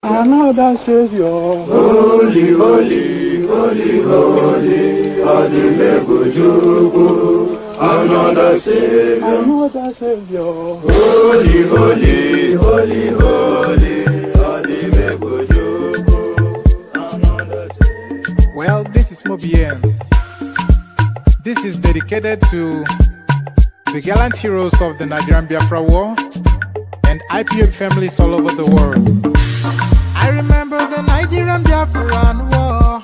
Another Savior. Holy, holy, holy, holy, Adimebujuku. Another Savior. Another Savior. Holy, holy, holy, holy, Adimebujuku. Another Savior. Well, this is Movt. This is dedicated to the gallant heroes of the Nigerian Biafra War and IPOB families all over the world. I remember the Nigerian Biafran War,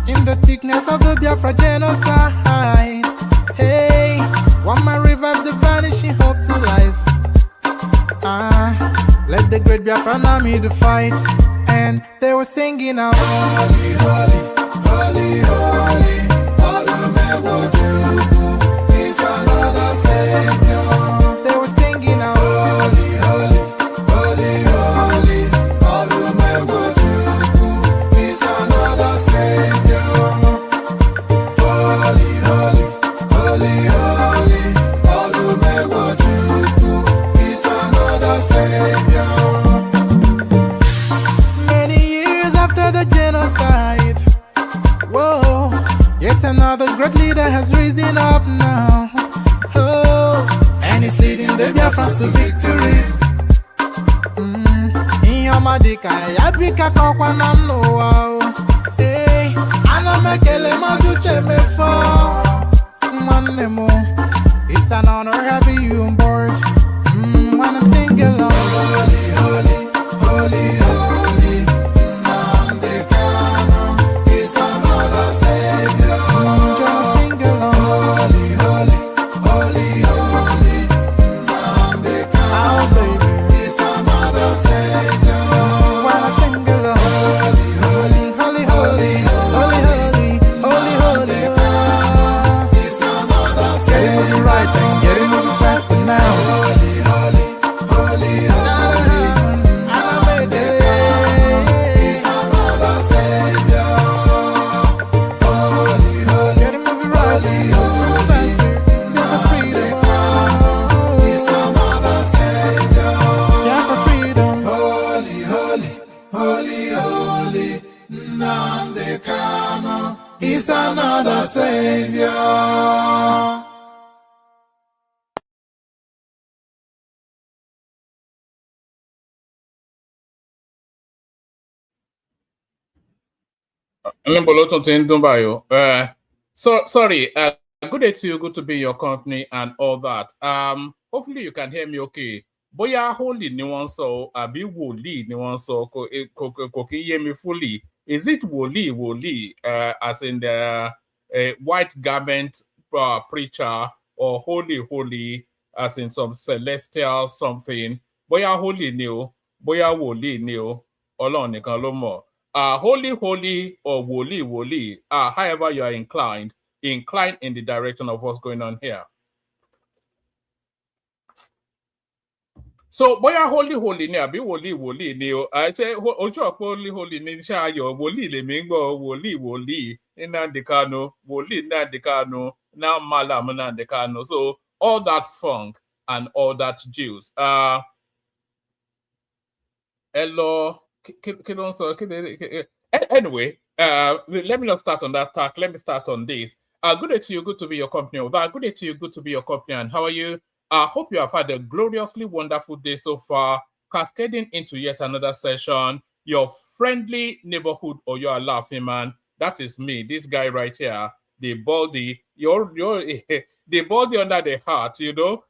in the thickness of the Biafra genocide. Hey, one man revived the vanishing hope to life. Let the great Biafran army to fight, and they were singing out, holy, holy, holy, holy, Olumewojuku is another Savior. They were singing out, holy, holy, holy, holy, Olumewojuku is another Savior. Holy, holy, holy, holy, Olumewojuku is another Savior. Many years after the genocide, whoa, yet another great leader has risen up now. Oh, and he's leading the Biafrans to victory. In your madika, yabika kokwa namno wow. Hey, anamekele mazuche mefo. Manemo, it's an honor having you on board. When I'm singing along, holy, holy, holy, holy, Nandekano is another Savior. Just sing along, holy, holy, holy, holy, Nandekano is another Savior. When I sing along, holy, holy, holy, holy, holy, holy, holy, is another Savior. Get it moving right and get it moving faster now. Holy, holy, holy, holy, is another Savior. Holy, holy, get it moving right, moving faster, get the freedom. Is another Savior. Yeah, for freedom. Holy, holy, holy, holy, Nandekano is another Savior. Sorry. Good day to you. Good to be in your company and all that. Hopefully you can hear me okay. Boya holy ni one so abi woli ni one so ko hear me fully. Is it woli as in the white garment preacher, or holy as in some celestial something? Boya holy ni o, boya woli ni o. Ọlọ́run nìkan ló mọ̀. Holy or woli, however you are inclined in the direction of what's going on here. So, boya holy ni abi woli ni o. I say ojo opo holy ni shayo woli le mingbo woli Nnamdi woli Nnamdi now Malam Nnamdi. So all that funk and all that juice. Hello. Anyway, let me not start on that talk. Let me start on this. Good day to you. Good to be your company. Good day to you. Good to be your company. And how are you? I hope you have had a gloriously wonderful day so far, cascading into yet another session. Your friendly neighborhood or your laughing man. That is me. This guy right here, the baldy. You're the baldy under the heart. You know.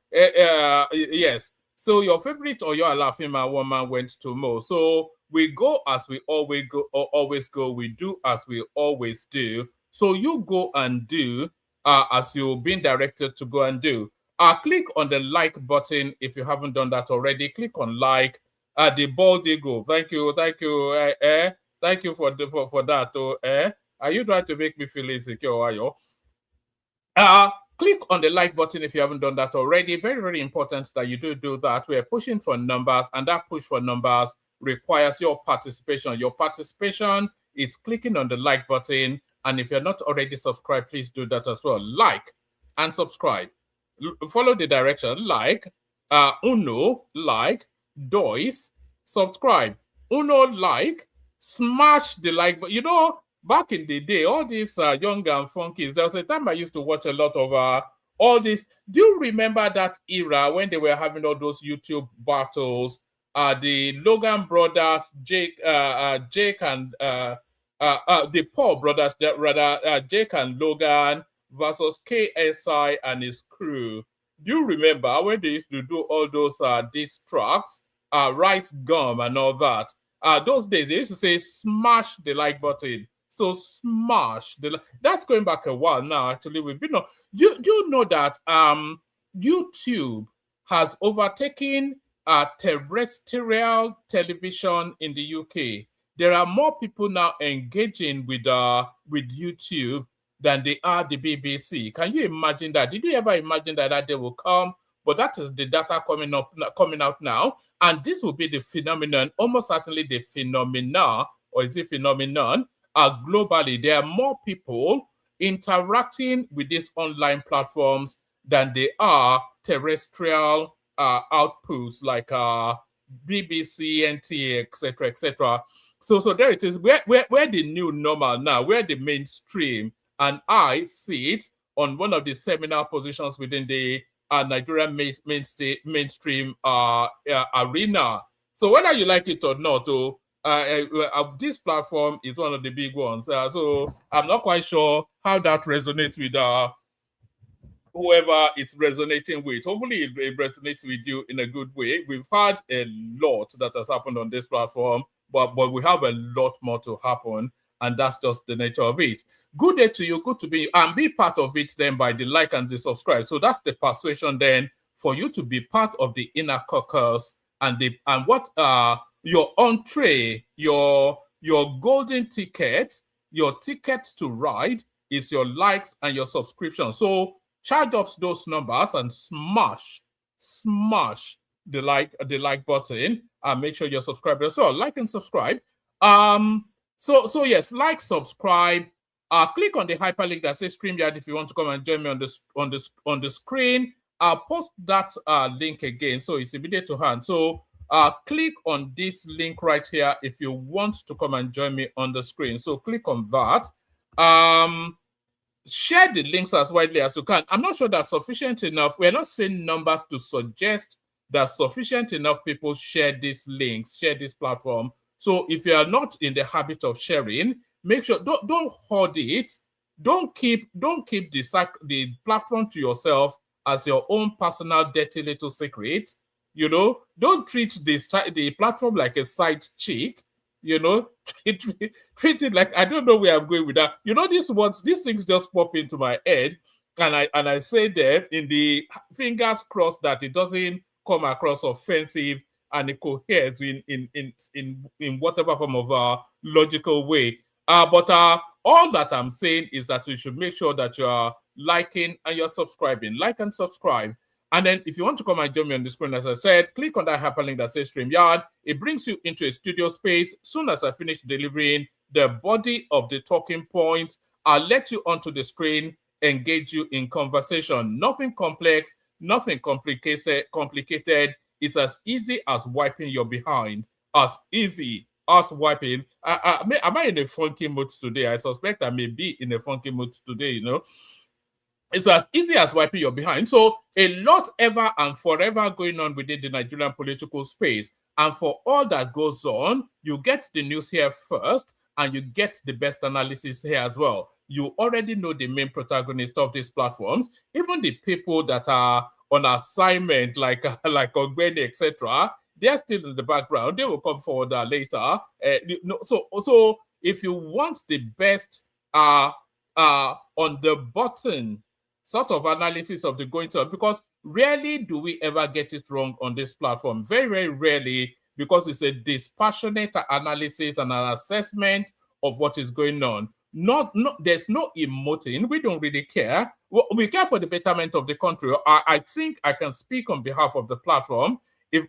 Yes. So your favorite or your laughing man woman went to Mo. So we go as we always go. We do as we always do. So you go and do as you've been directed to go and do. Click on the like button if you haven't done that already. Click on like. The ball they go. Thank you. Thank you for that. Are you trying to make me feel insecure? Are you? Click on the like button if you haven't done that already. Very, very important that you do that. We're pushing for numbers, and that push for numbers requires your participation. Your participation is clicking on the like button, and if you're not already subscribed, please do that as well. Like and subscribe. Follow the direction. Like, like, dois, subscribe. Uno like, smash the like button. You know, back in the day, all these young and funkies, there was a time I used to watch a lot of all this. Do you remember that era when they were having all those YouTube battles? The Logan brothers, Jake and the Paul brothers, Jake and Logan versus KSI and his crew. Do you remember when they used to do all those diss tracks, Rice Gum and all that? Those days they used to say smash the like button. So smash the like. That's going back a while now. Actually, we've been on. Do you know that YouTube has overtaken terrestrial television in the UK? There are more people now engaging with YouTube than they are the BBC. Can you imagine that? Did you ever imagine that day will come? But that is the data coming out now, and this will be the phenomenon, almost certainly the phenomena, or is it phenomenon? Globally, there are more people interacting with these online platforms than they are terrestrial outputs like BBC, NTA, etc., etc. So there it is. Where the new normal now, where the mainstream, and I see it on one of the seminal positions within the Nigerian mainstream arena. So whether you like it or not, this platform is one of the big ones. So I'm not quite sure how that resonates with whoever it's resonating with. Hopefully it resonates with you in a good way. We've had a lot that has happened on this platform, but we have a lot more to happen, and that's just the nature of it. Good day to you. Good to be and be part of it then by the like and the subscribe. So that's the persuasion then for you to be part of the inner caucus, and what your entree, your golden ticket, your ticket to ride is your likes and your subscription. So charge up those numbers and smash the like button, and make sure you're subscribed as well. Like and subscribe. So yes, like, subscribe. Click on the hyperlink that says StreamYard if you want to come and join me on the screen. I'll post that link again, so it's immediate to hand. So click on this link right here if you want to come and join me on the screen. So click on that. Share the links as widely as you can. I'm not sure that's sufficient enough. We're not seeing numbers to suggest that sufficient enough people share these links, share this platform. So if you are not in the habit of sharing, make sure don't hoard it. Don't keep the platform to yourself as your own personal dirty little secret. You know, don't treat the platform like a side chick. You know, treat it like, I don't know where I'm going with that. You know, these things just pop into my head, and I say there in the fingers crossed that it doesn't come across offensive and it coheres in whatever form of logical way. But all that I'm saying is that you should make sure that you are liking and you're subscribing. Like and subscribe. And then if you want to come and join me on the screen, as I said, click on that hyperlink that says StreamYard. It brings you into a studio space. Soon as I finish delivering the body of the talking points, I'll let you onto the screen, engage you in conversation. Nothing complex, nothing complicated. It's as easy as wiping your behind. As easy as wiping. Am I in a funky mood today? I suspect I may be in a funky mood today, you know. It's as easy as wiping your behind. So a lot ever and forever going on within the Nigerian political space. And for all that goes on, you get the news here first, and you get the best analysis here as well. You already know the main protagonists of these platforms. Even the people that are on assignment, like Ogbeni, etc., they're still in the background. They will come forward later. So if you want the best on the button sort of analysis of the going on, because rarely do we ever get it wrong on this platform. Very, very rarely, because it's a dispassionate analysis and an assessment of what is going on. There's no emoting. We don't really care. We care for the betterment of the country. I think I can speak on behalf of the platform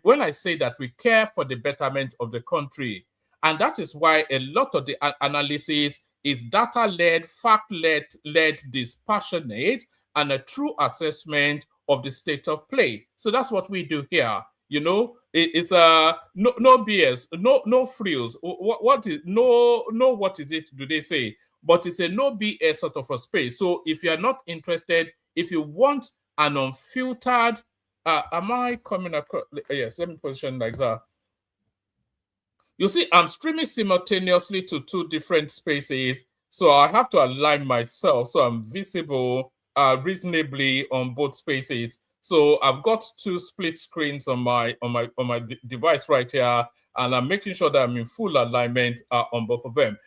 when I say that we care for the betterment of the country. And that is why a lot of the analysis is data-led, fact-led, dispassionate, and a true assessment of the state of play. So that's what we do here. You know, It's no BS, no frills. What is what is it? Do they say? But it's a no BS sort of a space. So if you are not interested, if you want an unfiltered, am I coming across? Yes, let me position like that. You see, I'm streaming simultaneously to 2 different spaces, so I have to align myself so I'm visible reasonably on both spaces. So I've got 2 split screens on my device right here, and I'm making sure that I'm in full alignment on both of them.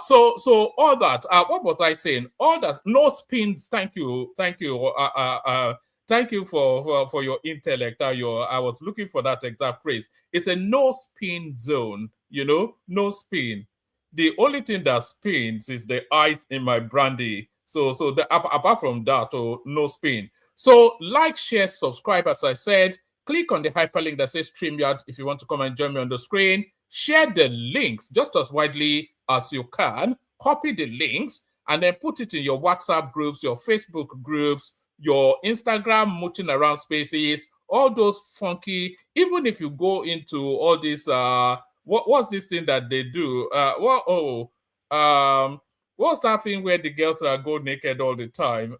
So all that. What was I saying? All that. No spins. Thank you. Thank you for your intellect. I was looking for that exact phrase. It's a no spin zone. No spin. The only thing that spins is the ice in my brandy. So apart from that, no spin. So like, share, subscribe. As I said, click on the hyperlink that says StreamYard if you want to come and join me on the screen. Share the links just as widely as you can. Copy the links and then put it in your WhatsApp groups, your Facebook groups, your Instagram mooching around spaces, all those funky. Even if you go into all this, what's this thing that they do? What's that thing where the girls go naked all the time?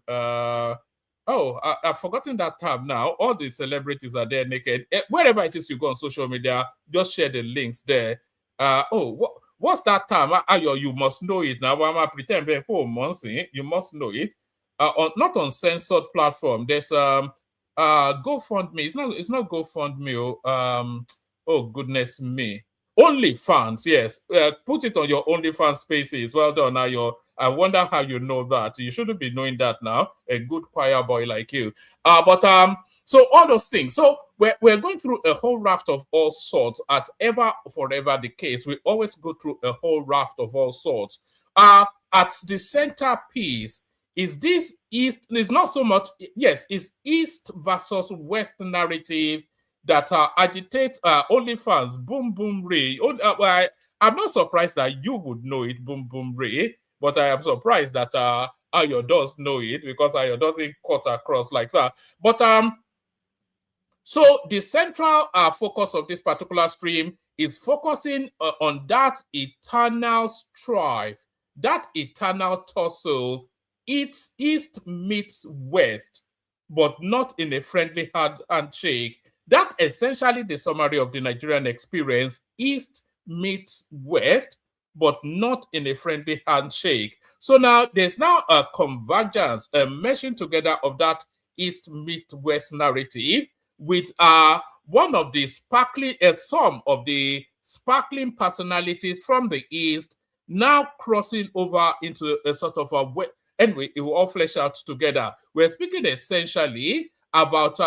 I've forgotten that tab now. All the celebrities are there naked. Wherever it is you go on social media, just share the links there. What's that tab? You must know it now. I'm gonna pretend you must know it. Not on censored platform. There's GoFundMe. It's not GoFundMe. Oh goodness me. OnlyFans, yes. Put it on your OnlyFans spaces. Well done. I wonder how you know that. You shouldn't be knowing that now. A good choir boy like you. So all those things. So we're going through a whole raft of all sorts. As ever, forever the case, we always go through a whole raft of all sorts. At the centerpiece is this East. It's not so much. Yes, it's East versus West narrative that agitate OnlyFans, Boom Boom Ray. I'm not surprised that you would know it, Boom Boom Ray, but I am surprised that Ayo does know it because Ayo doesn't cut across like that. But so the central focus of this particular stream is focusing on that eternal strife, that eternal tussle. It's East meets West, but not in a friendly handshake. That essentially the summary of the Nigerian experience. East meets West, but not in a friendly handshake. So now there's now a convergence, a meshing together of that East meets West narrative with one of the some of the sparkling personalities from the East now crossing over into a sort of a way. Anyway, it will all flesh out together. We're speaking essentially about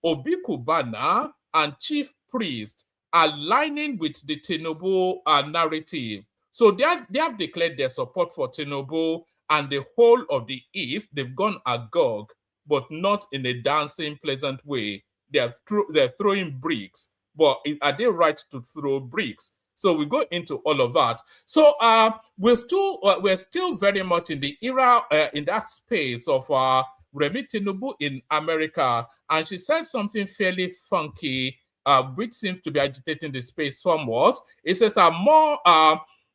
Obi Cubana and Chief Priest aligning with the Tinubu narrative. So they have declared their support for Tinubu and the whole of the East. They've gone agog, but not in a dancing, pleasant way. They're throwing bricks, but are they right to throw bricks? So we go into all of that. So we're still very much in the era in that space of Remi Tinubu in America, and she said something fairly funky, which seems to be agitating the space somewhat. It says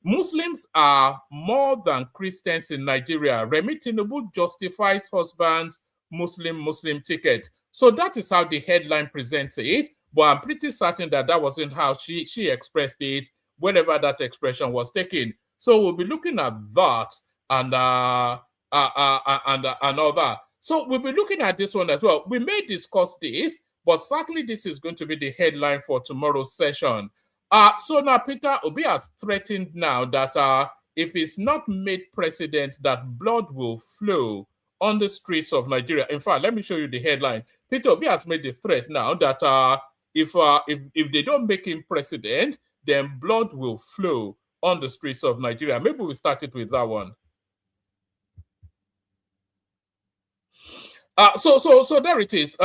Muslims are more than Christians in Nigeria. Remi Tinubu justifies husband's Muslim ticket. So that is how the headline presents it. But I'm pretty certain that wasn't how she expressed it, whenever that expression was taken. So we'll be looking at that and all that. So we'll be looking at this one as well. We may discuss this, but certainly this is going to be the headline for tomorrow's session. So now Peter Obi has threatened now that if he's not made president, that blood will flow on the streets of Nigeria. In fact, let me show you the headline. Peter Obi has made the threat now that if they don't make him president, then blood will flow on the streets of Nigeria. Maybe we started with that one. So there it is.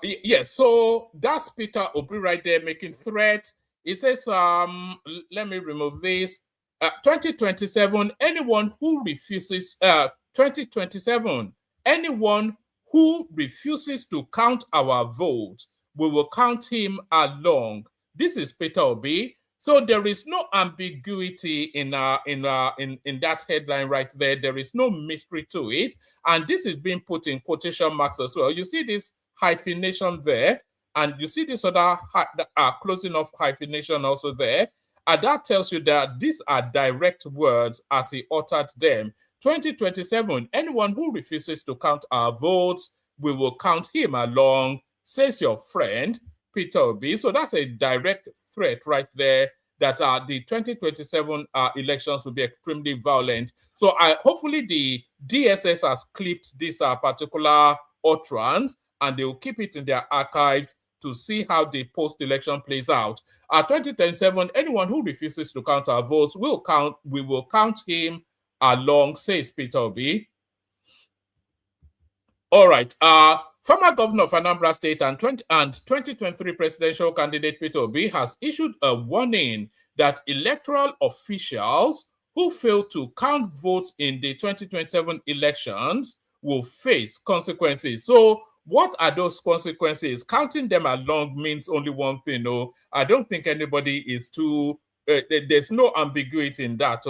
Yes, so that's Peter Obi right there making threats. It says, let me remove this. 2027, anyone who refuses 2027, anyone who refuses to count our votes we will count him along. This is Peter Obi. So there is no ambiguity in that headline right there. There is no mystery to it. And this is being put in quotation marks as well. You see this hyphenation there, and you see this other closing of hyphenation also there. And that tells you that these are direct words as he uttered them. 2027, anyone who refuses to count our votes, we will count him along, says your friend, Peter Obi. So that's a direct threat right there that the 2027 elections will be extremely violent. So hopefully the DSS has clipped this particular utterance, and they will keep it in their archives to see how the post-election plays out. 2027, anyone who refuses to count our votes, we will count him along, says Peter Obi. All right. Former governor of Anambra State and 2023 presidential candidate Peter Obi has issued a warning that electoral officials who fail to count votes in the 2027 elections will face consequences. So what are those consequences? Counting them along means only one thing. No, I don't think anybody is too, there's no ambiguity in that.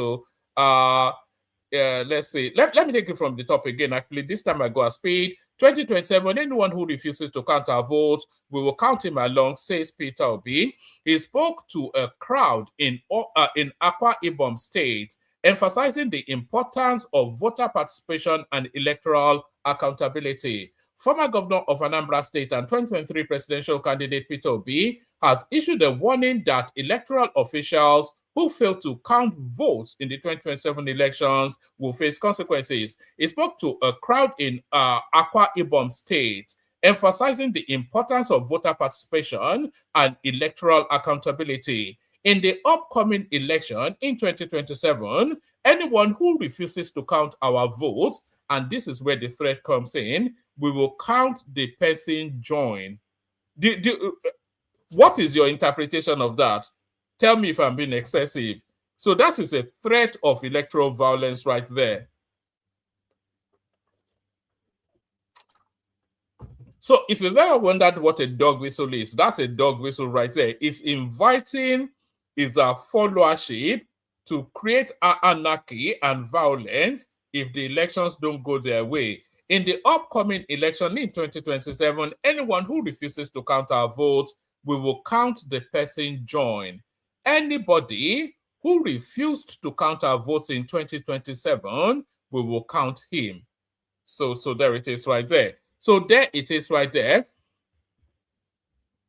Let's see. Let me take it from the top again. Actually, this time I go at speed. 2027, anyone who refuses to count our votes, we will count him along, says Peter Obi. He spoke to a crowd in Akwa Ibom State, emphasizing the importance of voter participation and electoral accountability. Former governor of Anambra State and 2023 presidential candidate Peter Obi has issued a warning that electoral officials who fail to count votes in the 2027 elections will face consequences. He spoke to a crowd in Akwa Ibom State, emphasizing the importance of voter participation and electoral accountability. In the upcoming election in 2027, anyone who refuses to count our votes, and this is where the threat comes in, we will count the person join. What is your interpretation of that? Tell me if I'm being excessive. So that is a threat of electoral violence right there. So if you've ever wondered what a dog whistle is, that's a dog whistle right there. It's inviting its followership to create anarchy and violence if the elections don't go their way. In the upcoming election in 2027, anyone who refuses to count our votes, we will count the person join. Anybody who refused to count our votes in 2027, we will count him. So there it is right there. So there it is right there.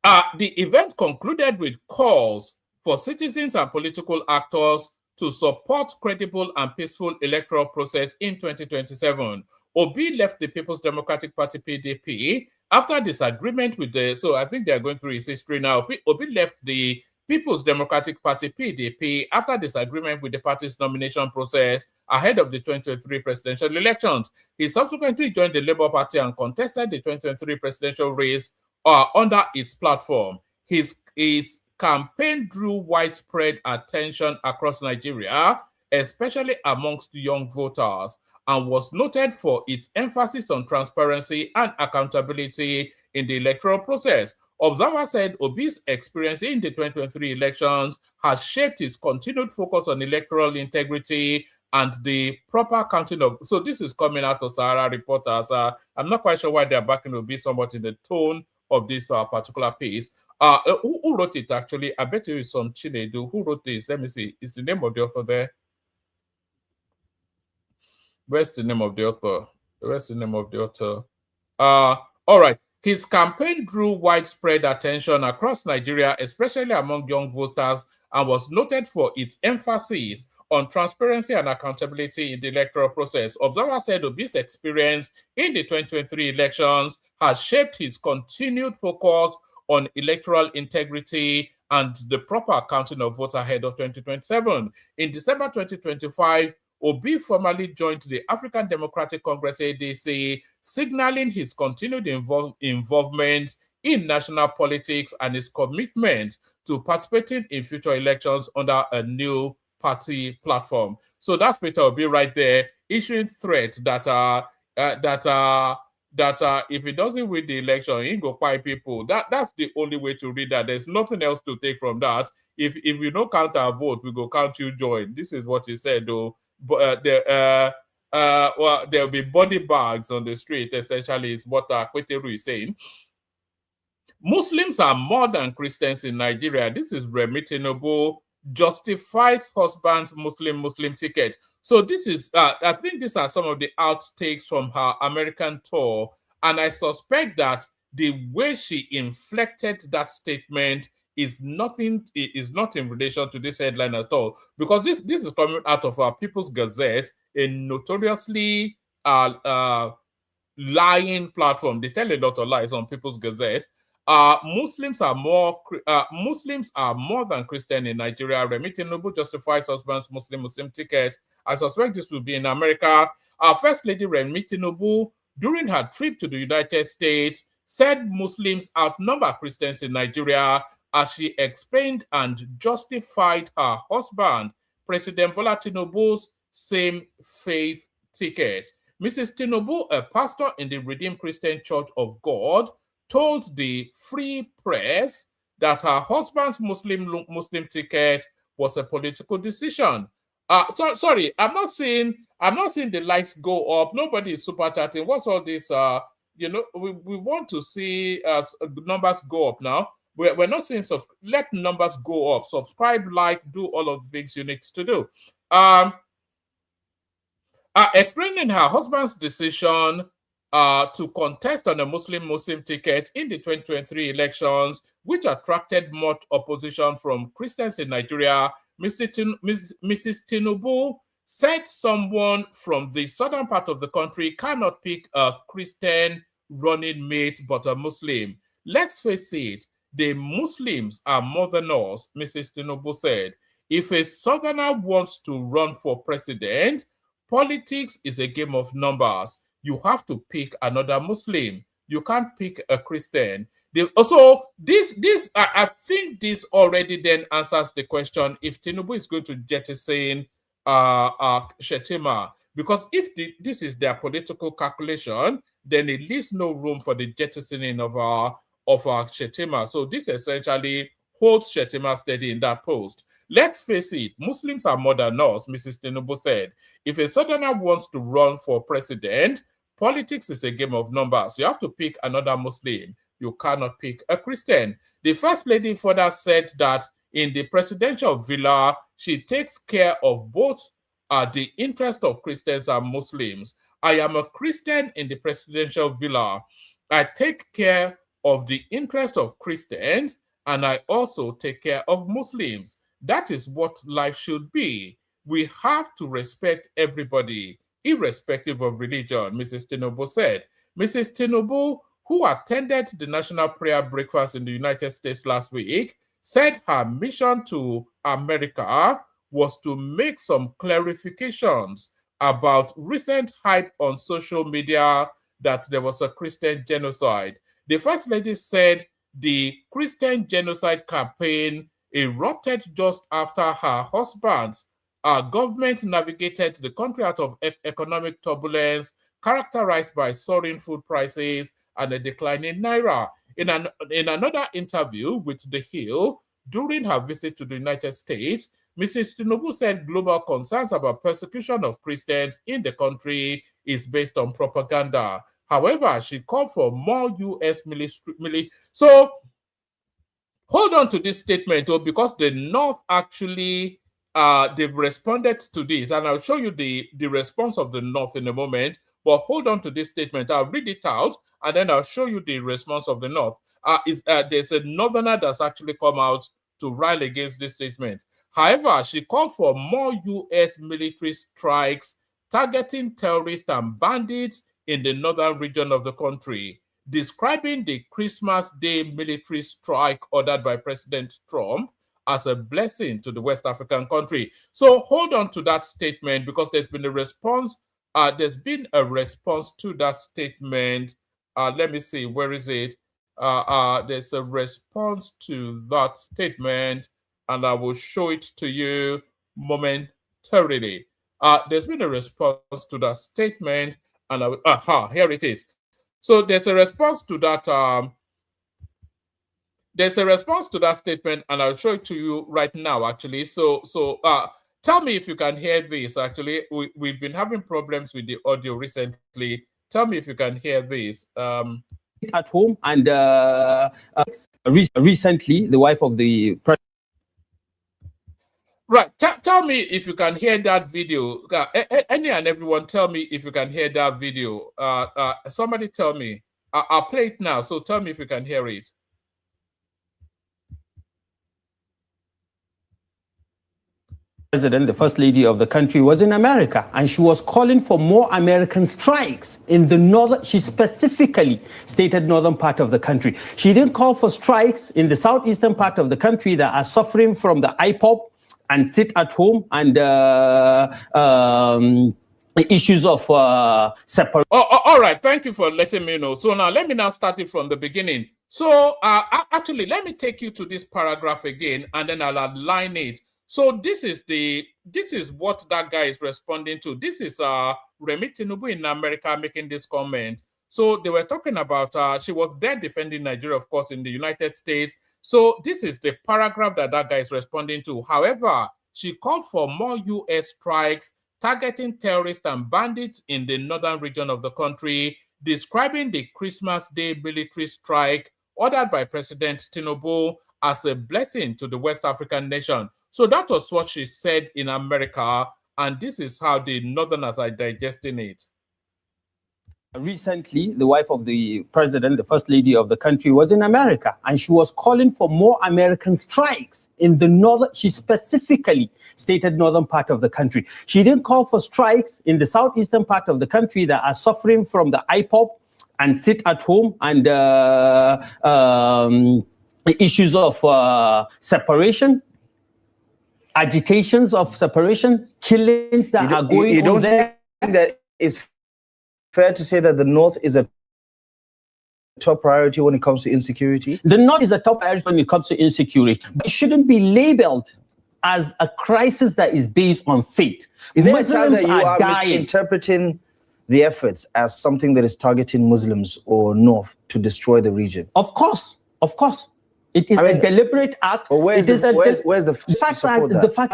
The event concluded with calls for citizens and political actors to support credible and peaceful electoral process in 2027. Obi left the People's Democratic Party, PDP, after disagreement with the, so I think they're going through his history now. Obi left the People's Democratic Party, PDP, after disagreement with the party's nomination process ahead of the 2023 presidential elections. He subsequently joined the Labour Party and contested the 2023 presidential race under its platform. His campaign drew widespread attention across Nigeria, especially amongst young voters, and was noted for its emphasis on transparency and accountability in the electoral process. Observers said Obi's experience in the 2023 elections has shaped his continued focus on electoral integrity and the proper counting of. So this is coming out of Sahara reporters. I'm not quite sure why they're backing Obi somewhat in the tone of this particular piece. Who wrote it actually? I bet you it's some Chinedu. Who wrote this? Let me see. Is the name of the author there? Where's the name of the author? Where's the name of the author? All right. His campaign drew widespread attention across Nigeria, especially among young voters, and was noted for its emphasis on transparency and accountability in the electoral process. Observers said Obi's experience in the 2023 elections has shaped his continued focus on electoral integrity and the proper counting of votes ahead of 2027. In December 2025, Obi formally joined the African Democratic Congress, ADC, signaling his continued involvement in national politics and his commitment to participating in future elections under a new party platform. So that's Peter Obi right there, issuing threats that that if he doesn't win the election, he go buy people. That's the only way to read that. There's nothing else to take from that. If you don't count our vote, we go count you join. This is what he said, though. But well, there'll be body bags on the street. Essentially, is what Kweteru is saying. Muslims are more than Christians in Nigeria. This is Remi Tinubu justifies husband's Muslim ticket. So this is, I think these are some of the outtakes from her American tour. And I suspect that the way she inflected that statement is not in relation to this headline at all. Because this is coming out of our People's Gazette, a notoriously lying platform. They tell a lot of lies on People's Gazette. Muslims are more than Christian in Nigeria. Remi Tinubu justifies husband's Muslim ticket. I suspect this will be in America. Our First Lady Remi Tinubu, during her trip to the United States, said Muslims outnumber Christians in Nigeria as she explained and justified her husband, President Bola Tinubu's same faith ticket. Mrs. Tinubu, a pastor in the Redeemed Christian Church of God, told the Free Press that her husband's Muslim ticket was a political decision. Sorry, I'm not seeing the likes go up. Nobody is super chatting. What's all this? We want to see numbers go up now. We're not seeing let numbers go up. Subscribe, like, do all of the things you need to do. Explaining her husband's decision to contest on a Muslim ticket in the 2023 elections, which attracted much opposition from Christians in Nigeria, Mrs. Tinubu said someone from the southern part of the country cannot pick a Christian running mate but a Muslim. Let's face it, the Muslims are more than us, Mrs. Tinubu said. If a southerner wants to run for president, politics is a game of numbers. You have to pick another Muslim. You can't pick a Christian. So I think this already then answers the question if Tinubu is going to jettison Shetima, because if this is their political calculation, then it leaves no room for the jettisoning of our Shetima. So this essentially holds Shetima steady in that post. Let's face it, Muslims are more than us, Mrs. Tinubu said. If a southerner wants to run for president, politics is a game of numbers. You have to pick another Muslim. You cannot pick a Christian. The First Lady further said that in the presidential villa, she takes care of both the interest of Christians and Muslims. I am a Christian in the presidential villa. I take care of the interest of Christians, and I also take care of Muslims. That is what life should be. We have to respect everybody, irrespective of religion, Mrs. Tinubu said. Mrs. Tinubu, who attended the National Prayer Breakfast in the United States last week, said her mission to America was to make some clarifications about recent hype on social media that there was a Christian genocide. The First Lady said the Christian genocide campaign erupted just after her husband's government navigated the country out of economic turbulence characterized by soaring food prices and a declining naira. In another interview with The Hill during her visit to the United States, Mrs. Tinubu said global concerns about persecution of Christians in the country is based on propaganda. However, she called for more U.S. military. So hold on to this statement, though, because the North actually they've responded to this, and I'll show you the response of the North in a moment. But hold on to this statement. I'll read it out, and then I'll show you the response of the North. There's a Northerner that's actually come out to rail against this statement. However, she called for more U.S. military strikes targeting terrorists and bandits in the northern region of the country, describing the Christmas Day military strike ordered by President Trump as a blessing to the West African country. So hold on to that statement, because there's been a response. There's been a response to that statement. Let me see, where is it? There's a response to that statement, and I will show it to you momentarily. There's been a response to that statement, and here it is. So there's a response to that. There's a response to that statement, and I'll show it to you right now, actually. So tell me if you can hear this, actually. We've been having problems with the audio recently. Tell me if you can hear this. At home, and recently, the wife of the president. Right. Tell me if you can hear that video. Any and everyone, tell me if you can hear that video. Somebody tell me. I'll play it now. So tell me if you can hear it. President, the first lady of the country, was in America, and she was calling for more American strikes in the northern. She specifically stated northern part of the country. She didn't call for strikes in the southeastern part of the country that are suffering from the IPOP and sit at home and issues of separation. All right. Thank you for letting me know. So now let me now start it from the beginning. So actually, let me take you to this paragraph again, and then I'll outline it. So this is what that guy is responding to. This is Remi Tinubu in America making this comment. So they were talking about she was there defending Nigeria, of course, in the United States. So this is the paragraph that guy is responding to. However, she called for more U.S. strikes targeting terrorists and bandits in the northern region of the country, describing the Christmas Day military strike ordered by President Tinubu as a blessing to the West African nation. So that was what she said in America, and this is how the Northerners are digesting it. Recently, the wife of the president, the first lady of the country, was in America, and she was calling for more American strikes in the northern. She specifically stated northern part of the country. She didn't call for strikes in the southeastern part of the country that are suffering from the IPOP and sit at home and issues of separation, agitations of separation, killings that are going on there. Think that it's fair to say that the North is a top priority when it comes to insecurity? The North is a top priority when it comes to insecurity, but it shouldn't be labeled as a crisis that is based on faith. Is there a chance Muslims that you are dying. misinterpreting the efforts as something that is targeting Muslims or North to destroy the region? Of course. It is a deliberate act. But where's the facts to support that? the fact.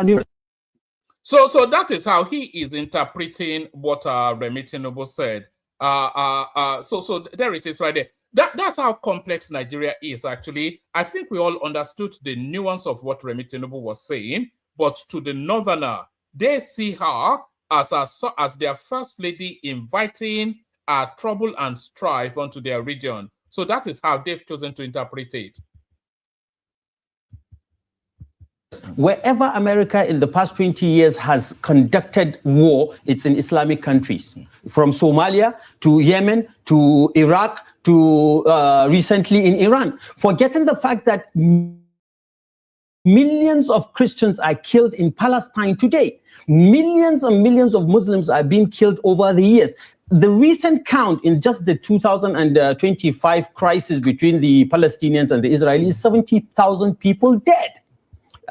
So that is how he is interpreting what Remi Tinubu said. So there it is right there. That's how complex Nigeria is, actually. I think we all understood the nuance of what Remi Tinubu was saying, but to the Northerner, they see her as their first lady inviting trouble and strife onto their region. So that is how they've chosen to interpret it. Wherever America in the past 20 years has conducted war, it's in Islamic countries. From Somalia to Yemen to Iraq to recently in Iran. Forgetting the fact that millions of Christians are killed in Palestine today. Millions and millions of Muslims are being killed over the years. The recent count in just the 2025 crisis between the Palestinians and the Israelis, 70,000 people dead.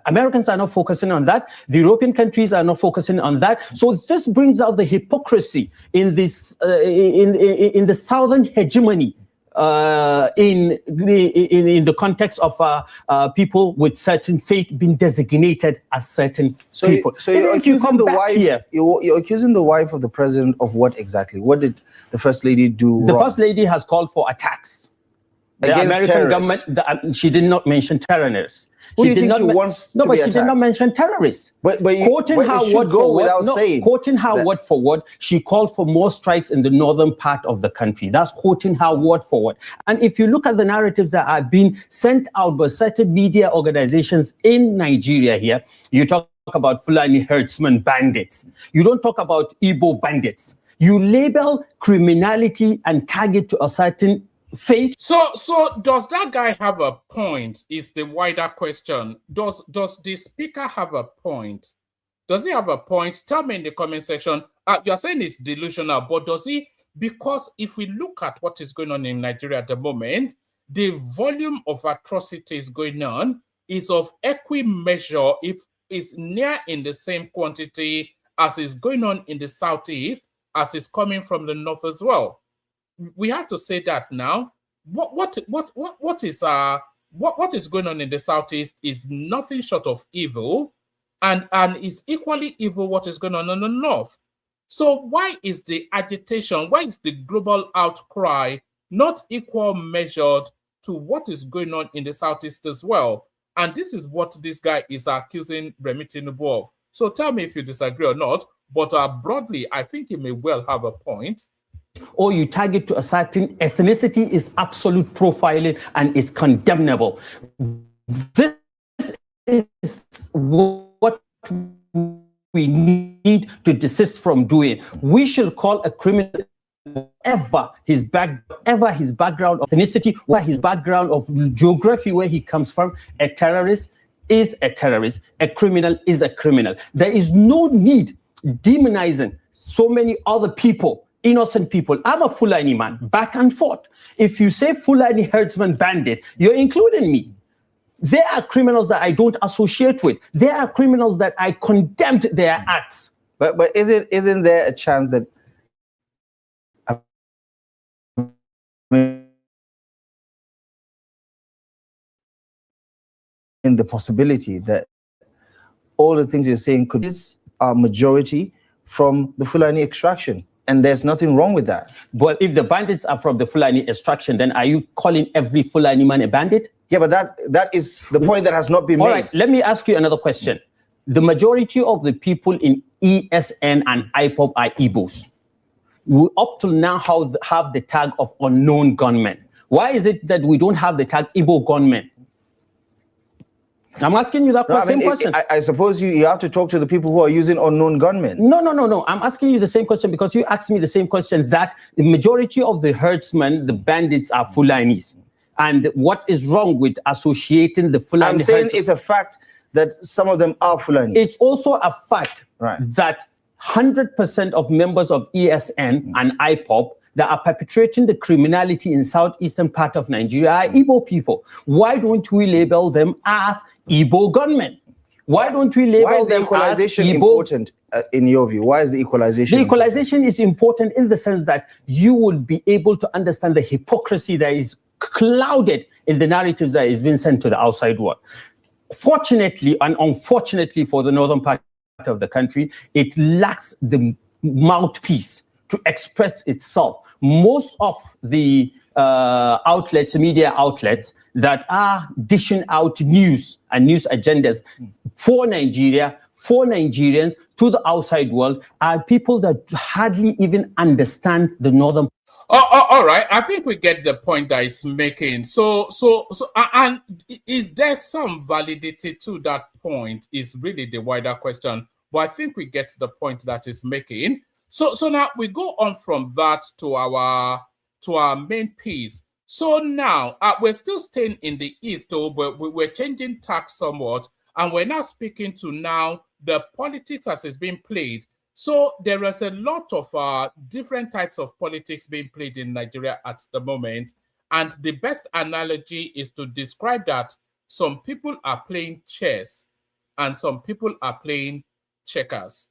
Americans are not focusing on that. The European countries are not focusing on that. So this brings out the hypocrisy in this in the southern hegemony in the context of people with certain faith being designated as certain people. So you're accusing the wife. You're accusing the wife of the president of what exactly? What did the first lady do? The first lady has called for attacks. The American government. She did not mention terrorists. Who do you think she wants to be but she attacked? did not mention terrorists. Quoting her word for word, quoting her word for word, she called for more strikes in the northern part of the country. That's quoting her word for word. And if you look at the narratives that are being sent out by certain media organizations in Nigeria here, you talk about Fulani herdsmen bandits. You don't talk about Igbo bandits. You label criminality and target to a certain faith. So does that guy have a point? Is the wider question. Does the speaker have a point? Does he have a point? Tell me in the comment section. You're saying it's delusional, but does he? Because if we look at what is going on in Nigeria at the moment, the volume of atrocities going on is of equi measure, if it's near in the same quantity as is going on in the southeast, as is coming from the north as well. we have to say that now. What is going on in the Southeast is nothing short of evil, and is equally evil what is going on in the North. So why is the agitation, why is the global outcry not equal measured to what is going on in the Southeast as well? And this is what this guy is accusing Remi Tinubu of. So tell me if you disagree or not, but broadly, I think he may well have a point. Or you target to a certain ethnicity is absolute profiling and is condemnable. This is what we need to desist from doing. We should call a criminal whatever his background of ethnicity, where his background of geography, where he comes from. A terrorist is a terrorist. A criminal is a criminal. There is no need demonizing so many other people, innocent people. I'm a Fulani man, back and forth. If you say Fulani herdsman bandit, you're including me. There are criminals that I don't associate with. There are criminals that I condemned their acts. But isn't there a chance that in the possibility that all the things you're saying could be a majority from the Fulani extraction? And there's nothing wrong with that. But if the bandits are from the Fulani extraction, then are you calling every Fulani man a bandit? Yeah, but that is the point that has not been made. All right, let me ask you another question. The majority of the people in ESN and IPOB are Igbos. We up till now have the tag of unknown gunmen. Why is it that we don't have the tag Igbo gunmen? I'm asking you that same question. I suppose you have to talk to the people who are using unknown gunmen. No. I'm asking you the same question because you asked me the same question, that the majority of the herdsmen, the bandits, are Fulanis. And what is wrong with associating the Fulani? I'm saying it's a fact that some of them are Fulani. It's also a fact that 100% of members of ESN and IPOB that are perpetrating the criminality in southeastern part of Nigeria are Igbo people. Why don't we label them as Igbo gunmen? Why don't we label them as Igbo? Why is the equalization important in your view? Why is the equalization The equalization is important in the sense that you will be able to understand the hypocrisy that is clouded in the narratives that is being sent to the outside world. Fortunately and unfortunately for the northern part of the country, it lacks the mouthpiece to express itself. Most of the media outlets that are dishing out news and news agendas for Nigeria, for Nigerians, to the outside world, are people that hardly even understand the northern. All right, I think we get the point that he's making. So, and is there some validity to that point? Is really the wider question. But I think we get the point that he's making. So now we go on from that to our main piece. So now we're still staying in the East, though, but we're changing tack somewhat, and we're now speaking to now the politics as it's being played. So there is a lot of different types of politics being played in Nigeria at the moment, and the best analogy is to describe that some people are playing chess and some people are playing checkers.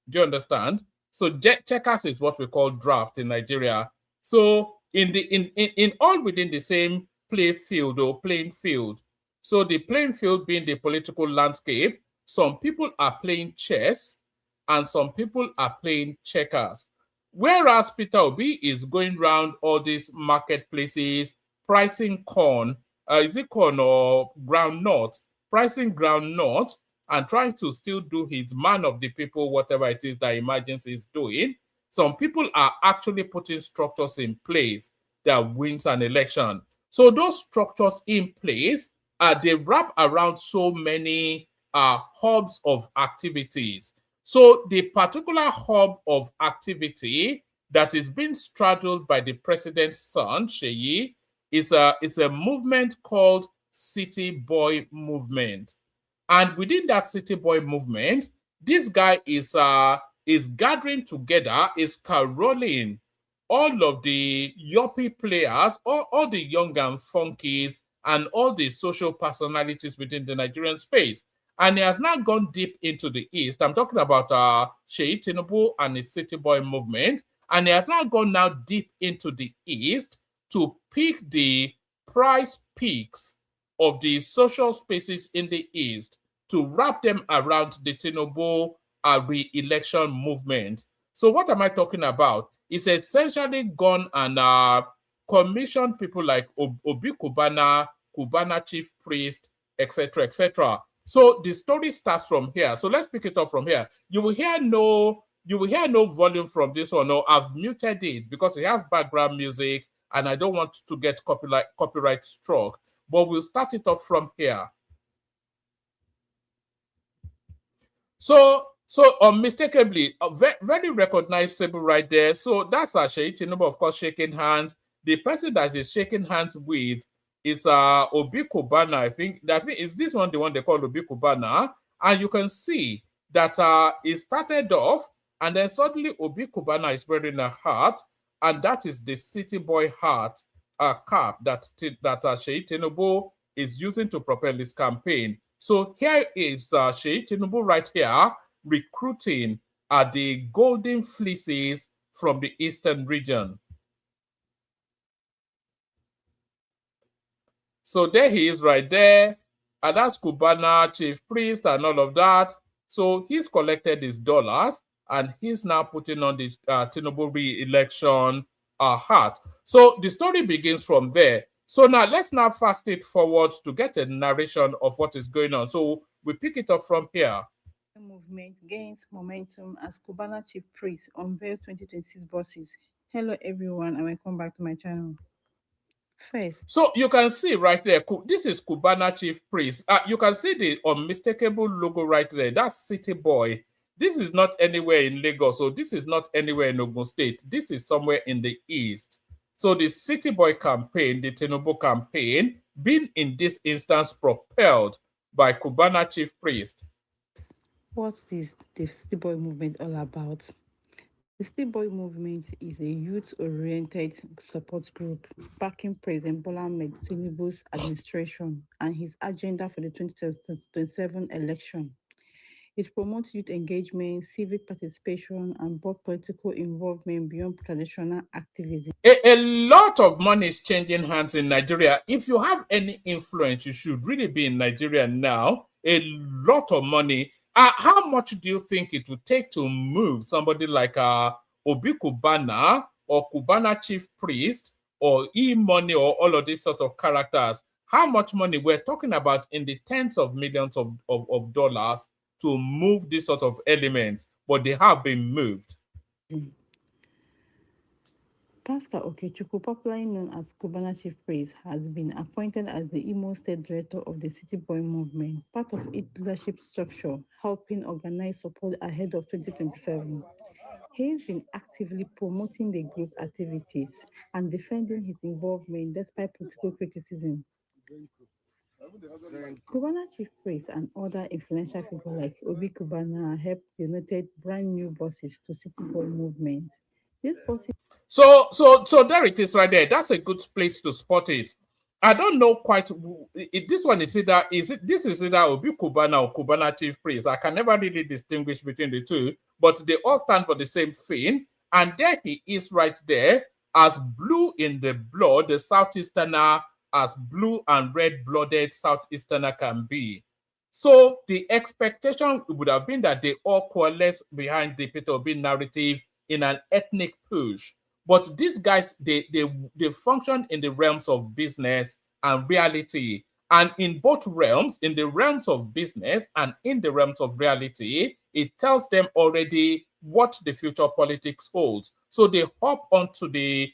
Do you understand? So checkers is what we call draft in Nigeria. So in all within the same playing field. So the playing field being the political landscape, some people are playing chess and some people are playing checkers. Whereas Peter Obi is going around all these marketplaces, pricing corn, is it corn or groundnut? Pricing groundnut and trying to still do his man of the people, whatever it is that he imagines he's doing. Some people are actually putting structures in place that wins an election. So those structures in place, they wrap around so many hubs of activities. So the particular hub of activity that is being straddled by the president's son, Seyi, is a movement called City Boy Movement. And within that City Boy Movement, this guy is gathering together, is caroling all of the yuppie players, all the young and funkies, and all the social personalities within the Nigerian space. And he has now gone deep into the East. I'm talking about Seyi Tinubu and his City Boy Movement. And he has now gone now deep into the East to pick the price peaks of the social spaces in the East to wrap them around the Tinubu re-election movement. So what am I talking about? It's essentially gone and commissioned people like Obi Cubana, Cubana chief priest, etc., etc. So the story starts from here. So let's pick it up from here. You will hear no volume from this one. No, I've muted it because it has background music and I don't want to get copyright struck. But we'll start it off from here. So unmistakably, very recognizable right there. So that's Seyi Tinubu, of course, shaking hands. The person that is shaking hands with is Obi Cubana. I think is this one the one they call Obi Cubana, and you can see that it started off, and then suddenly Obi Cubana is wearing a hat, and that is the city boy hat cap that Seyi Tinubu is using to propel his campaign. So here is Seyi Tinubu right here recruiting the golden fleeces from the eastern region. So there he is right there. And that's Cubana, chief priest, and all of that. So he's collected his dollars and he's now putting on the Tinubu re-election hat. So the story begins from there. So now let's now fast it forward to get a narration of what is going on. So we pick it up from here. Movement gains momentum as Cubana chief priest unveils 2026 buses. Hello everyone and welcome back to my channel. First, so you can see right there, this is Cubana chief priest. You can see the unmistakable logo right there. That's City Boy. This is not anywhere in Lagos, so this is not anywhere in Ogun State. This is somewhere in the East. So the City Boy campaign, the Tinubu campaign, being in this instance propelled by Cubana chief priest. what is the City Boy movement all about? The City Boy movement is a youth-oriented support group backing President Bola Tinubu's administration and his agenda for the 2027 election. It promotes youth engagement, civic participation, and broad political involvement beyond traditional activism. A lot of money is changing hands in Nigeria. If you have any influence, you should really be in Nigeria now. A lot of money. How much do you think it would take to move somebody like Obi Cubana or Cubana chief priest or E-Money or all of these sort of characters? How much money? We're talking about in the tens of millions of dollars to move this sort of elements, but they have been moved. Pastor Okechukwu, popularly known as Cubana Chief Priest, has been appointed as the Imo State Director of the City Boy Movement, part of its leadership structure, helping organize support ahead of 2027. He has been actively promoting the group activities and defending his involvement despite political criticism. Cubana Chief Priest and other influential figures like Obi Cubana helped donate brand new buses to City Boy Movement. These buses. So there it is right there. That's a good place to spot it. I don't know quite. This one is either this is either Obi Cubana or Cubana chief priest. I can never really distinguish between the two, but they all stand for the same thing. And there he is right there, as blue in the blood, the Southeasterner, as blue and red-blooded Southeasterner can be. So the expectation would have been that they all coalesce behind the Peter Obi narrative in an ethnic push. But these guys, they function in the realms of business and reality. And in both realms, in the realms of business and in the realms of reality, it tells them already what the future politics holds. So they hop onto the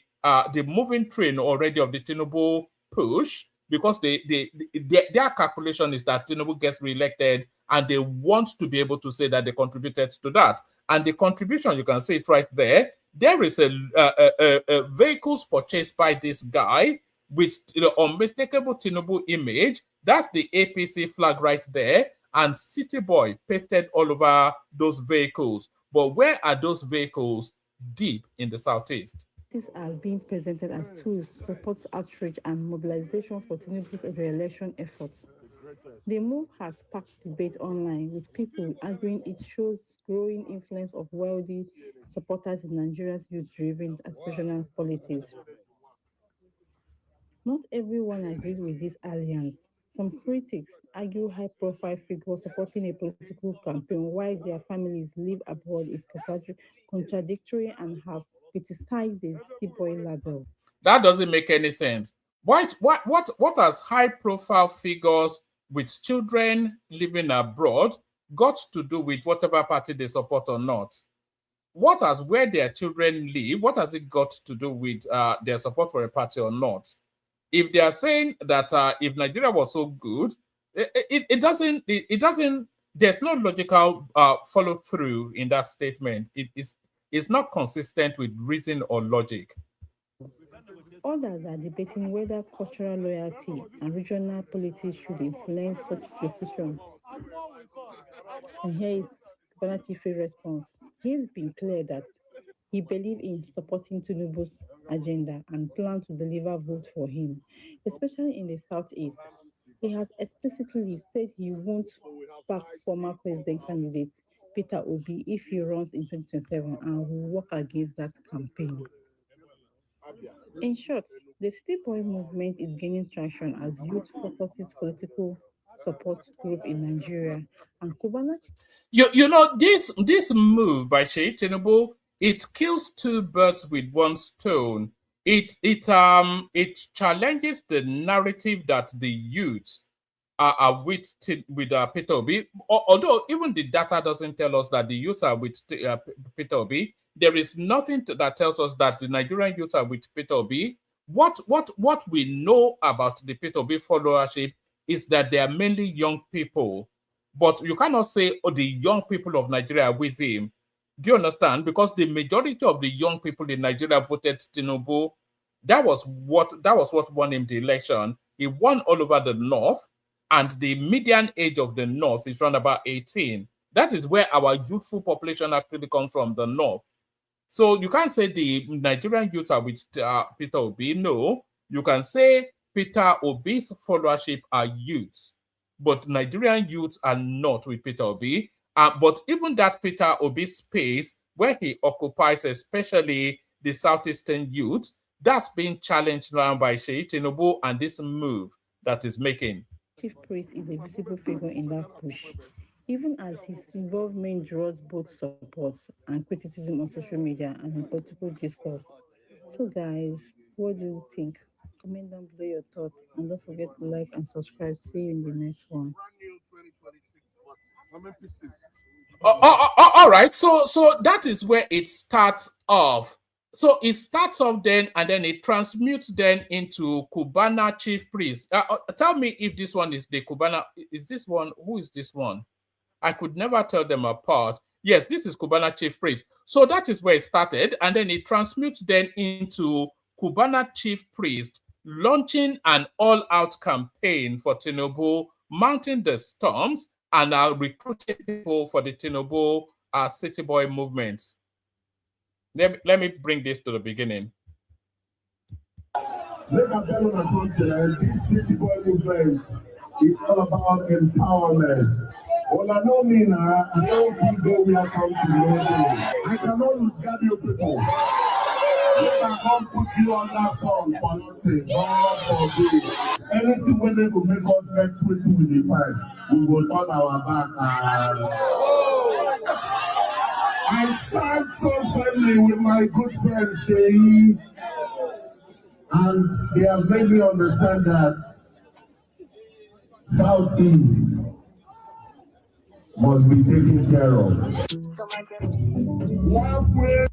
moving train already of the Tinubu push, because their calculation is that Tinubu gets reelected and they want to be able to say that they contributed to that. And the contribution, you can see it right there. There is a vehicles purchased by this guy with unmistakable Tinubu image. That's the APC flag right there. And City Boy pasted all over those vehicles. But where are those vehicles? Deep in the Southeast. These are being presented as tools to support outreach and mobilization for Tinubu's re-election efforts. The move has sparked debate online, with people arguing it shows growing influence of wealthy supporters in Nigeria's youth-driven aspirational politics. Not everyone agrees with this alliance. Some critics argue high-profile figures supporting a political campaign while their families live abroad is contradictory and have criticized the city boy label. That doesn't make any sense. What has high profile figures with children living abroad got to do with whatever party they support or not? What has where their children live, what has it got to do with their support for a party or not? If they are saying that if Nigeria was so good, it doesn't, there's no logical follow through in that statement. It's not consistent with reason or logic. Others are debating whether cultural loyalty and regional politics should influence such decisions. And here is Banachi's response. He's been clear that he believes in supporting Tinubu's agenda and plans to deliver votes for him, especially in the southeast. He has explicitly said he won't back former president candidate Peter Obi if he runs in 2027 and will work against that campaign. In short, the City Boy movement is gaining traction as youth focuses political support group in Nigeria, and Cubana. You know this move by Seyi Tinubu, it kills two birds with one stone. It challenges the narrative that the youth are with Peter Obi. Although even the data doesn't tell us that the youth are with Peter Obi, there is nothing that tells us that the Nigerian youth are with Peter Obi. What we know about the Peter Obi followership is that they are mainly young people. But you cannot say, oh, the young people of Nigeria are with him. Do you understand? Because the majority of the young people in Nigeria voted Tinubu. That was what won him the election. He won all over the north, and the median age of the north is around about 18. That is where our youthful population actually comes from, the north. So you can't say the Nigerian youths are with Peter Obi. No, you can say Peter Obi's followership are youths, but Nigerian youths are not with Peter Obi. But even that Peter Obi space where he occupies, especially the southeastern youth, that's being challenged now by Seyi Tinubu and this move that is making. Chief Priest is a visible figure in that push, even as his involvement draws both support and criticism on social media and in political discourse. So, guys, what do you think? Comment down below your thoughts and don't forget to like and subscribe. See you in the next one. All right, so that is where it starts off. So it starts off then, and then it transmutes then into Cubana chief priest. Tell me if this one is the Cubana. Is this one? Who is this one? I could never tell them apart. Yes, this is Cubana chief priest. So that is where it started, and then it transmutes then into Cubana chief priest launching an all-out campaign for Tinubu, mounting the storms, and are recruiting people for the Tinubu City Boy movements. Let me bring this to the beginning. Let me tell you something. This City Boy movement is all about empowerment. Well, I know me now. I don't think go we are coming to know. I cannot lose you people. If I can't put you on that song for nothing, God forbid. Anything when they will make us next week we will find, we will turn our back. I stand so firmly with my good friend Seyi, and they have made me understand that Southeast must be taken care of. One way.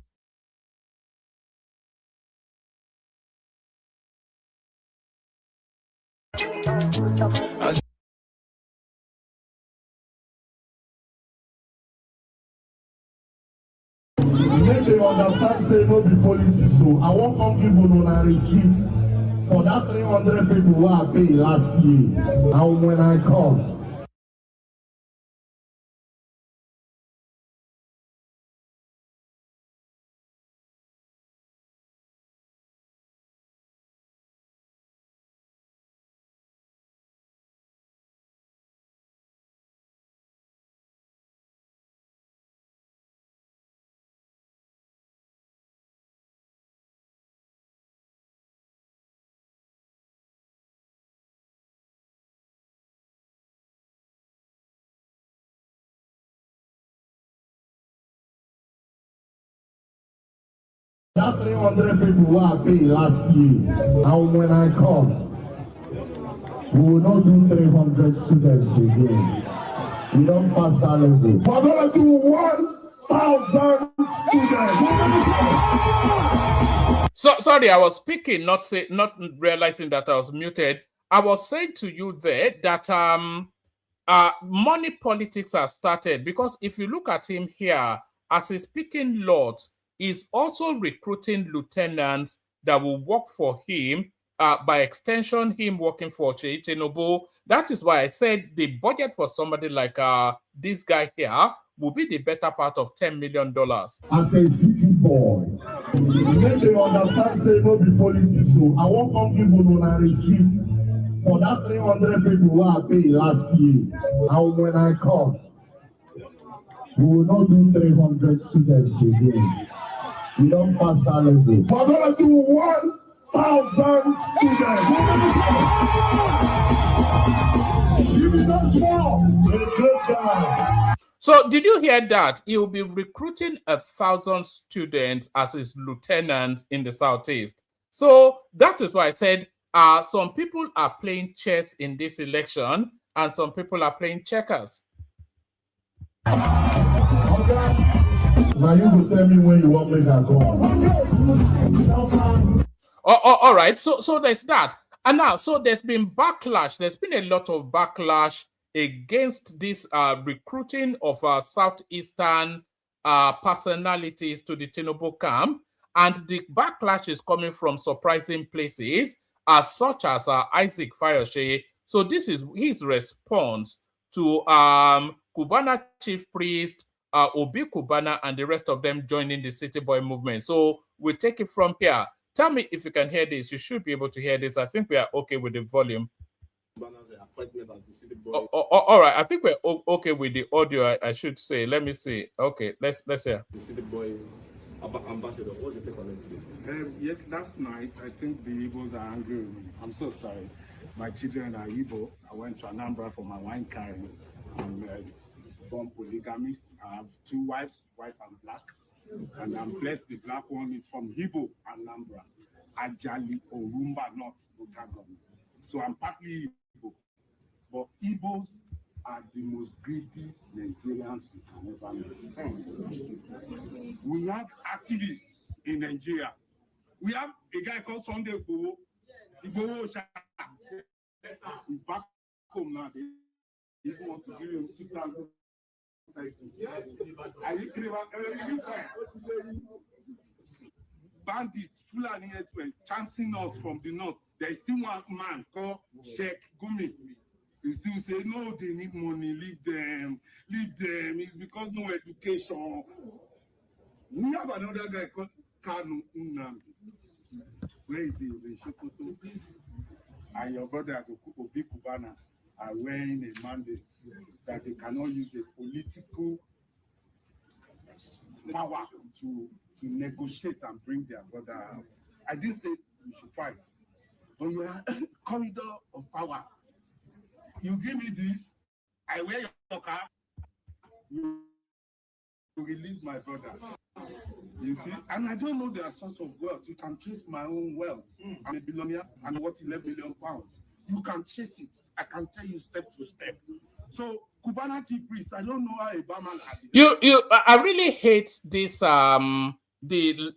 Make they understand say no be politics, so I won't come give you a receipt for that 300 people who I paid last year. And when I come, That 300 people who are paid last year, and when I come, we will not do 300 students again. We don't pass that level. We're going to do 1,000 students. So sorry, I was speaking, not realizing that I was muted. I was saying to you there that money politics has started, because if you look at him here as he's speaking lots, he's also recruiting lieutenants that will work for him. By extension, him working for Seyi Tinubu. That is why I said the budget for somebody like this guy here will be the better part of $10 million. As a city boy, when they understand, say no be politics, so I won't come give you a receipt for that 300 people who are paid last year. And when I come, we will not do 300 students again. We don't pass that level. We're going to do 1,000 students. Give me that small. So did you hear that? He will be recruiting 1,000 students as his lieutenants in the Southeast. So that is why I said some people are playing chess in this election and some people are playing checkers. Now you will tell me when you want me to go. All right. So there's that. And now, so there's been backlash. There's been a lot of backlash against this recruiting of Southeastern personalities to the Tinubu camp. And the backlash is coming from surprising places, such as Isaac Fayose. So this is his response to Cubana chief priest, Obi Cubana, and the rest of them joining the City Boy movement. So we'll take it from here. Tell me if you can hear this. You should be able to hear this. I think we are okay with the volume. All right. I think we're okay with the audio, I should say. Let me see. Okay, let's hear. The City Boy ambassador, what's your take on it? Yes, last night, I think the Igbos are angry with me. I'm so sorry. My children are Igbo. I went to Anambra for my wine carrying. I'm born polygamist. I have 2 wives, white and black. And I'm blessed the black one is from Igbo, Anambra, Ajali, Orumba, North, local government. So I'm partly Igbo. But Igbos are the most greedy Nigerians you can ever meet. We have activists in Nigeria. We have a guy called Sunday Igboho. Igboho He's back home now. They want to give him 2,000. Yes. Bandits, Fulani herdsmen, chancing us from the north. There's still one man called Sheikh Gumi. He still say, no, they need money, leave them. It's because no education. We have another guy called Kanu Unamdi. Where is he? He's in Sokoto. And your brothers, Obi Cubana, are wearing a mandate that they cannot use a political power to negotiate and bring their brother out. I didn't say we should fight, but we are a corridor of power. You give me this, I wear your car, you release my brothers. You see, and I don't know their source of wealth. You can trace my own wealth. I'm a billionaire. I'm worth 11 million pounds. You can chase it. I can tell you step to step. So, Cubana chief priest, I don't know how a barman had it. I really hate this the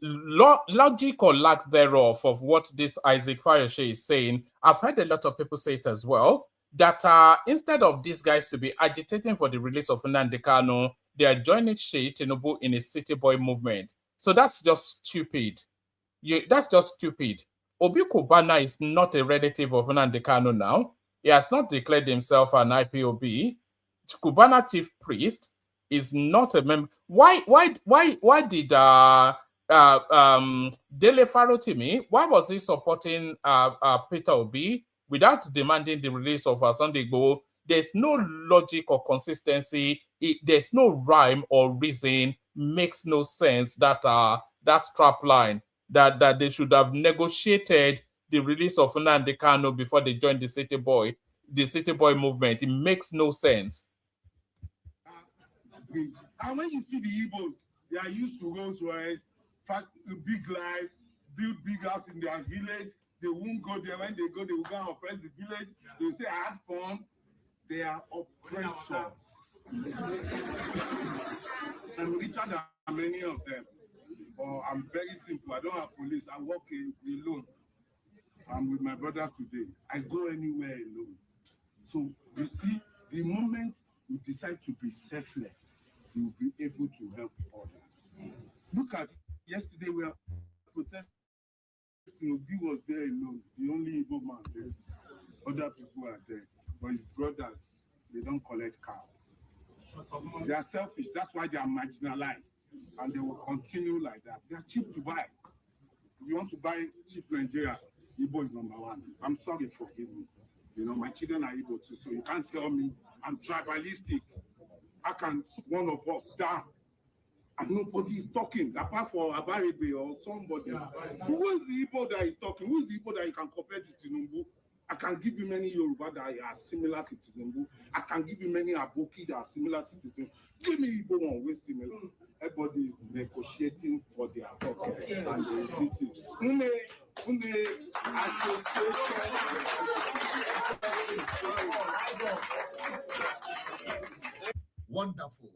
logic or lack thereof of what this Isaac Fayose is saying. I've heard a lot of people say it as well, that instead of these guys to be agitating for the release of Nnamdi Kanu, they are joining Seyi Tinubu in a City Boy movement. So that's just stupid. That's just stupid. Obi Cubana is not a relative of Nnamdi Kanu now. He has not declared himself an IPOB. Cubana chief priest is not a member. Why did Dele Farotimi, why was he supporting Peter Obi without demanding the release of Sunday Igboho? There's no logic or consistency. There's no rhyme or reason. Makes no sense that that strap line that they should have negotiated the release of Nnamdi Kanu before they joined the City Boy movement. It makes no sense. And when you see the Igbos, they are used to Rolls Royce, fast, big life, build big house in their village. They won't go there. When they go, they will go and oppress the village. They will say, I had fun. They are oppressors. I'm richer than many of them. Or I'm very simple. I don't have police. I work alone. I'm with my brother today. I go anywhere alone. So you see, the moment you decide to be selfless, you'll be able to help others. Look at yesterday, we were protesting. Obi was there alone, the only Igbo man there. Other people are there, but his brothers, they don't collect cow. They are selfish. That's why they are marginalized, and they will continue like that. They are cheap to buy. If you want to buy cheap Nigeria, Igbo is number one. I'm sorry, forgive me. You know, my children are Igbo too, so you can't tell me I'm tribalistic. How can one of us down? And nobody is talking, apart from Abaribe or somebody. Who is the Igbo that is talking? Who is the Igbo that you can compare to Tinubu? I can give you many Yoruba that are similar to Tinubu. I can give you many Aboki that are similar to Tinubu. Give me Igbo one, way similar. Everybody is negotiating for their pockets and they repeat it. Wonderful.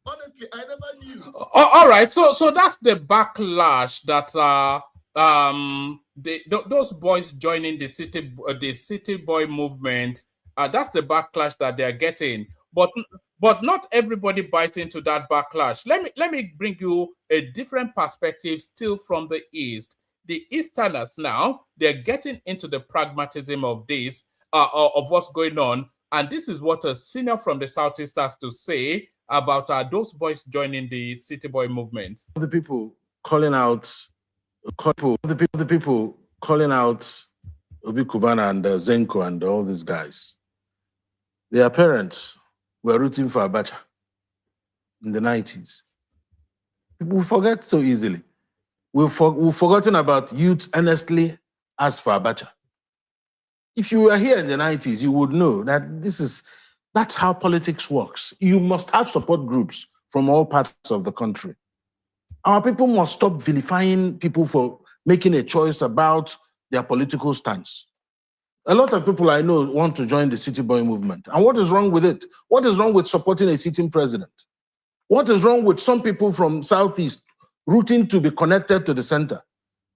Honestly, I never knew. All right, so that's the backlash that those boys joining the city boy movement. That's the backlash that they're getting. But not everybody bites into that backlash. Let me bring you a different perspective, still from the East. The Easterners now, they're getting into the pragmatism of this, of what's going on. And this is what a senior from the Southeast has to say about those boys joining the city boy movement. The people calling out, the people calling out Obi Cubana and Zenko and all these guys, their parents were rooting for Abacha in the 90s. We forget so easily. We've forgotten about youth earnestly asked for Abacha. If you were here in the 90s, you would know that that's how politics works. You must have support groups from all parts of the country. Our people must stop vilifying people for making a choice about their political stance. A lot of people I know want to join the city boy movement. And what is wrong with it? What is wrong with supporting a sitting president? What is wrong with some people from Southeast rooting to be connected to the center?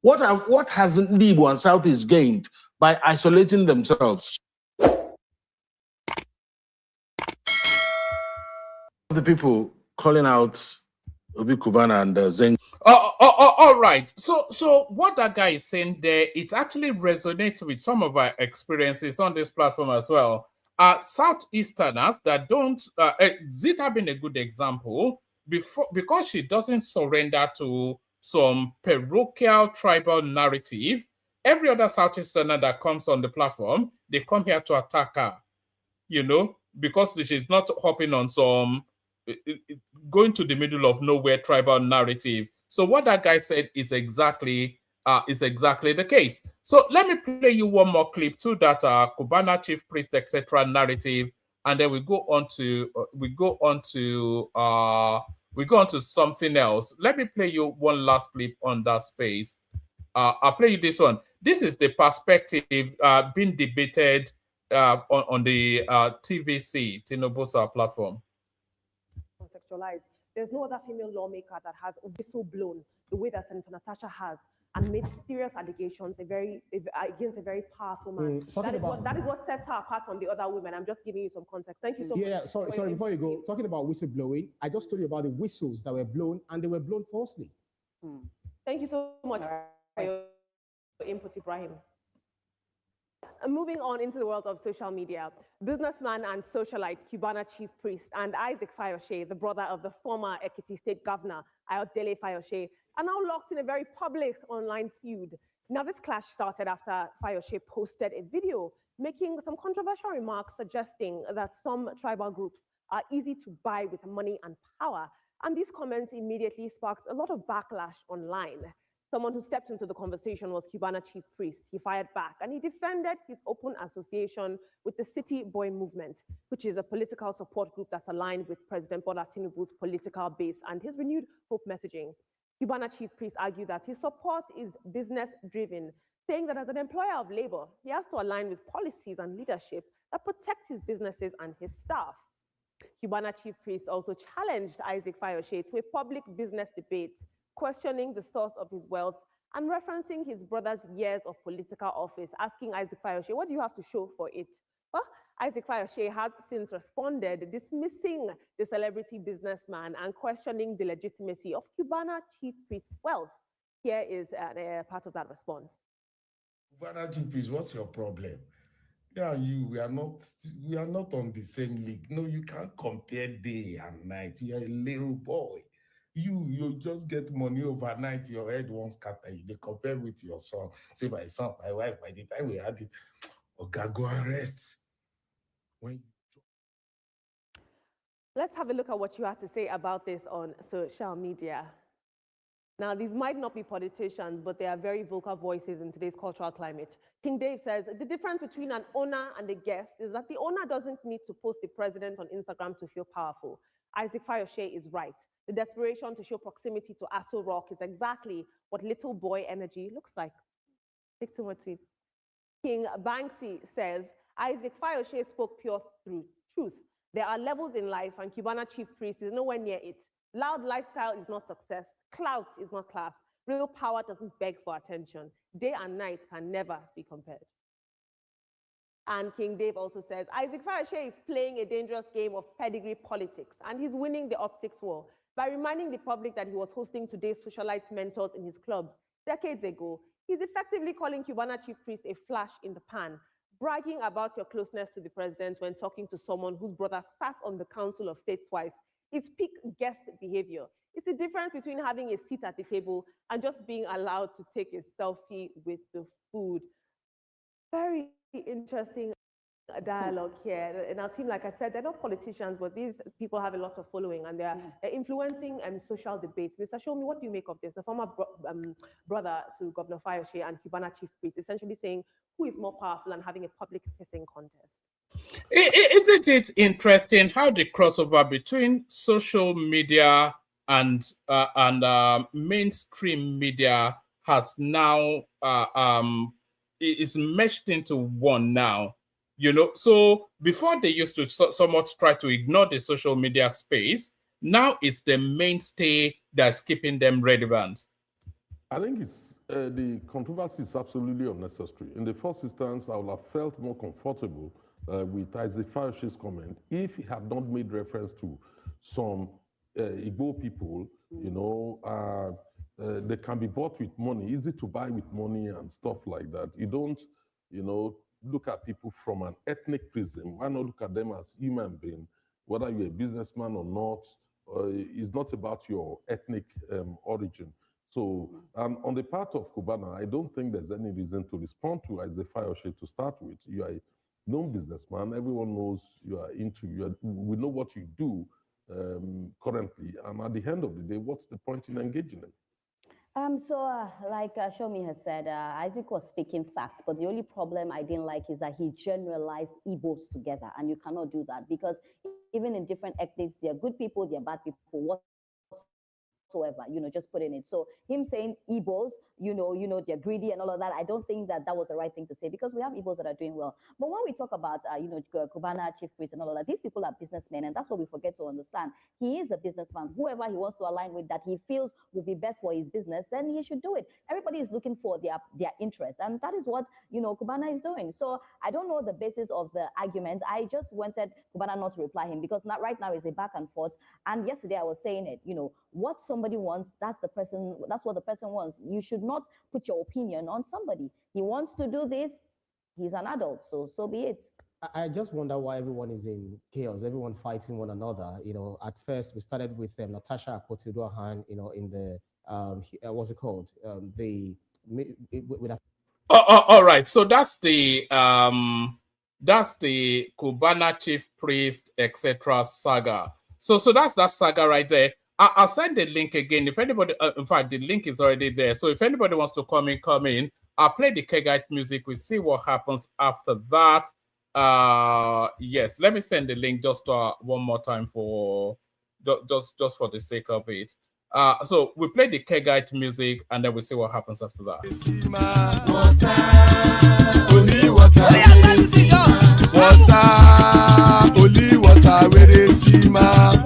What has Igbo and Southeast gained by isolating themselves? The people calling out Obi Cubana and Zen. All right. So what that guy is saying there, it actually resonates with some of our experiences on this platform as well. Southeasterners that don't, Zita being a good example, because she doesn't surrender to some parochial tribal narrative. Every other Southeasterner that comes on the platform, they come here to attack her, you know, because she's not hopping on some going to the middle of nowhere tribal narrative. So what that guy said is exactly the case. So let me play you one more clip to that Cubana chief priest etc. narrative, and then we go on to something else. Let me play you one last clip on that space. I'll play you this one. This is the perspective being debated on the TVC, Tinubu'S platform. Sexualized. There's no other female lawmaker that has whistle blown the way that Senator Natasha has and made serious allegations against a very powerful man. That is what sets her apart from the other women. I'm just giving you some context. Thank you so much. Yeah, sorry, before you go, talking about whistle blowing, I just told you about the whistles that were blown, and they were blown falsely. Thank you so much for your input, Ibrahim. Moving on into the world of social media, businessman and socialite Cubana chief priest and Isaac Fayose, the brother of the former Ekiti state governor, Ayodele Fayose, are now locked in a very public online feud. Now, this clash started after Fayose posted a video making some controversial remarks suggesting that some tribal groups are easy to buy with money and power. And these comments immediately sparked a lot of backlash online. Someone who stepped into the conversation was Cubana chief priest. He fired back and he defended his open association with the City Boy Movement, which is a political support group that's aligned with President Bola Tinubu's political base and his renewed hope messaging. Cubana chief priest argued that his support is business-driven, saying that as an employer of labor, he has to align with policies and leadership that protect his businesses and his staff. Cubana chief priest also challenged Isaac Fayoshe to a public business debate, questioning the source of his wealth and referencing his brother's years of political office, asking Isaac Fayoshe, what do you have to show for it? Well, Isaac Fayoshe has since responded, dismissing the celebrity businessman and questioning the legitimacy of Cubana chief priest's wealth. Here is part of that response. Cubana chief priest, what's your problem? Yeah, we are not on the same league. No, you can't compare day and night. You are a little boy. You just get money overnight, your head won't scatter. They compare with your son. Say, my son, my wife, by the time we had it, okay, go and rest. Let's have a look at what you had to say about this on social media. Now, these might not be politicians, but they are very vocal voices in today's cultural climate. King Dave says, the difference between an owner and a guest is that the owner doesn't need to post the president on Instagram to feel powerful. Isaac Fayoshe is right. The desperation to show proximity to Aso Rock is exactly what little boy energy looks like. Stick to my tweets. King Banksy says, Isaac Fayoshe spoke pure truth. There are levels in life, and Cubana chief priest is nowhere near it. Loud lifestyle is not success. Clout is not class. Real power doesn't beg for attention. Day and night can never be compared. And King Dave also says, Isaac Fayoshe is playing a dangerous game of pedigree politics, and he's winning the optics war by reminding the public that he was hosting today's socialite mentors in his clubs decades ago. He's effectively calling Cubana chief priest a flash in the pan, bragging about your closeness to the president when talking to someone whose brother sat on the Council of State twice. It's peak guest behavior. It's the difference between having a seat at the table and just being allowed to take a selfie with the food. Very interesting dialogue here. And our team, like I said, they're not politicians, but these people have a lot of following and they're influencing social debates. Mr. Shomi, what do you make of this? A former brother to Governor Fayoshe and Cubana chief priest essentially saying who is more powerful and having a public pissing contest. Isn't it interesting how the crossover between social media and mainstream media has now is meshed into one now? You know, so before they used to somewhat try to ignore the social media space. Now it's the mainstay that's keeping them relevant. I think it's the controversy is absolutely unnecessary. In the first instance, I would have felt more comfortable with Isaac Fayoshe's comment if he had not made reference to some Igbo people, you know, they can be bought with money, easy to buy with money and stuff like that. You don't, you know, look at people from an ethnic prism. Why not look at them as human beings, whether you're a businessman or not? It's not about your ethnic origin. So, and on the part of Cubana, I don't think there's any reason to respond to Isaac Fayoshe to start with. You are a known businessman. Everyone knows you are we know what you do currently. And at the end of the day, what's the point in engaging them? Like Shomi has said, Isaac was speaking facts, but the only problem I didn't like is that he generalized Igbos together, and you cannot do that because even in different ethnics, there are good people, there are bad people, whatsoever, you know, just put in it. So him saying Igbos, you know, they're greedy and all of that, I don't think that that was the right thing to say because we have Igbos that are doing well. But when we talk about, you know, Cubana, chief priest and all of that, these people are businessmen, and that's what we forget to understand. He is a businessman. Whoever he wants to align with that he feels will be best for his business, then he should do it. Everybody is looking for their interest, and that is what, you know, Cubana is doing. So I don't know the basis of the argument. I just wanted Cubana not to reply him because right now is a back and forth. And yesterday I was saying it, you know, what somebody wants, that's what the person wants. You should not put your opinion on somebody. He wants to do this, he's an adult, so be it. I just wonder why everyone is in chaos, everyone fighting one another. You know, at first we started with Natasha Akpoti-Uduaghan, you know, in the what's it called? All right, so that's the Cubana chief priest, etc. saga. So that's that saga right there. I'll send the link again. If anybody, in fact, the link is already there. So if anybody wants to come in. I'll play the Kegite music. We'll see what happens after that. Yes, let me send the link just one more time for just for the sake of it. So we play the Kegite music and then we see what happens after that. Only water, only water, where they see ma. Water, only water, where they see ma.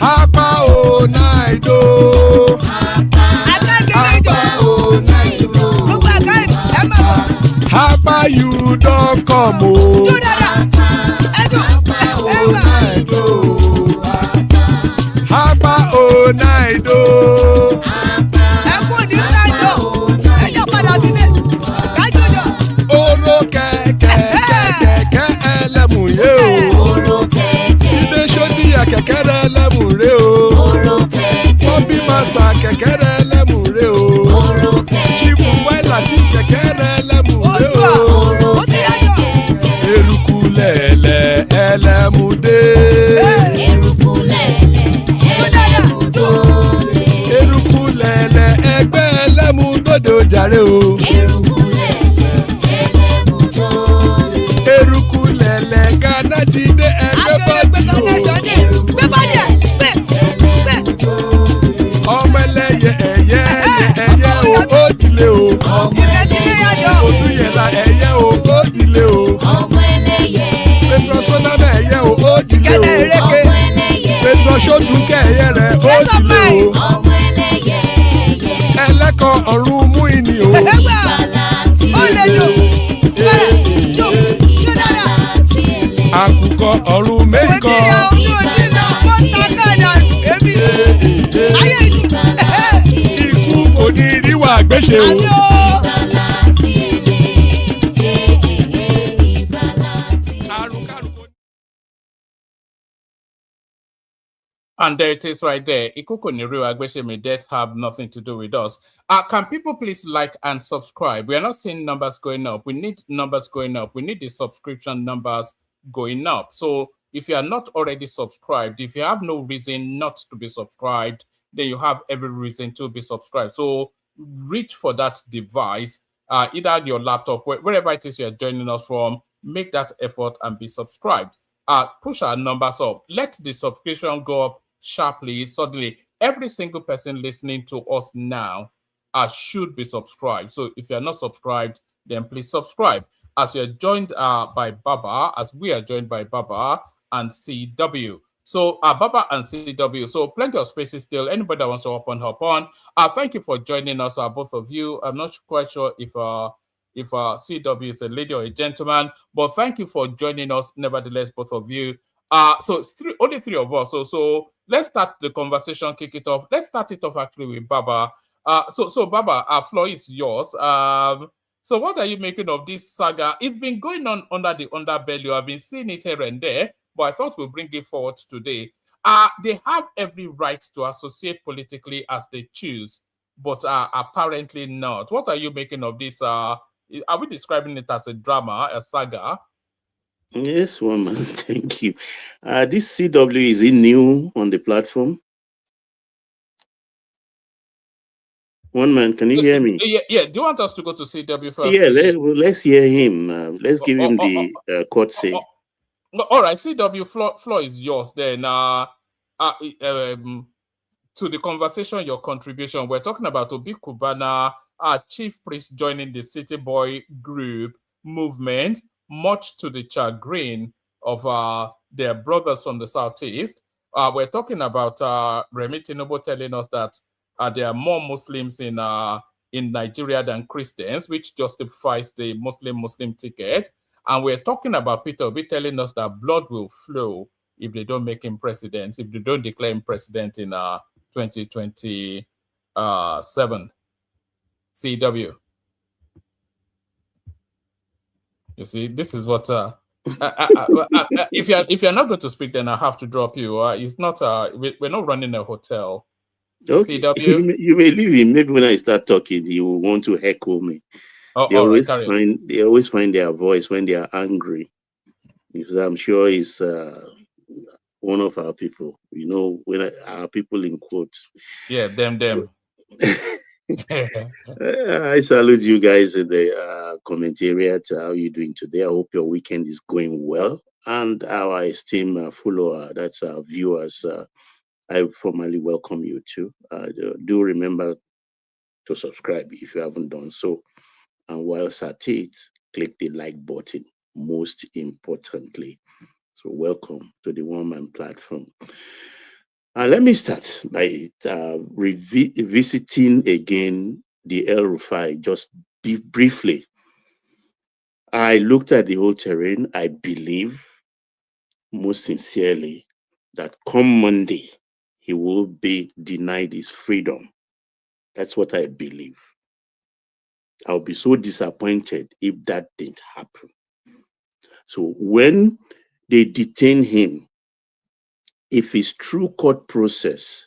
Hapa o naido. Hapa o naido. Hapa you don't come o. Hapa o naido. Oro kẹ̀kẹ́ ẹlẹ́mù yé o. Ilé sọ́dí kẹ̀kẹ́ ẹlẹ́mù ré o. Bobby master kẹ̀kẹ́ ẹlẹ́mù ré o. Chief Wẹ́lá ti kẹ̀kẹ́ ẹlẹ́mù ré o. Eruku lẹ̀lẹ̀ ẹlẹ́mù dé. Eruku lẹ̀lẹ̀ ẹgbẹ́ ẹlẹ́mù dòde ojàre o. Eruku lẹ̀lẹ̀ Ghana ti dé ẹgbẹ́ bọ́dì o. Ọmọ ẹlẹ́yẹ ẹyẹ o ó dìlé o. Odúyẹ̀lá ẹyẹ o ó dìlé o. Petrosonama ẹyẹ o ó dìlé o. Petrosodúnkẹ́ ẹyẹ rẹ̀ ó dìlé o. Ẹlẹ́kọ̀ ọ̀run mú ìní o. Àkùkọ ọ̀run méjìkọ. Ikú kò ní ríwà gbéṣe o. And there it is right there. Ikuko Niru Agbeshemi, death have nothing to do with us. Can people please like and subscribe? We are not seeing numbers going up. We need numbers going up. We need the subscription numbers going up. So if you are not already subscribed, if you have no reason not to be subscribed, then you have every reason to be subscribed. So reach for that device, either your laptop, wherever it is you are joining us from, make that effort and be subscribed. Push our numbers up. Let the subscription go up sharply, suddenly. Every single person listening to us now should be subscribed. So if you're not subscribed, then please subscribe. As you're joined by Baba, as we are joined by Baba and CW. So Baba and CW, so plenty of spaces still. Anybody that wants to hop on. Thank you for joining us, both of you. I'm not quite sure if CW is a lady or a gentleman, but thank you for joining us, nevertheless, both of you. So it's only three of us. So let's start the conversation, kick it off. Let's start it off actually with Baba. So Baba, our floor is yours. So what are you making of this saga? It's been going on under the underbelly. I've been seeing it here and there, but I thought we'll bring it forward today. They have every right to associate politically as they choose, but apparently not. What are you making of this? Are we describing it as a drama, a saga? Yes, woman. Thank you. This CW, is he new on the platform? One man, can you hear me? Yeah. Do you want us to go to CW first? Yeah, let's hear him. Let's give him the courtesy. All right, CW, floor is yours then. To the conversation, your contribution, we're talking about Obi Cubana, chief priest joining the City Boy group movement, much to the chagrin of their brothers from the Southeast. We're talking about Remi Tinubu telling us that there are more Muslims in Nigeria than Christians, which justifies the Muslim ticket. And we're talking about Peter Obi telling us that blood will flow if they don't make him president, if they don't declare him president in 2027. CW. You see, this is what if you're not going to speak, then I have to drop you. It's not we're not running a hotel. Okay. CW. You may leave him. Maybe when I start talking, he will want to heckle me. They always find their voice when they are angry. Because I'm sure he's one of our people. You know, when our people in quotes. Yeah, them. I salute you guys in the commentariat. How are you doing today? I hope your weekend is going well. And our esteemed follower, that's our viewers, I formally welcome you too. Do remember to subscribe if you haven't done so. And whilst at it, click the like button, most importantly. So welcome to the One Man platform. Let me start by revisiting again the El Rufai just briefly. I looked at the whole terrain. I believe most sincerely that come Monday, he will be denied his freedom. That's what I believe. I'll be so disappointed if that didn't happen. So when they detain him, if it's true court process,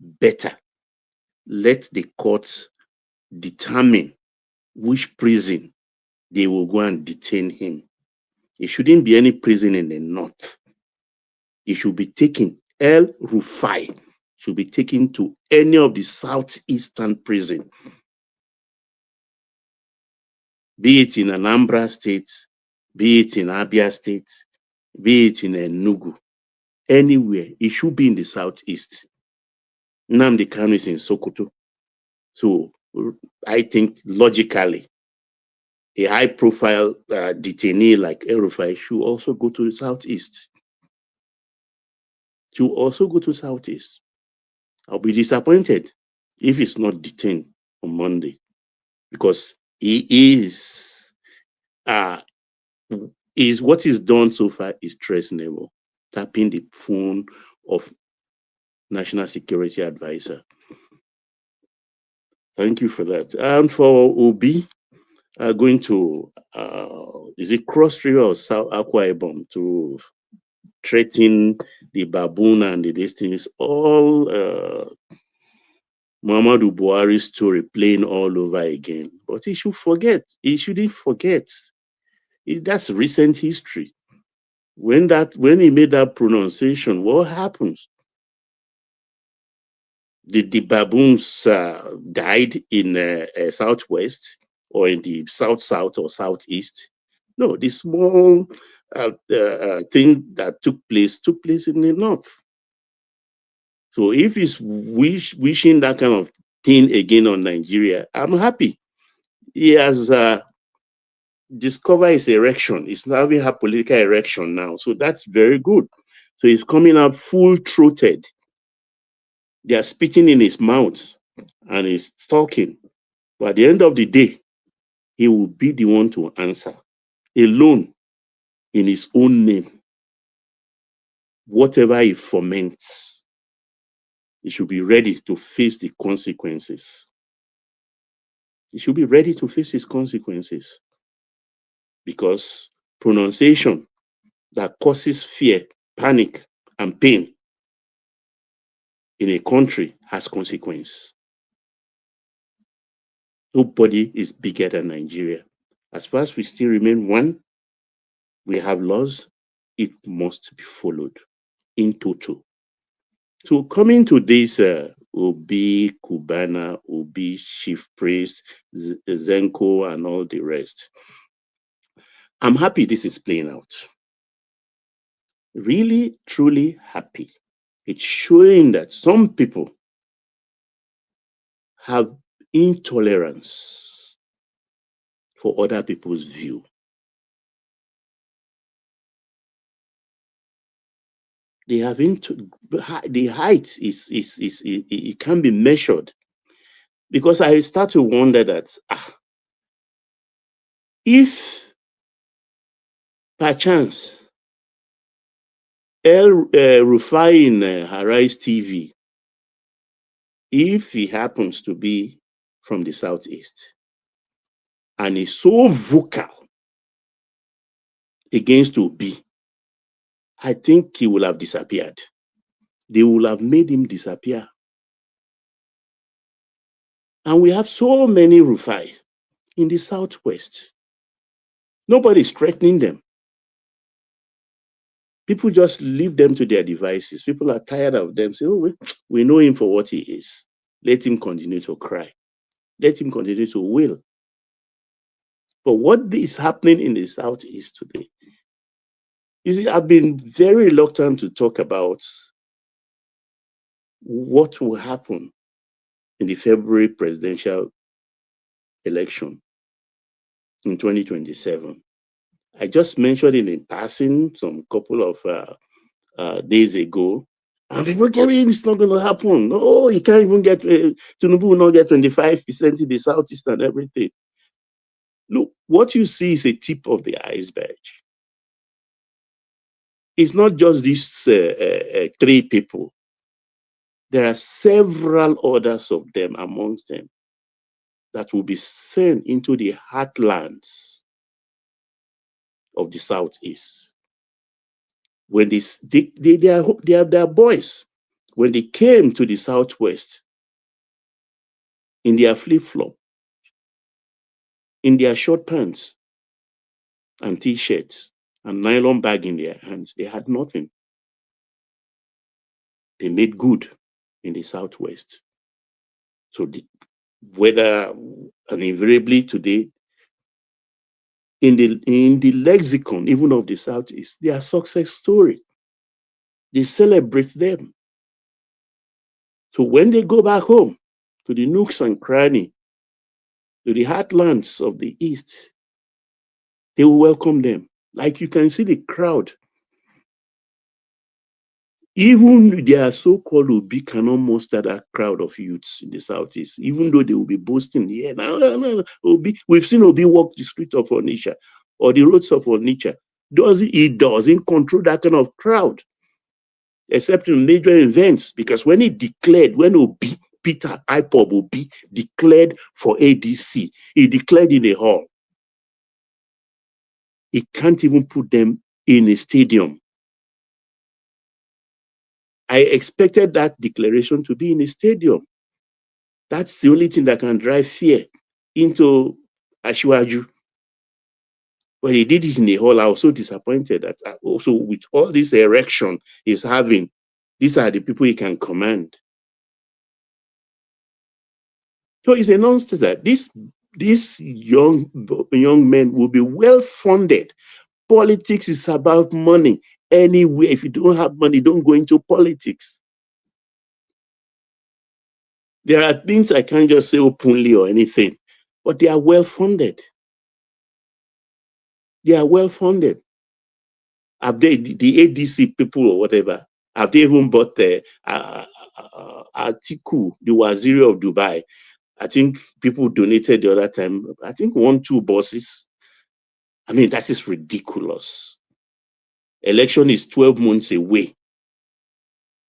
better let the courts determine which prison they will go and detain him. It shouldn't be any prison in the north. It should be taken, El Rufai should be taken to any of the southeastern prison, be it in Anambra State, be it in Abia State, be it in Enugu, anywhere. It should be in the southeast. Nnamdi Kanu is in Sokoto. So I think logically, a high-profile detainee like El Rufai should also go to the southeast. Should also go to southeast. I'll be disappointed if he's not detained on Monday, because he is what he's done so far is treasonable, tapping the phone of National Security Advisor. Thank you for that. And for Obi, going to is it Cross River or South Akwa Ibom to threaten the baboon and the destinies, all Muhammadu Buhari's story playing all over again. But he should forget. He shouldn't forget. That's recent history. When he made that pronunciation, what happens? Did the baboons died in southwest or in the south or southeast? No, the small thing that took place in the north. So if he's wishing that kind of thing again on Nigeria, I'm happy. He has discovered his erection. He's having a political erection now. So that's very good. So he's coming out full-throated. They are spitting in his mouth and he's talking. But at the end of the day, he will be the one to answer alone in his own name. Whatever he foments, he should be ready to face the consequences. He should be ready to face his consequences, because pronunciation that causes fear, panic, and pain in a country has consequence. Nobody is bigger than Nigeria. As far as we still remain one, we have laws, it must be followed in total. So coming to this Obi Cubana, Obi Chief Priest, Zenko, and all the rest, I'm happy this is playing out. Really, truly happy. It's showing that some people have intolerance for other people's view. They have the height is it can be measured, because I start to wonder that if perchance El Rufai in Harais TV, if he happens to be from the southeast and is so vocal against Obi, I think he will have disappeared. They will have made him disappear. And we have so many Rufai in the southwest. Nobody's threatening them. People just leave them to their devices. People are tired of them. Say, oh, we know him for what he is. Let him continue to cry. let him continue to will. But what is happening in the Southeast today? You see, I've been very reluctant to talk about what will happen in the February presidential election in 2027. I just mentioned it in passing some couple of days ago, and people tell me it's not going to happen. Oh, you can't even get, Tinubu will not get 25% in the Southeast and everything. Look, what you see is a tip of the iceberg. It's not just these three people. There are several others of them amongst them that will be sent into the heartlands of the Southeast. When they are boys. When they came to the Southwest in their flip-flop, in their short pants and t-shirts and nylon bag in their hands, they had nothing. They made good in the Southwest. So whether and invariably today, in the lexicon, even of the Southeast, they are success story. They celebrate them. So when they go back home to the nooks and cranny, to the heartlands of the East, they will welcome them. Like you can see the crowd. Even their so-called Obi cannot muster that crowd of youths in the Southeast, even though they will be boasting, yeah, no, Obi. We've seen Obi walk the street of Onitsha or the roads of Onitsha. He doesn't control that kind of crowd, except in major events, because when Obi, Peter IPOB Obi declared for ADC, he declared in a hall. He can't even put them in a stadium. I expected that declaration to be in a stadium. That's the only thing that can drive fear into Ashwaju. But he did it in a hall. I was so disappointed that also with all this erection he's having, these are the people he can command. So it's a nonsense that these young men will be well funded. Politics is about money. Anyway, if you don't have money, don't go into politics. There are things I can't just say openly or anything, but they are well funded. They are well funded. Have they, the ADC people or whatever, have they even bought the Atiku, the Waziri of Dubai? I think people donated the other time, I think 1-2 buses. I mean, that is ridiculous. Election is 12 months away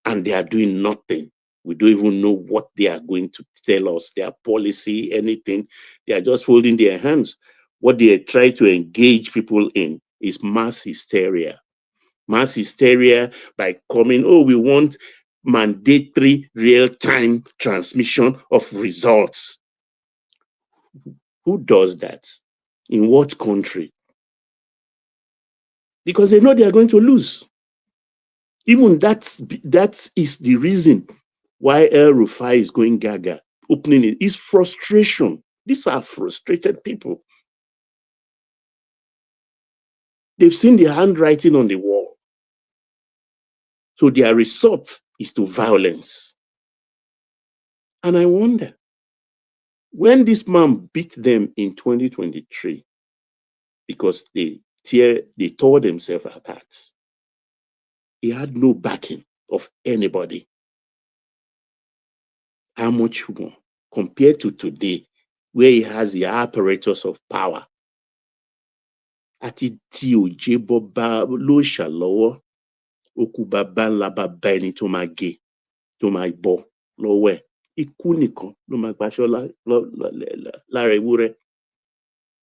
and they are doing nothing. We don't even know what they are going to tell us, their policy, anything. They are just holding their hands. What they try to engage people in is mass hysteria. Mass hysteria by coming, oh, we want mandatory real-time transmission of results. Who does that? In what country? Because they know they are going to lose. Even that is the reason why El Rufai is going gaga, opening it. It's frustration. These are frustrated people. They've seen the handwriting on the wall. So their resort is to violence. And I wonder, when this man beat them in 2023, because they tore themselves apart, he had no backing of anybody. How much more compared to today, where he has the apparatus of power? Àti tí òjé bọ́ bá ló ṣàlọ́wọ́, ó kú bàbá ńlá bàbá ẹni tó máa gé, tó máa bọ́ lọ́wọ́ ẹ̀. Ikú nìkan ló máa gbaṣọ́ lára ewúrẹ́.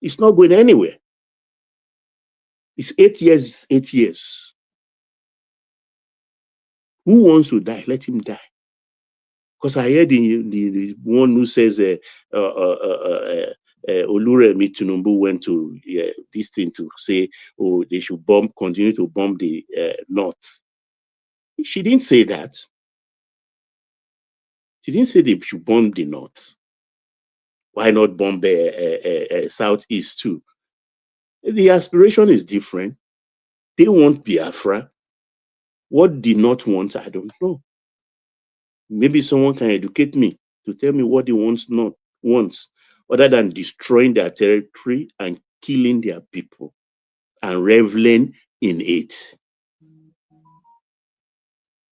It's not going anywhere. It's 8 years, 8 years. Who wants to die? Let him die. Because I heard the one who says Remi Tinubu went to this thing to say, oh, they should continue to bomb the north. She didn't say that. She didn't say they should bomb the north. Why not bomb Southeast too? The aspiration is different. They want Biafra. What did not want, I don't know. Maybe someone can educate me to tell me what he wants, other than destroying their territory and killing their people and reveling in it.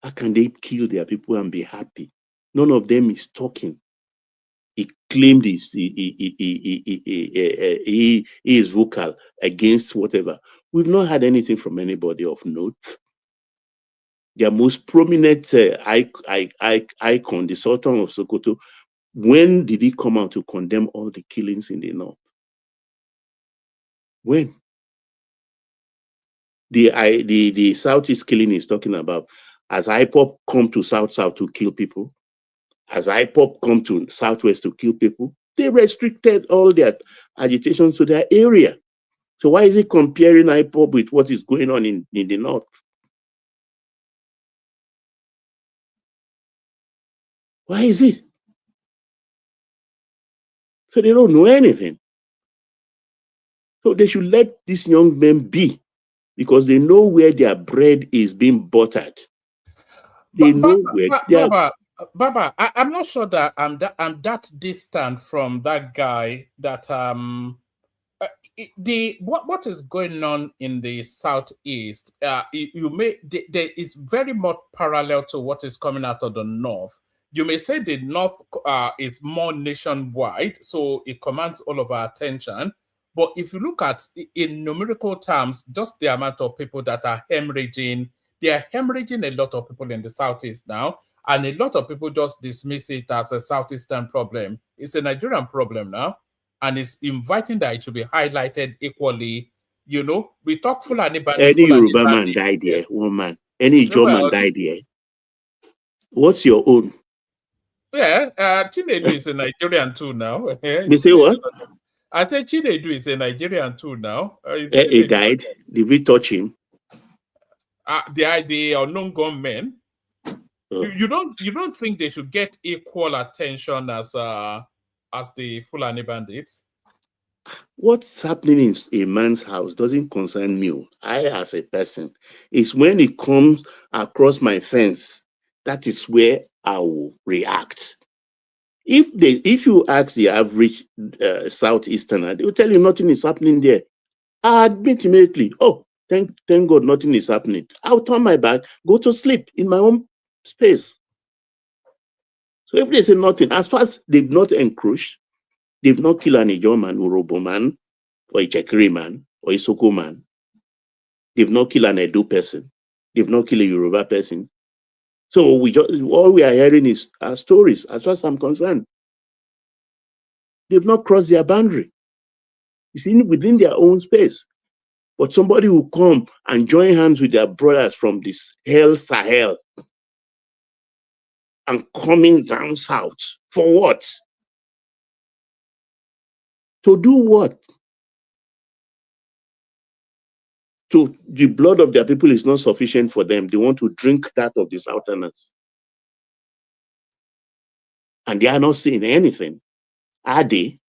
How can they kill their people and be happy? None of them is talking. He claimed he is vocal against whatever. We've not had anything from anybody of note. Their most prominent icon, the Sultan of Sokoto, when did he come out to condemn all the killings in the north? When? The Southeast killing is talking about, has IPOP come to South to kill people? Has IPOP come to Southwest to kill people? They restricted all their agitations to their area. So why is he comparing IPOP with what is going on in the north? Why is it? So they don't know anything. So they should let these young men be, because they know where their bread is being buttered. They know where Baba, I'm not sure that I'm that distant from that guy that what is going on in the Southeast, there is very much parallel to what is coming out of the North. You may say the North is more nationwide, so it commands all of our attention. But if you look at, in numerical terms, just the amount of people that are hemorrhaging, they are hemorrhaging a lot of people in the Southeast now, and a lot of people just dismiss it as a Southeastern problem. It's a Nigerian problem now. And it's inviting that it should be highlighted equally. You know, we talk Fulani bandit. Any Yoruba man died there, one man. Any German died there. What's your own? Yeah, Chinedu is a Nigerian too now. You say what? I said Chinedu is a Nigerian too now. He died. Did we touch him? The unknown gunmen. You don't think they should get equal attention as the Fulani bandits? What's happening in a man's house doesn't concern me. I, as a person, it's when it comes across my fence, that is where I will react. If you ask the average Southeasterner, they will tell you nothing is happening there. I admit immediately, oh, thank God nothing is happening. I'll turn my back, go to sleep in my own space. So if they say nothing, as far as they've not encroached, they've not killed an Ijaw man, Urobo man, or a Chekiri man, or a Soko man. They've not killed an Edo person. They've not killed a Yoruba person. So all we are hearing is stories, as far as I'm concerned. They've not crossed their boundary. It's within their own space. But somebody will come and join hands with their brothers from this hell Sahel and coming down south. For what? To do what? So the blood of their people is not sufficient for them. They want to drink that of the Southerners. And they are not saying anything. Are they?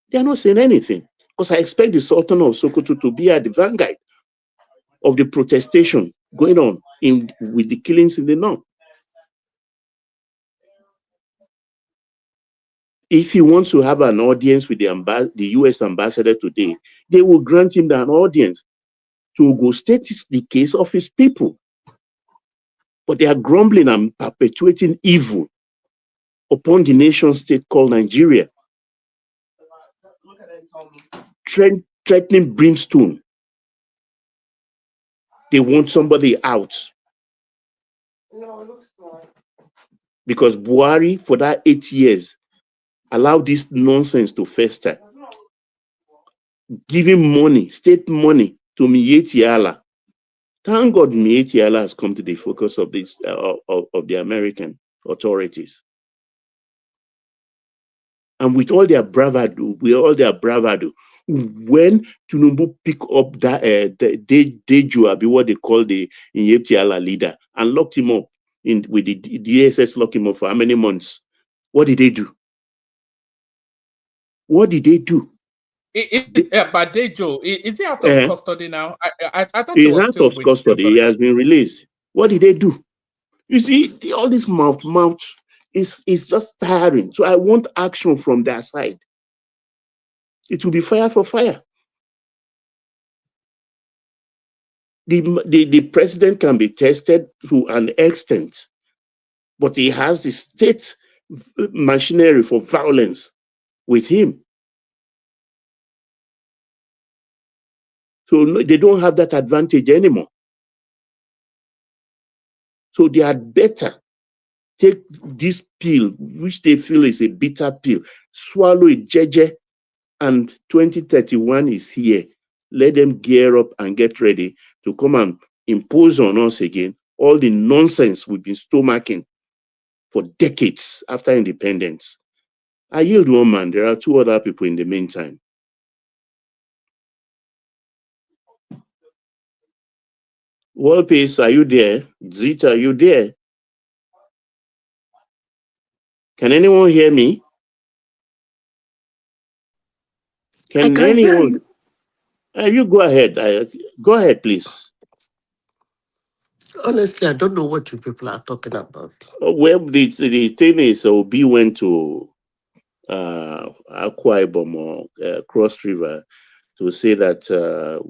They are not saying anything. Because I expect the Sultan of Sokoto to be at the vanguard of the protestation going on with the killings in the north. If he wants to have an audience with the US ambassador today, they will grant him an audience to go state the case of his people. But they are grumbling and perpetuating evil upon the nation state called Nigeria, threatening brimstone. They want somebody out. Because Buhari, for that 8 years, allowed this nonsense to fester, giving money, state money to Miyetti Allah. Thank God Miyetti Allah has come to the focus of this of the American authorities. And with all their bravado, when Tinubu pick up that Deju, what they call the Miyetti Allah leader, and locked him up with the DSS lock him up for how many months? What did they do? What did they do? But Dejo, is he out of custody now? I thought he he's was out still of with custody. He has been released. What did they do? You see, all this mouth is just tiring. So I want action from their side. It will be fire for fire. The president can be tested to an extent, but he has the state machinery for violence with him. So they don't have that advantage anymore. So they had better take this pill, which they feel is a bitter pill, swallow it, jeje, and 2031 is here. Let them gear up and get ready to come and impose on us again all the nonsense we've been stomaching for decades after independence. I yield one man. There are two other people in the meantime. World Peace, are you there? Zita, are you there? Can anyone hear me? Can anyone? You go ahead. Go ahead, please. Honestly, I don't know what you people are talking about. Well, the thing is, Obi went to Akwa Ibom or Cross River to say that,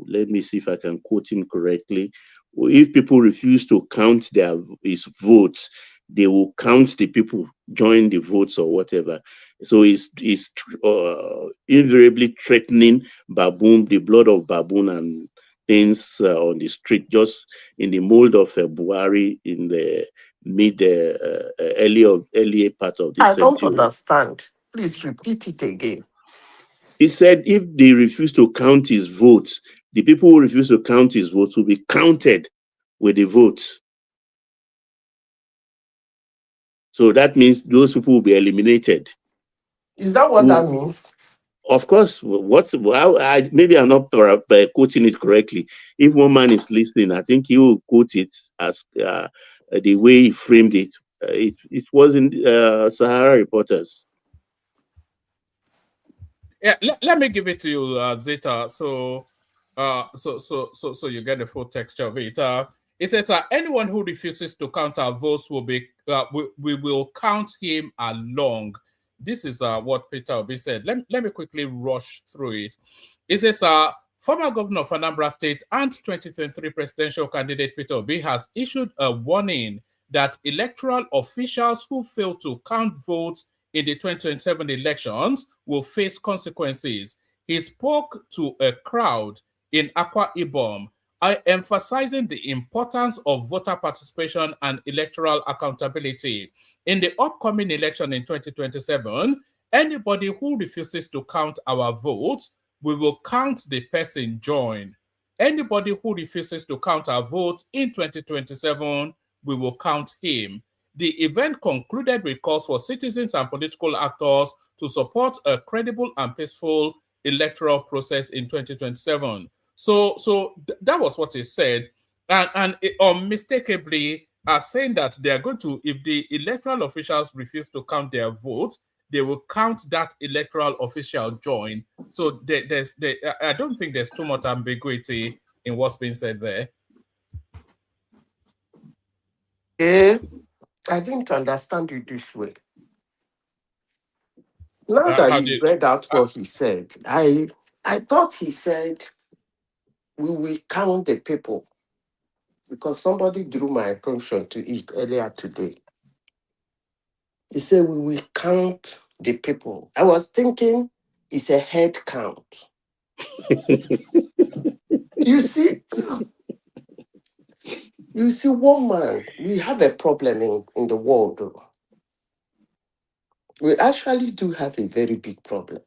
let me see if I can quote him correctly. If people refuse to count his votes, they will count the people join the votes or whatever. So he's invariably threatening baboon, the blood of baboon and things on the street, just in the mold of Buhari in the earlier part of this I don't century. understand. Please repeat it again. He said if they refuse to count his votes, the people who refuse to count his votes will be counted with the votes. So that means those people will be eliminated. Is that what that means? Of course. Maybe I'm not quoting it correctly. If one man is listening, I think he will quote it as the way he framed it. It wasn't Sahara Reporters. Yeah, let me give it to you, Zeta. So you get the full texture of it. It says anyone who refuses to count our votes will be we will count him along. This is what Peter Obi said. Let me quickly rush through it. It says former governor of Anambra State and 2023 presidential candidate Peter Obi has issued a warning that electoral officials who fail to count votes in the 2027 elections will face consequences. He spoke to a crowd in Akwa Ibom, emphasizing the importance of voter participation and electoral accountability. In the upcoming election in 2027, anybody who refuses to count our votes, we will count the person join. Anybody who refuses to count our votes in 2027, we will count him. The event concluded with calls for citizens and political actors to support a credible and peaceful electoral process in 2027. So that was what he said, and unmistakably are saying that they are going to, if the electoral officials refuse to count their votes, they will count that electoral official join. So I don't think there's too much ambiguity in what's being said there. I didn't understand it this way. Now that you read out what he said, I thought he said we will count the people, because somebody drew my attention to it earlier today. He said we will count the people. I was thinking it's a head count. You see, woman, we have a problem in the world. We actually do have a very big problem.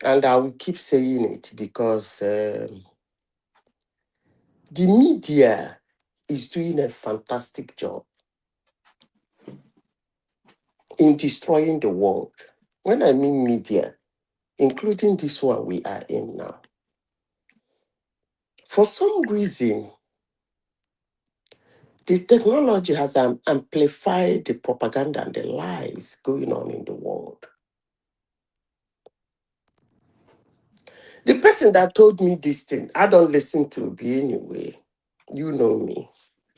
And I will keep saying it because the media is doing a fantastic job in destroying the world. When I mean media, including this one we are in now. For some reason, The technology has amplified the propaganda and the lies going on in the world. The person that told me this thing, I don't listen to Obi anyway. You know me.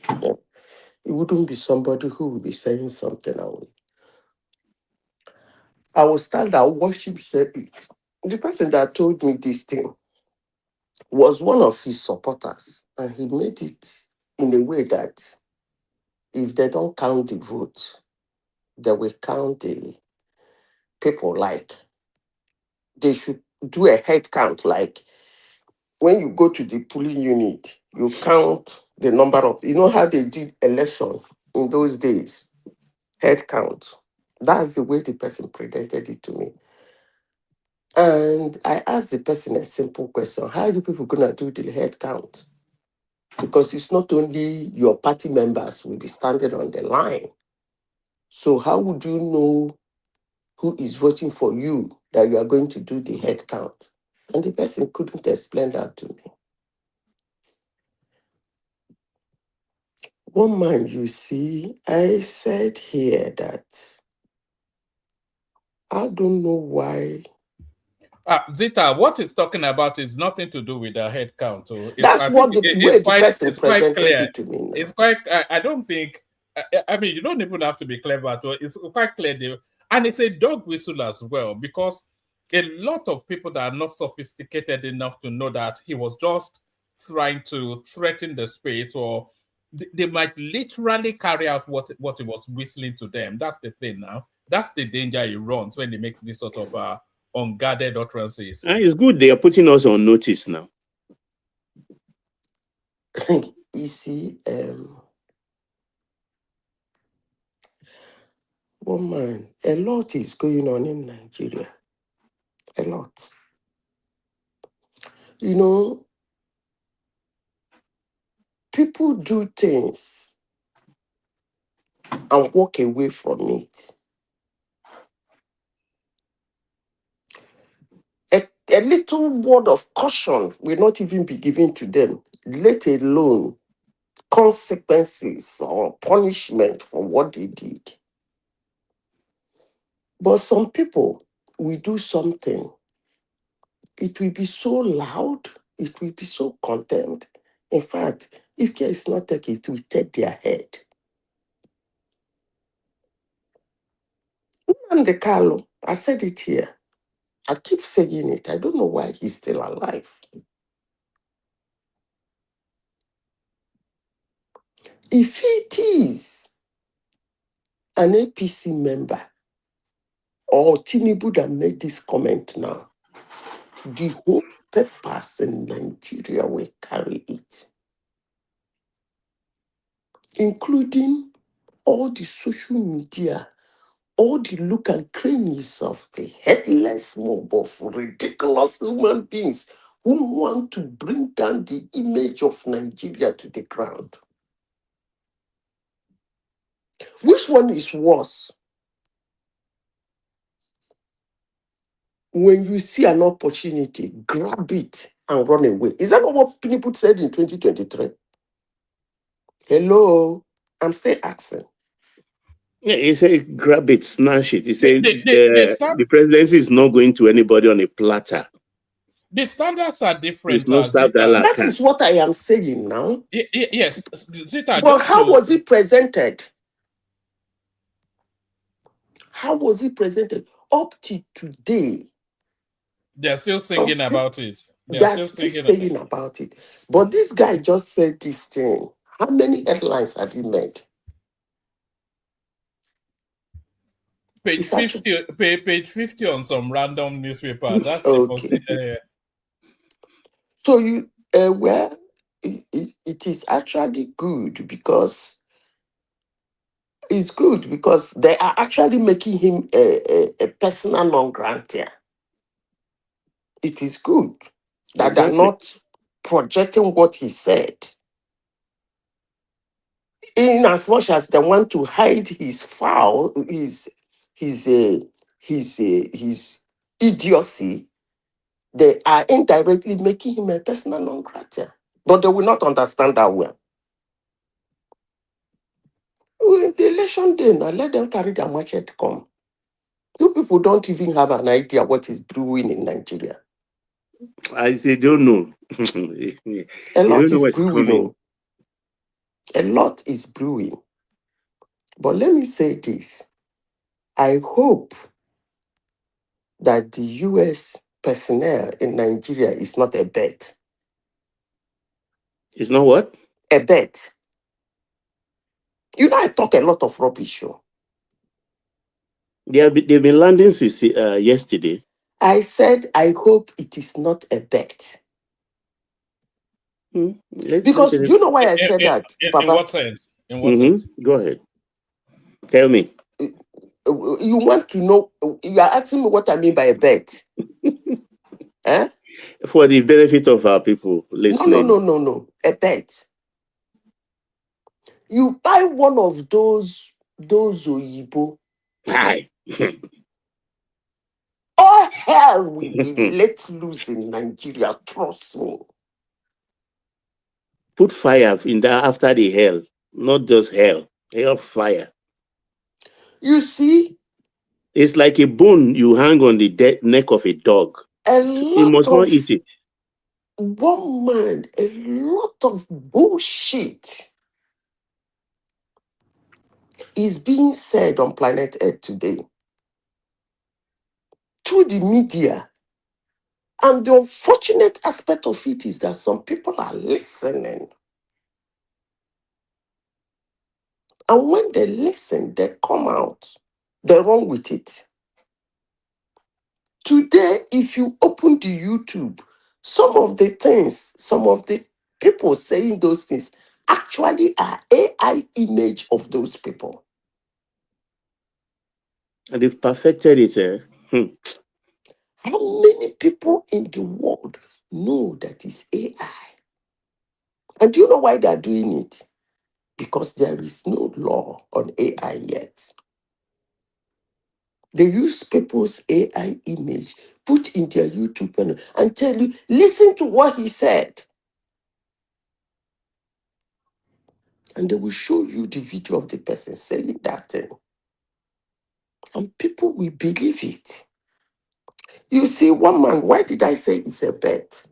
Yeah. It wouldn't be somebody who would be saying something I will stand and worship it. The person that told me this thing was one of his supporters, and he made it in a way that if they don't count the vote, they will count the people. Like they should do a head count. Like when you go to the polling unit, you count the number of, you know how they did election in those days, head count. That's the way the person presented it to me. And I asked the person a simple question: how are you people gonna do the head count? Because it's not only your party members will be standing on the line. So how would you know who is voting for you that you are going to do the head count? And the person couldn't explain that to me. One man, you see, I said here that I don't know why. Zita, what he's talking about is nothing to do with the head count. Oh. That's I what think the way the person it's quite presented clear. it to me now. It's quite. I don't think. I mean, you don't even have to be clever. It's quite clear, and it's a dog whistle as well, because a lot of people that are not sophisticated enough to know that he was just trying to threaten the space, or they might literally carry out what he was whistling to them. That's the thing now. That's the danger he runs when he makes this sort of unguarded utterances. And it's good they are putting us on notice now. You see, woman, a lot is going on in Nigeria. A lot. You know, people do things and walk away from it. A little word of caution will not even be given to them, let alone consequences or punishment for what they did. But some people will do something. It will be so loud, it will be so contempt. In fact, if care is not taken, it will take their head. Nnamdi Kanu, I said it here. I keep saying it. I don't know why he's still alive. If it is an APC member or Tinubu that made this comment now, the whole papers in Nigeria will carry it, including all the social media, all the look and crannies of the headless mob of ridiculous human beings who want to bring down the image of Nigeria to the ground. Which one is worse? When you see an opportunity, grab it and run away. Is that not what people said in 2023? Hello, I'm still asking. Yeah, he said grab it, snatch it. He said The the presidency is not going to anybody on a platter. The standards are different. It's not served a la That carte. is what I am saying now. Yes, Zita, but how was it presented? How was it presented? Up to today, they're still singing about it. They're still saying about it. But this guy just said this thing. How many headlines had he made? Page 50, page 50 on some random newspaper. That's okay. the So you well, it is actually good because it's good because they are actually making him a persona non grata. It is good that they're not projecting what he said. In as much as they want to hide his foul, his idiocy, they are indirectly making him a persona non grata. But they will not understand that well. When the election day, now let them carry their machete come. You people don't even have an idea what is brewing in Nigeria. I say, don't know. A You lot don't know is what's brewing. coming. Oh. A lot is brewing. But let me say this. I hope that the US personnel in Nigeria is not a bet. It's not what? A bet. You know, I talk a lot of rubbish. Oh. They've been landing since yesterday. I said, I hope it is not a bet. Because do you know why I said that, In Papa? what sense? In what sense? Go ahead. Tell me. You want to know, you are asking me what I mean by a bet. Eh? For the benefit of our people listening. No. A bet. You buy one of those Oyibo. Hi. All hell will be let loose in Nigeria, trust me. Put fire in there after the hell, not just hell. Hell fire. You see? It's like a bone you hang on the neck of a dog. He must not eat it. One man, a lot of bullshit is being said on planet Earth today through the media. And the unfortunate aspect of it is that some people are listening. And when they listen, they come out. They run with it. Today, if you open the YouTube, some of the people saying those things actually are AI image of those people. And they've perfected it. How many people in the world know that it's AI? And do you know why they're doing it? Because there is no law on AI yet. They use people's AI image, put in their YouTube channel, and tell you, listen to what he said. And they will show you the video of the person saying that thing. And people will believe it. You see, one man, why did I say it's a bet?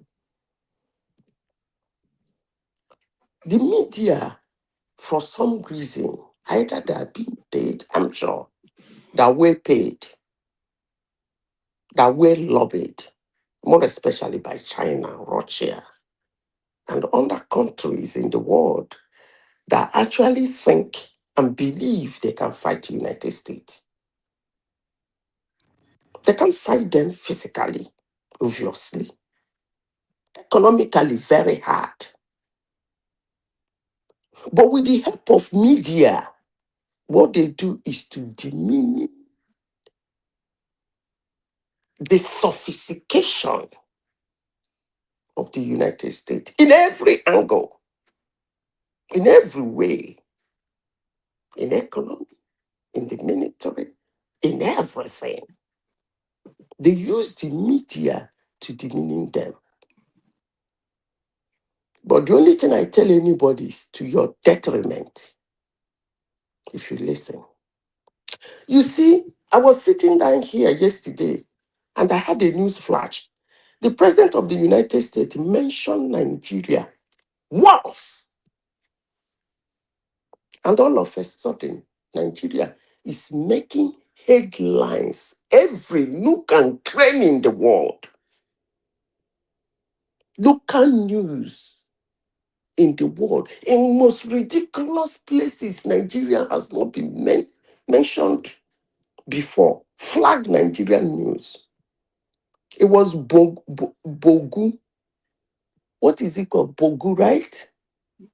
The media, for some reason, either they are being paid, I'm sure, that were paid, that were lobbied, more especially by China, Russia, and other countries in the world that actually think and believe they can fight the United States. They can fight them physically, obviously. Economically, very hard. But with the help of media, what they do is to diminish the sophistication of the United States in every angle, in every way, in economy, in the military, in everything. They use the media to demean them. But the only thing I tell anybody is to your detriment, if you listen. You see, I was sitting down here yesterday and I had a news flash. The president of the United States mentioned Nigeria once. And all of a sudden, Nigeria is making headlines every nook and cranny in the world. Local news in the world, in most ridiculous places, Nigeria has not been mentioned before. Flag Nigerian news. It was Bogu. What is it called? Bogu, right?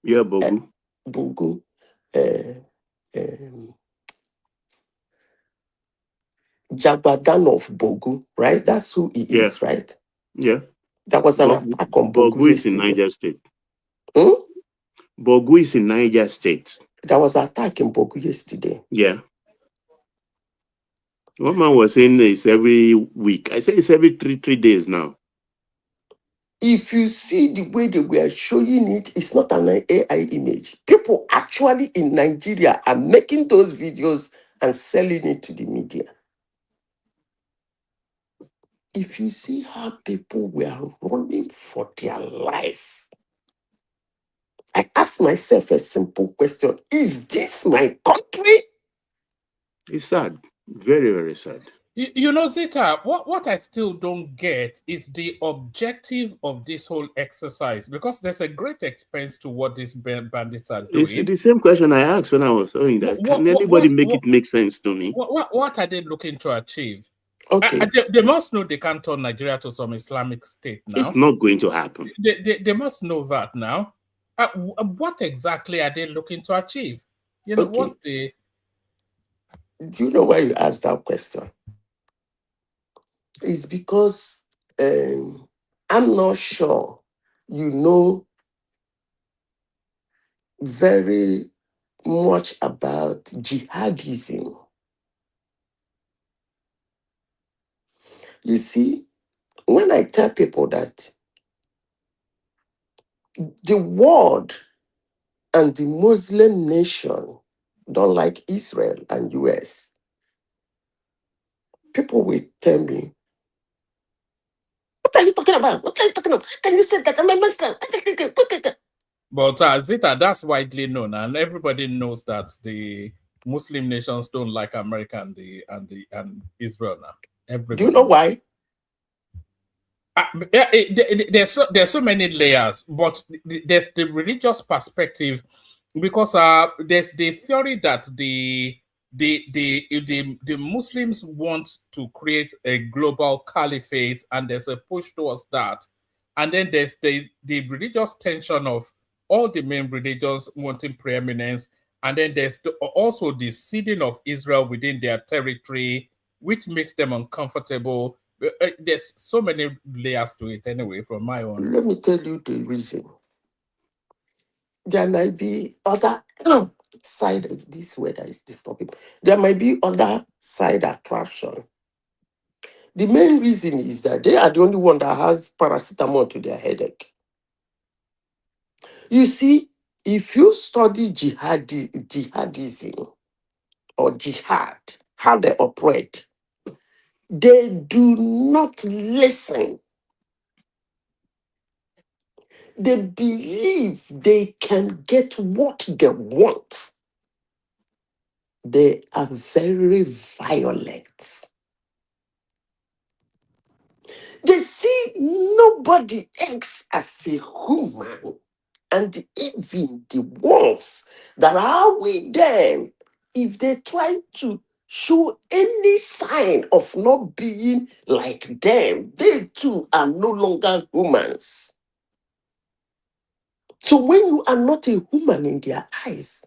Yeah, Bogu. Bogu. Jagbadan of Bogu, right? That's who he is, right? Yeah. There was an attack on Bogu Bogu is in yesterday. Niger State. Bogu is in Niger State. There was an attack in Bogu yesterday. Yeah. One man was saying it's every week. I say it's every three days now. If you see the way they were showing it, it's not an AI image. People actually in Nigeria are making those videos and selling it to the media. If you see how people were running for their life, I ask myself a simple question: is this my country? It's sad. Very, very sad. You know, Zita, what I still don't get is the objective of this whole exercise, because there's a great expense to what these bandits are It's doing. the same question I asked when I was saying that. Can anybody make it make sense to me? What are they looking to achieve? Okay. They must know they can't turn Nigeria to some Islamic state now. It's not going to happen. They must know that now. What exactly are they looking to achieve? You know, Okay. what's the... Do you know why you asked that question? It's because I'm not sure you know very much about jihadism. You see, when I tell people that the world and the Muslim nation don't like Israel and US, people will tell me, what are you talking about? What are you talking about? Can you say that I'm a Muslim? But Zita, that's widely known, and everybody knows that the Muslim nations don't like America and Israel now. Everybody. Do you know why? There's so many layers, but there's the religious perspective, because there's the theory that the Muslims want to create a global caliphate, and there's a push towards that. And then there's the religious tension of all the main religions wanting preeminence, and then there's also the ceding of Israel within their territory, which makes them uncomfortable. There's so many layers to it anyway, from my own. Let me tell you the reason. There might be other side of this weather is disturbing. There might be other side attraction. The main reason is that they are the only one that has paracetamol to their headache. You see, if you study jihadism or jihad, how they operate, they do not listen. They believe they can get what they want. They are very violent. They see nobody else as a human. And even the ones that are with them, if they try to show any sign of not being like them, they too are no longer humans. So when you are not a human in their eyes,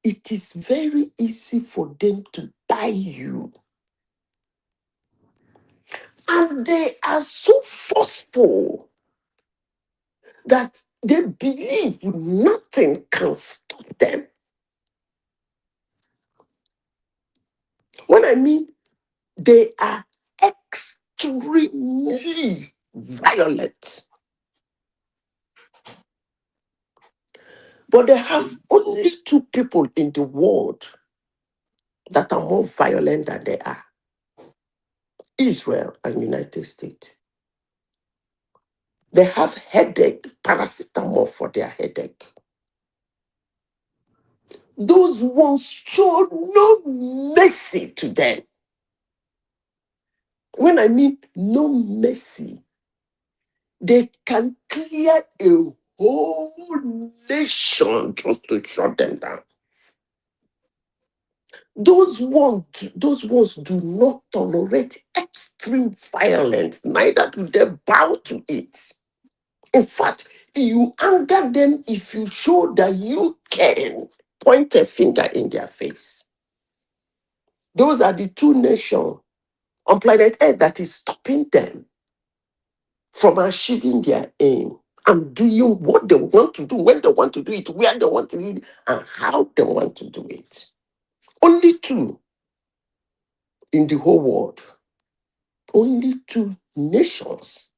it is very easy for them to buy you. And they are so forceful that they believe nothing can stop them. When I mean they are extremely violent, but they have only two people in the world that are more violent than they are: Israel and United States. They have headache, paracetamol for their headache. Those ones show no mercy to them. When I mean no mercy, they can clear a whole nation just to shut them down. Those ones do not tolerate extreme violence, neither do they bow to it. In fact, you anger them if you show that you can point a finger in their face. Those are the two nations on planet Earth that is stopping them from achieving their aim and doing what they want to do, when they want to do it, where they want to do it, and how they want to do it. Only two in the whole world. Only two nations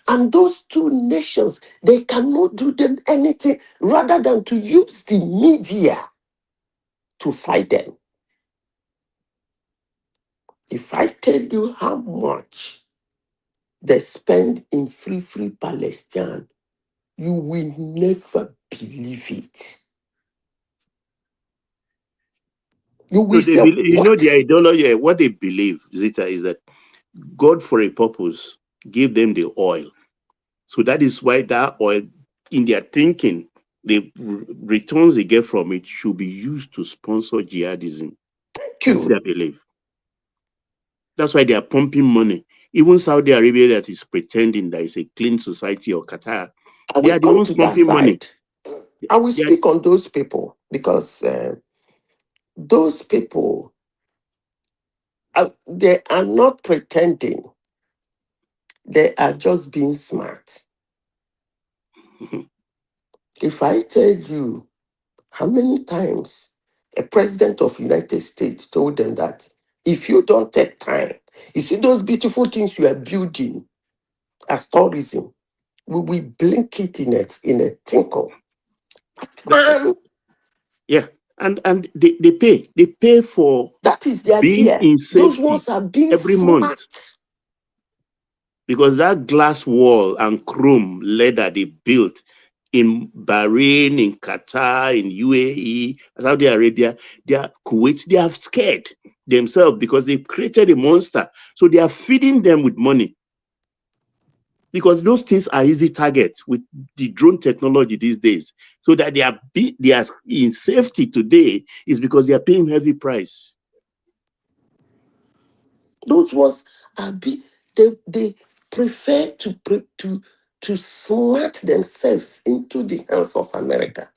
And those two nations, they cannot do them anything rather than to use the media to fight them. If I tell you how much they spend in free Palestine, you will never believe it. You will say, You know, what? the ideology, what they believe, Zita, is that God, for a purpose, gave them the oil. So that is why that oil, in their thinking, the returns they get from it should be used to sponsor jihadism. That's their belief. That's why they are pumping money. Even Saudi Arabia, that is pretending that it's a clean society, or Qatar, they are the ones pumping money. I will speak on those people because those people, they are not pretending. They are just being smart. If I tell you how many times a president of the United States told them that if you don't take time, you see those beautiful things you are building as tourism, we will blink it in a twinkle. Yeah, and they pay for that is their being fear. in safety. Those ones are being every smart. month. Because that glass wall and chrome leather they built in Bahrain, in Qatar, in UAE, Saudi Arabia, they are Kuwait, they are scared themselves because they've created a monster. So they are feeding them with money. Because those things are easy targets with the drone technology these days. So that they are in safety today is because they are paying heavy price. Those ones are they prefer to smart themselves into the hands of America.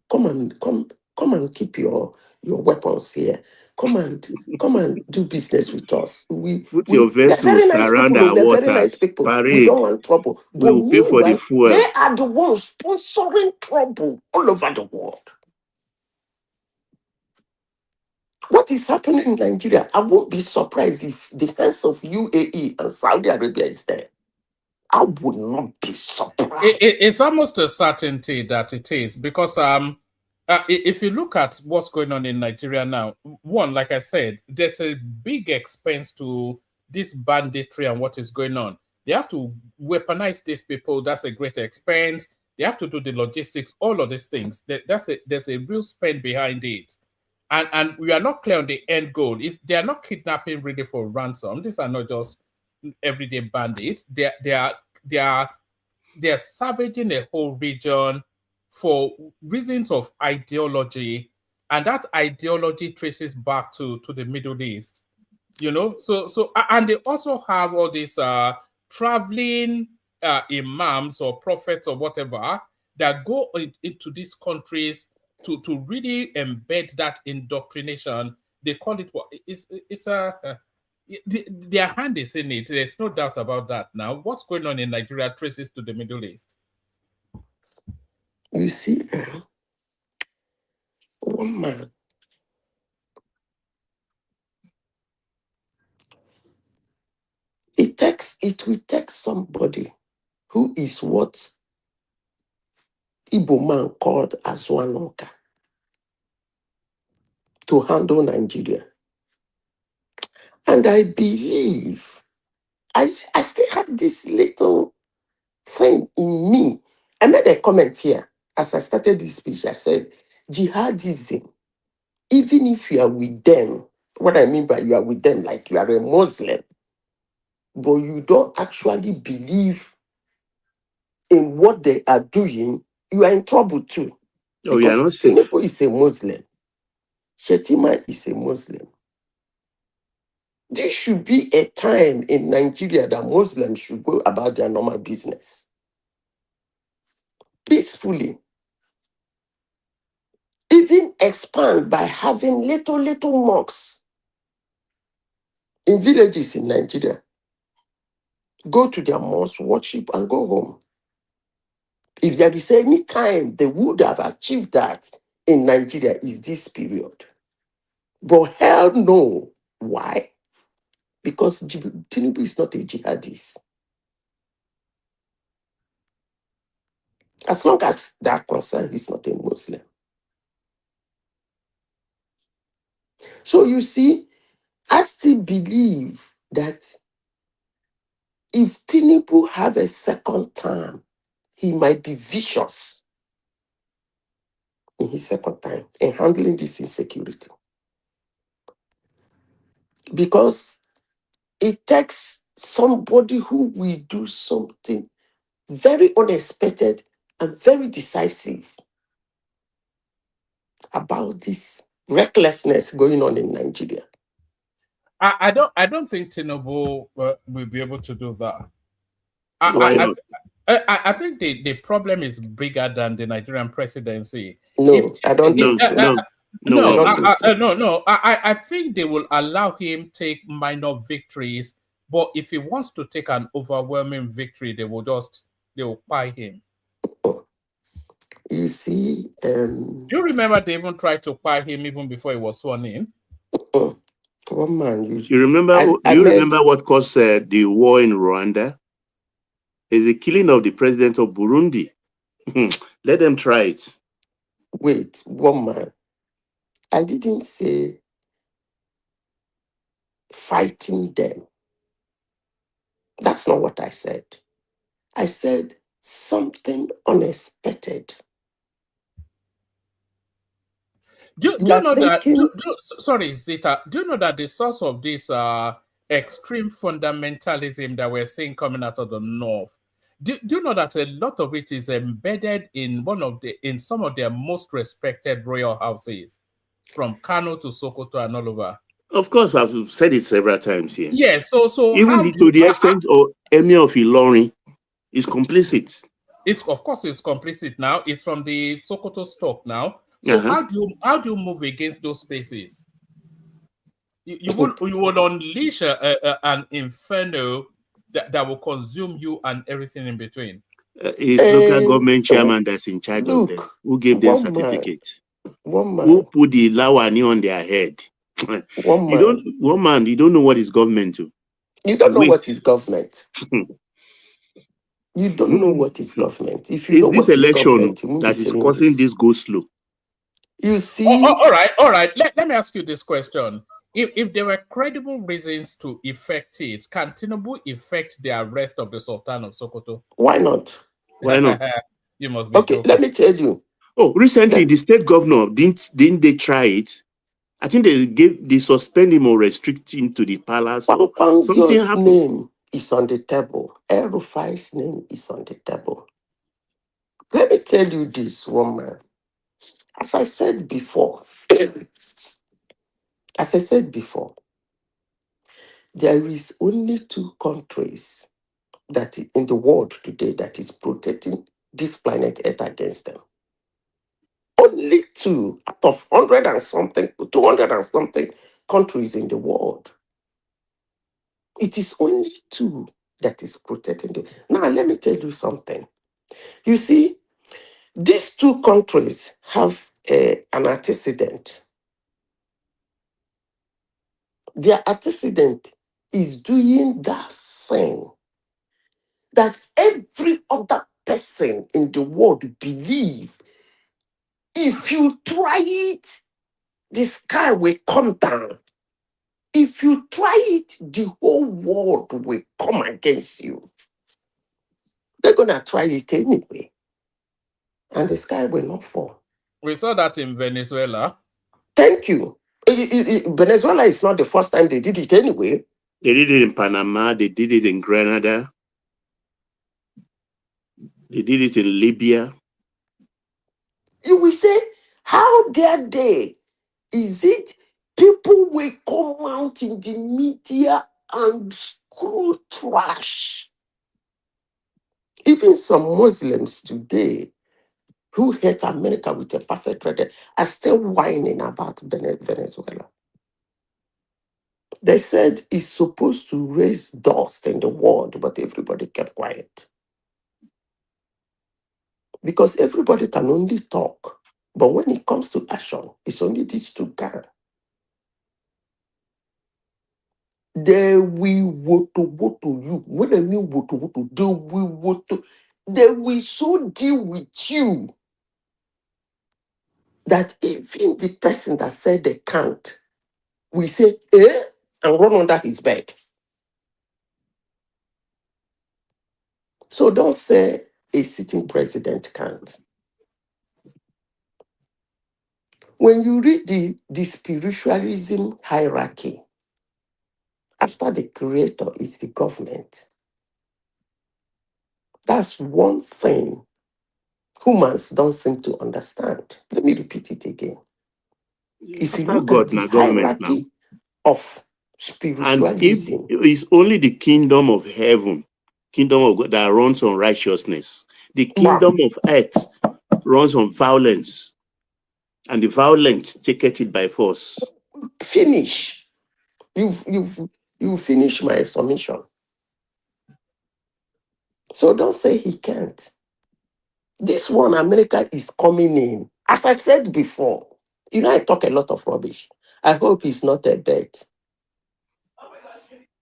Come and keep your weapons here. Come and do business with us. Put your They're very vessels nice around people. our They're very nice waters. people. We Parade. don't want trouble. We But will pay for the meanwhile, fuel. they are the ones sponsoring trouble all over the world. What is happening in Nigeria? I won't be surprised if the hands of UAE and Saudi Arabia is there. I would not be surprised. It's almost a certainty that it is, because if you look at what's going on in Nigeria now, one, like I said, there's a big expense to this banditry and what is going on. They have to weaponize these people. That's a great expense. They have to do the logistics, all of these things. There's a real spend behind it. And we are not clear on the end goal. They are not kidnapping really for ransom. These are not just everyday bandits. They are savaging a whole region for reasons of ideology, and that ideology traces back to the Middle East. And they also have all these traveling imams or prophets or whatever that go into these countries to really embed that indoctrination. They call it what? Their hand is in it. There's no doubt about that. Now, what's going on in Nigeria traces to the Middle East. You see, one man, it will take somebody who is what Igbo man called Azwanoka to handle Nigeria. And I believe I still have this little thing in me. I made a comment here as I started this speech. I said, jihadism, even if you are with them, what I mean by you are with them, like you are a Muslim, but you don't actually believe in what they are doing, you are in trouble too. Oh, you are Because not safe. Tinubu is a Muslim. Shetima is a Muslim. This should be a time in Nigeria that Muslims should go about their normal business peacefully. Even expand by having little mosques in villages in Nigeria. Go to their mosque, worship, and go home. If there is any time they would have achieved that in Nigeria, is this period. But hell no. Why? Because Tinubu is not a jihadist. As long as that concerned, he's not a Muslim. So you see, I still believe that if Tinubu have a second term, he might be vicious in his second time in handling this insecurity. Because it takes somebody who will do something very unexpected and very decisive about this recklessness going on in Nigeria. I don't think Tinubu will be able to do that. Why not? I think the problem is bigger than the Nigerian presidency. No, I don't think so. No. I think they will allow him take minor victories, but if he wants to take an overwhelming victory, they will buy him. You see, do you remember they even tried to buy him even before he was sworn in? One man, you remember? Do you remember what caused the war in Rwanda? It's the killing of the president of Burundi. Let them try it. Wait, one man. I didn't say fighting them. That's not what I said. I said something unexpected. Do you know that? Sorry, Zita. Do you know that the source of this extreme fundamentalism that we're seeing coming out of the north? Do you know that a lot of it is embedded in some of their most respected royal houses, from Kano to Sokoto and all over? Of course, I've said it several times here. Yes, so even to the extent of Emir of Ilorin is complicit. Of course it's complicit now. It's from the Sokoto stock now. So how do you move against those spaces? You will unleash an inferno that will consume you and everything in between. It's local government chairman that's in charge of them. Who gave them certificate? Who put the lawani on their head? One man, you don't know what is government to. You don't know what is government. You don't know what is government. If you know what is government, you won't be saying causing this go slow. You see. All right. Let me ask you this question. If there were credible reasons to effect it, can Tinubu effect the arrest of the Sultan of Sokoto? Why not? Why not? You must be joking. Let me tell you. Oh, recently the state governor didn't they try it? I think they suspend him or restrict him to the palace. Something happened. Name is on the table. El-Rufai's name is on the table. Let me tell you this, woman. As I said before, there is only 2 countries that in the world today that is protecting this planet Earth against them. Only 2 out of 100 and something, 200 and something countries in the world. It is only 2 that is protecting them. Now, let me tell you something. You see, these 2 countries have an antecedent. Their antecedent is doing that thing that every other person in the world believes. If you try it, the sky will come down. If you try it, the whole world will come against you. They're going to try it anyway. And the sky will not fall. We saw that in Venezuela. Thank you. Venezuela is not the first time they did it anyway. They did it in Panama. They did it in Grenada. They did it in Libya. You will say, how dare they? Is it people will come out in the media and screw trash? Even some Muslims today who hate America with a perfect record are still whining about Venezuela. They said it's supposed to raise dust in the world, but everybody kept quiet. Because everybody can only talk. But when it comes to action, it's only these 2 guys. They will woto you. When I mean woto, they will woto. they will so deal with you that even the person that said they can't will say, eh, and run under his bed. So don't say a sitting president can't. When you read the spiritualism hierarchy, after the creator is the government, that's one thing humans don't seem to understand. Let me repeat it again. If you After look at God, the na government now. hierarchy of And if spiritualism, it's only the kingdom of heaven, kingdom of God that runs on righteousness, the kingdom of earth runs on violence, and the violent taketh it by force. finish. You finish my submission. So don't say he can't. This one, America is coming in. As I said before, I talk a lot of rubbish. I hope it's not a bet.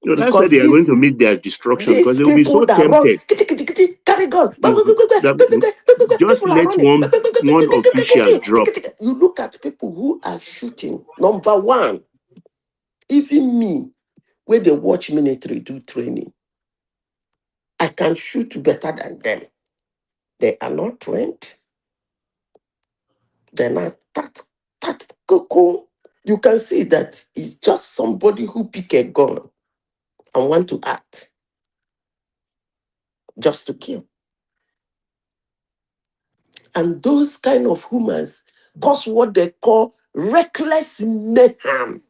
No, that's why Because they are going to meet their destruction, because these they will be people so that run, tempted. carry gun, Just people are let running. one official drop. You look at people who are shooting. Number one, even me, when they watch military do training, I can shoot better than them. They are not trained. They're not that cool. You can see that it's just somebody who pick a gun and want to act just to kill. And those kind of humans cause what they call reckless mayhem.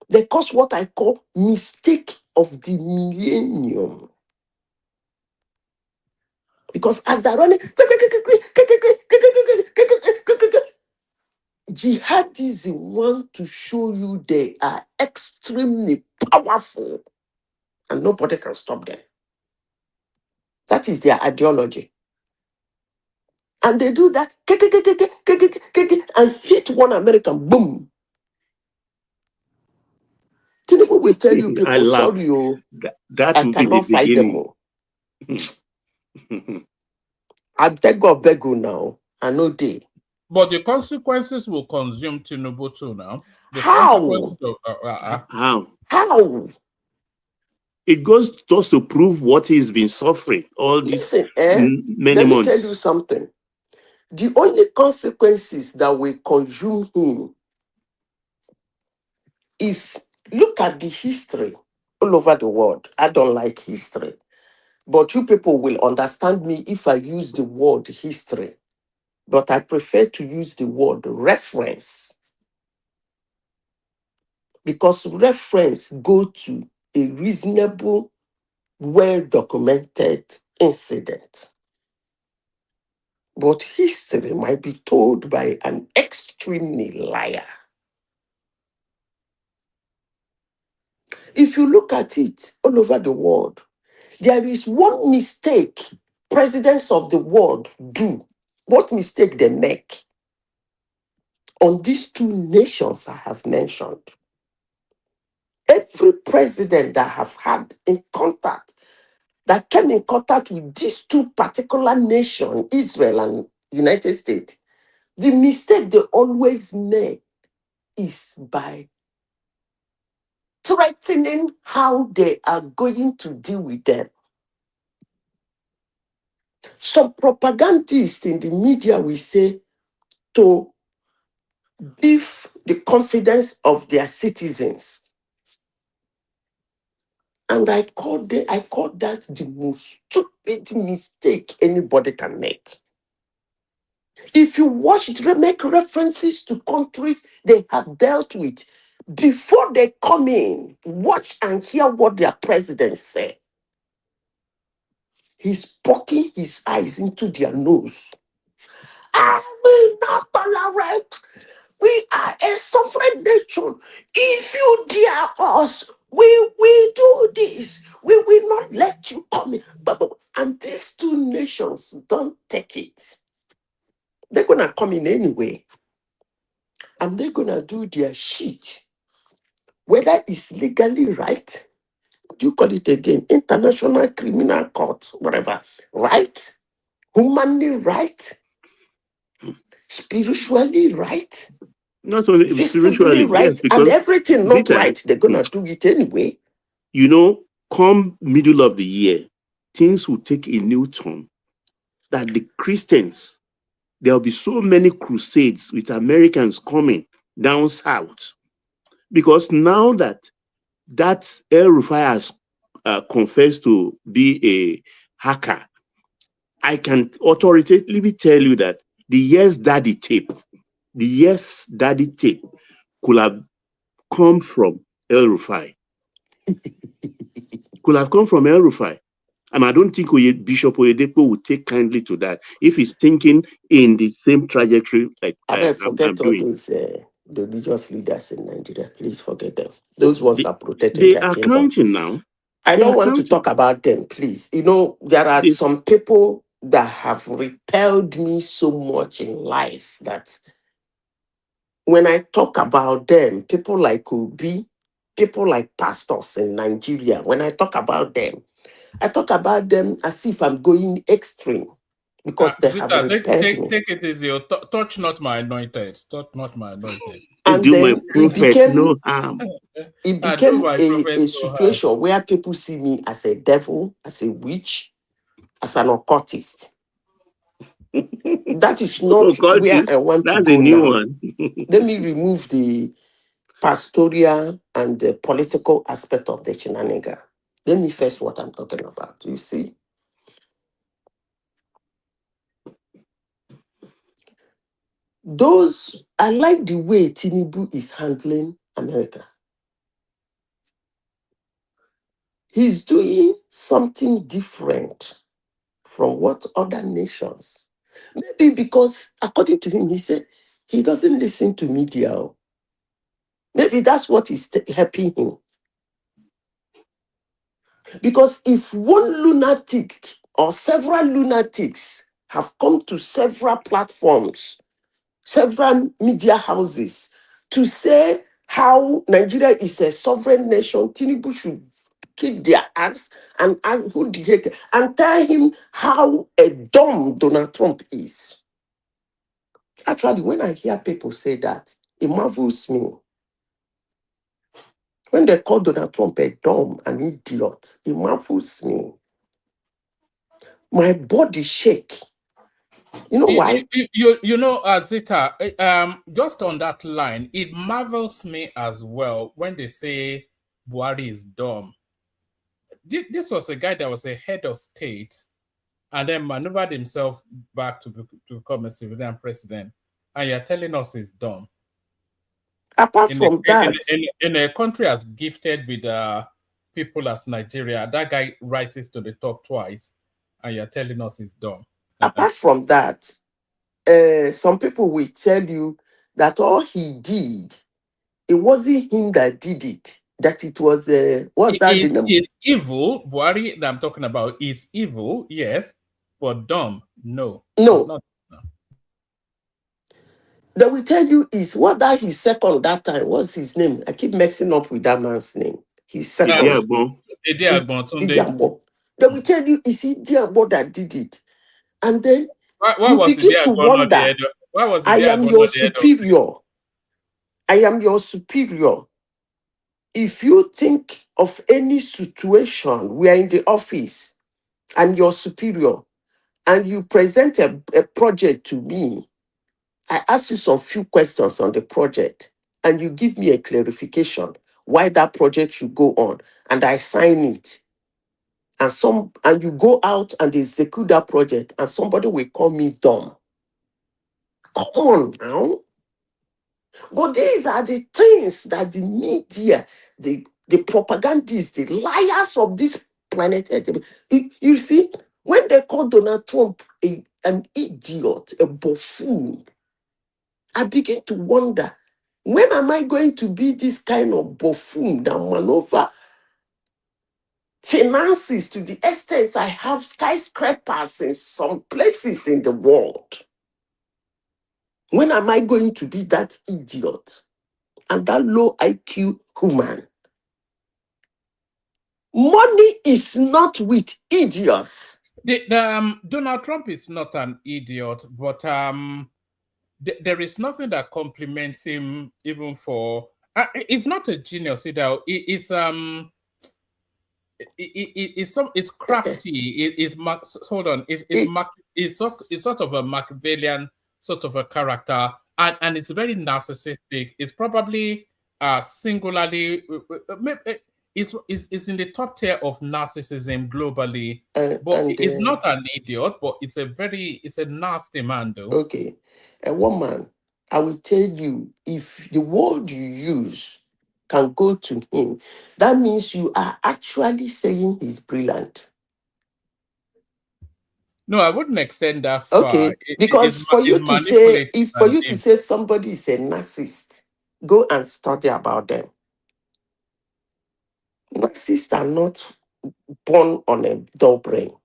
They cause what I call mistake of the millennium. Because as they're running, jihadism want to show you they are extremely powerful and nobody can stop them. That is their ideology. And they do that and hit one American, boom. Tinubu will tell you I people, laugh. sorry, you, That I will be the cannot fight them beginning. all. I beg you now. I know they. But the consequences will consume Tinubu too now. The How? How? It goes just to prove what he's been suffering all these many Let me months. tell you something. The only consequences that will consume him, if look at the history all over the world. I don't like history, but you people will understand me if I use the word history. But I prefer to use the word reference, because reference go to a reasonable, well-documented incident. But history might be told by an extremely liar. If you look at it all over the world, there is one mistake presidents of the world do. What mistake they make on these two nations I have mentioned. Every president that have had in contact, that came in contact with these two particular nations, Israel and United States, the mistake they always make is by threatening how they are going to deal with them. Some propagandists in the media will say to beef the confidence of their citizens. And I call that the most stupid mistake anybody can make. If you make references to countries they have dealt with, before they come in, watch and hear what their presidents say. He's poking his eyes into their nose. I will not tolerate. We are a sovereign nation. If you dare us, we will do this. We will not let you come in. And these two nations don't take it. They're going to come in anyway. And they're going to do their shit. Whether it's legally right, do you call it again? International Criminal Court, whatever. Right? Humanly right? Spiritually right? Not only Visibly spiritually, yes, right? And because everything not Zita, right, they're gonna do it anyway. you know, come middle of the year, things will take a new turn. That the Christians, there'll be so many crusades with Americans coming down south. Because now that El Rufai has confessed to be a hacker, I can authoritatively tell you that the Yes Daddy tape could have come from El Rufai. Could have come from El Rufai. And I don't think Bishop Oyedepo would take kindly to that if he's thinking in the same trajectory like I better I'm forget all doing. those the religious leaders in Nigeria. Please forget them. Those ones are protecting They their are kingdom. counting now. I They don't are want to counting. talk about them, please. You know, there are some people that have repelled me so much in life that when I talk about them, people like Obi, people like pastors in Nigeria, when I talk about them, I talk about them as if I'm going extreme because they have Zita, repelled me. take it easy. Touch not my anointed. Touch not my anointed. And do then my prophet no harm. it I do became my prophet a no harm. situation where people see me as a devil, as a witch, as an occultist. That is not where I want to That's go a new now. one. Let me remove the pastoral and the political aspect of the shenanigan. Let me first what I'm talking about. You see, I like the way Tinubu is handling America. He's doing something different from what other nations. Maybe because, according to him, he said he doesn't listen to media. Maybe that's what is helping him. Because if one lunatic or several lunatics have come to several platforms, several media houses to say how Nigeria is a sovereign nation, Tinubu should kick their ass and ask who the heck and tell him how a dumb Donald Trump is. Actually, when I hear people say that, it marvels me. When they call Donald Trump a dumb, an idiot, it marvels me. My body shake. You know why? You know, Zita, just on that line, it marvels me as well when they say Buhari is dumb. This was a guy that was a head of state and then maneuvered himself back to become a civilian president. And you're telling us he's dumb. Apart from that, in a country as gifted with people as Nigeria, that guy rises to the top twice, and you're telling us he's dumb. Apart from that, some people will tell you that all he did, it wasn't him that did it. That it was what's that the name? It's evil. Buhari that I'm talking about is evil, yes, but dumb, no. No. It's not. They will tell you is what that his second that time. What's his name? I keep messing up with that man's name. His second. Idiagbo. They will tell you is Idiagbo that did it. And then why you was begin to wonder, I am your superior. I am your superior. If you think of any situation, we are in the office and you're superior, and you present a project to me, I ask you some few questions on the project, and you give me a clarification why that project should go on, and I sign it. And you go out and execute that project, and somebody will call me dumb. Come on now. But these are the things that the media, the propagandists, the liars of this planet Earth. You see, when they call Donald Trump an idiot, a buffoon, I begin to wonder, when am I going to be this kind of buffoon that maneuver finances to the extent I have skyscrapers in some places in the world? When am I going to be that idiot and that low IQ human? Money is not with idiots. Donald Trump is not an idiot, but there is nothing that compliments him even for. It's not a genius either. It's crafty. Hold on. It's sort of a Machiavellian sort of a character, and it's very narcissistic. It's probably singularly. It's in the top tier of narcissism globally, but it's not an idiot. But it's a nasty man, though. Okay, a woman, I will tell you, if the word you use can go to him, that means you are actually saying he's brilliant. No, I wouldn't extend that far. Okay, because for you to say, to say somebody is a narcissist, go and study about them. Narcissists are not born on a dull brain.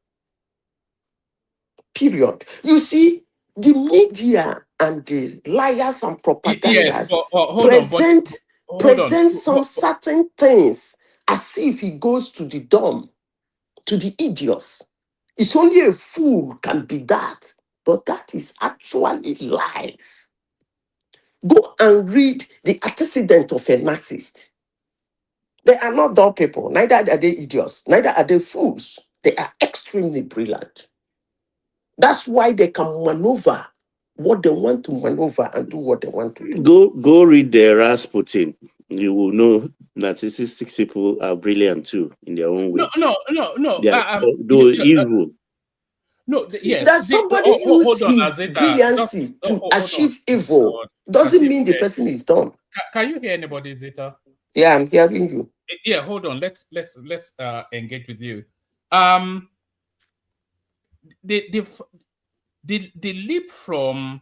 Period. You see, the media and the liars and propagandas present some certain things as if it goes to the dumb, to the idiots. It's only a fool can be that, but that is actually lies. Go and read the antecedent of a narcissist. They are not dull people, neither are they idiots, neither are they fools. They are extremely brilliant. That's why they can maneuver what they want to maneuver and do what they want to do. Go read the Rasputin. You will know narcissistic people are brilliant too in their own way. No. They are evil. No, yes. That somebody use his brilliancy to achieve evil doesn't mean the person is dumb. Can you hear anybody, Zita? Yeah, I'm hearing you. Yeah, hold on. Let's engage with you. The leap from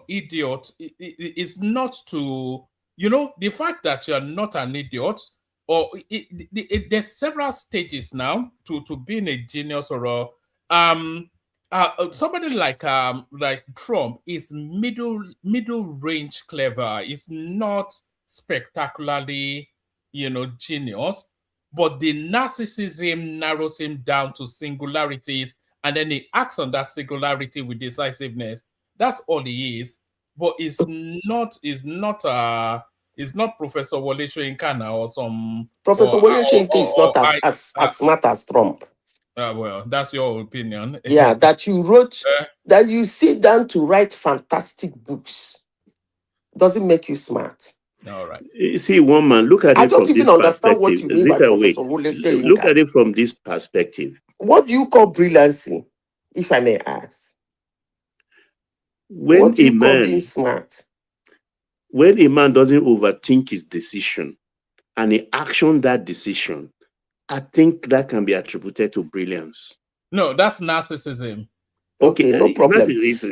idiot is not to, the fact that you are not an idiot, or there's several stages now to being a genius, or somebody like Trump is middle range clever. It's not spectacularly genius, but the narcissism narrows him down to singularities, and then he acts on that singularity with decisiveness. That's all he is. But it's not Professor Wole Soyinka or some Professor Wole Soyinka is not as smart as Trump. Well, that's your opinion. Yeah, that you wrote, that you sit down to write fantastic books doesn't make you smart. All right. You see, one man, look at it. I don't even understand what you mean by Professor Wole Soyinka. Look at it from this perspective. What do you call brilliancy, if I may ask? When what do you call being smart? When a man doesn't overthink his decision and he actions that decision, I think that can be attributed to brilliance. No, that's narcissism. Okay, no problem.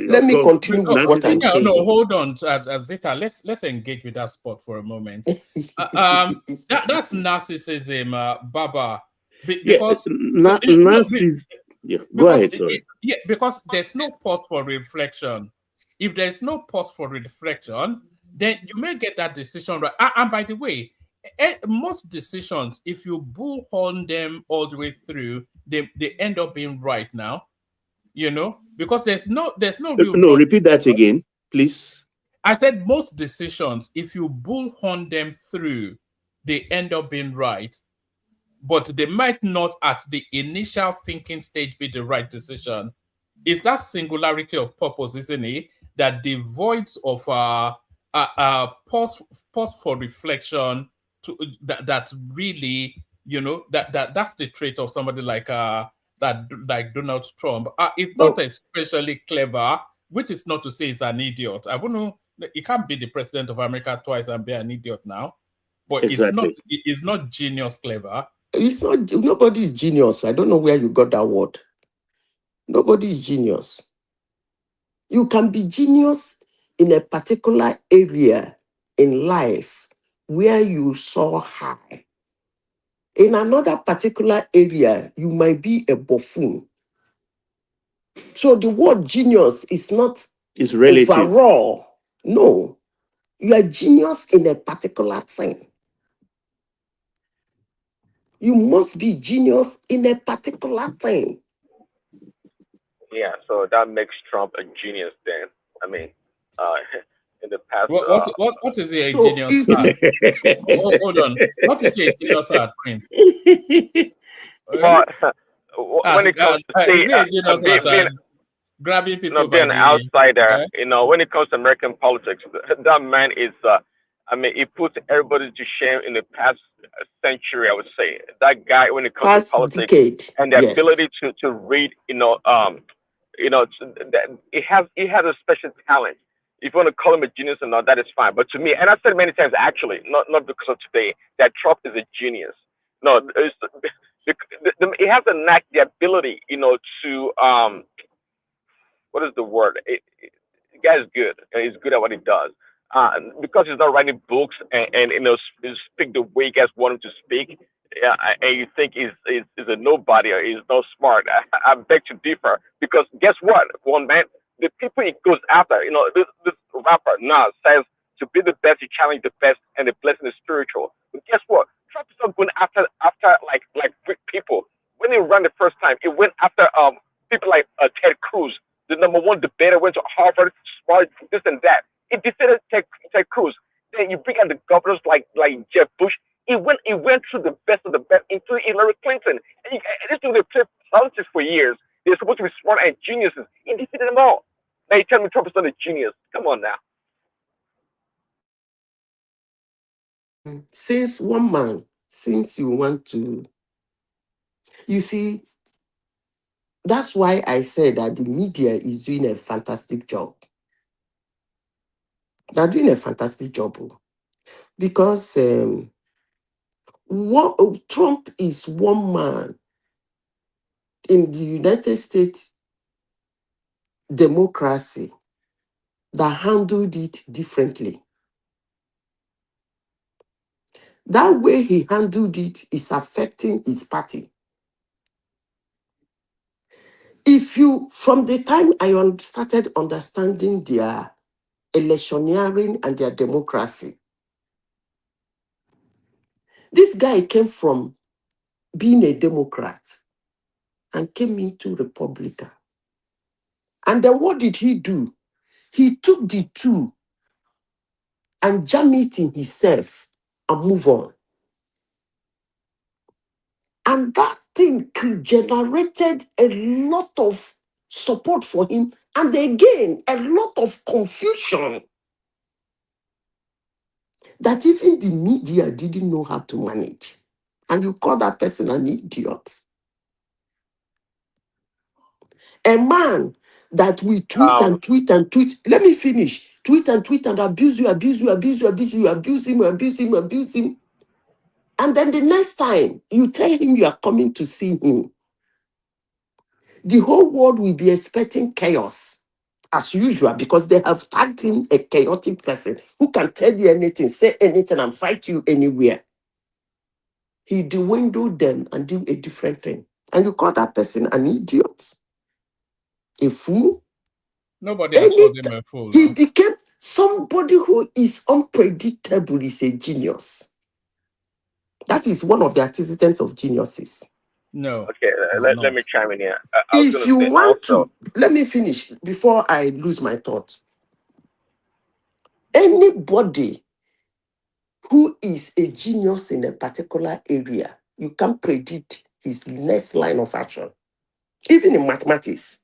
Let me continue with what I'm saying. No, hold on, Zita. Let's engage with that spot for a moment. That's narcissism, Baba. Because go ahead. Sorry. Because there's no pause for reflection. If there's no pause for reflection, then you may get that decision right. And by the way, most decisions, if you bullhorn them all the way through, they end up being right now. Because there's no real. No, repeat that again, please. I said most decisions, if you bullhorn them through, they end up being right, but they might not at the initial thinking stage be the right decision. It's that singularity of purpose, isn't it, that the voids of pause for reflection that really, that's the trait of somebody like Donald Trump. It's not especially clever, which is not to say he's an idiot. I wouldn't know. He can't be the president of America twice and be an idiot now. But exactly. It's not genius clever. It's not. Nobody is genius. I don't know where you got that word. Nobody is genius. You can be genius in a particular area in life where you soar high. In another particular area, you might be a buffoon. So the word genius is not relative. Overall. No. You are genius in a particular thing. You must be genius in a particular thing. Yeah, so that makes Trump a genius then. I mean, in the past. What is he a So genius if at? Hold on. What is he a genius at, Prince? Well, when it comes to Is he a genius at being grabbing people being by an the outsider, when it comes to American politics, that man is, he puts everybody to shame in the past century, I would say. That guy, when it comes to past politics decade, and the yes. ability to read, he has a special talent. If you want to call him a genius or not, that is fine. But to me, and I've said many times, actually, not because of today, that Trump is a genius. No, he has a knack, the ability, to what is the word? The guy is good. He's good at what he does. Because he's not writing books and speak the way you guys want him to speak, and you think he's a nobody or he's not smart. I beg to differ. Because guess what? One man, the people he goes after, this rapper Nas says to be the best, you challenge the best, and the blessing is spiritual. But guess what? Trump is not going after like big people. When he ran the first time, he went after people like Ted Cruz, the #1 debater, went to Harvard, smart, this and that. He defeated Ted Cruz. Then you bring out the governors like Jeb Bush. He went through the best of the best, including Hillary Clinton. And these people, they played politics for years. They're supposed to be smart and geniuses. He defeated them all. Now you tell me Trump is not a genius. Come on now. Since you want to, you see, that's why I said that the media is doing a fantastic job. They're doing a fantastic job because Trump is one man in the United States democracy that handled it differently. That way he handled it is affecting his party. From the time I started understanding their electioneering and their democracy, this guy came from being a Democrat and came into Republican. And then what did he do? He took the two and jammed it in himself and move on. And that thing generated a lot of support for him. And again, a lot of confusion that even the media didn't know how to manage. And you call that person an idiot. A man that we tweet and tweet and tweet. Let me finish. Tweet and abuse you, abuse him. And then the next time you tell him you are coming to see him, the whole world will be expecting chaos as usual because they have tagged him a chaotic person who can tell you anything, say anything, and fight you anywhere. He dwindled them and do a different thing. And you call that person an idiot? A fool? Nobody has called him a fool. He became somebody who is unpredictable, is a genius. That is one of the antecedents of geniuses. No. Okay, let me chime in here. If you want to, let me finish before I lose my thought. Anybody who is a genius in a particular area, you can predict his next line of action. Even in mathematics.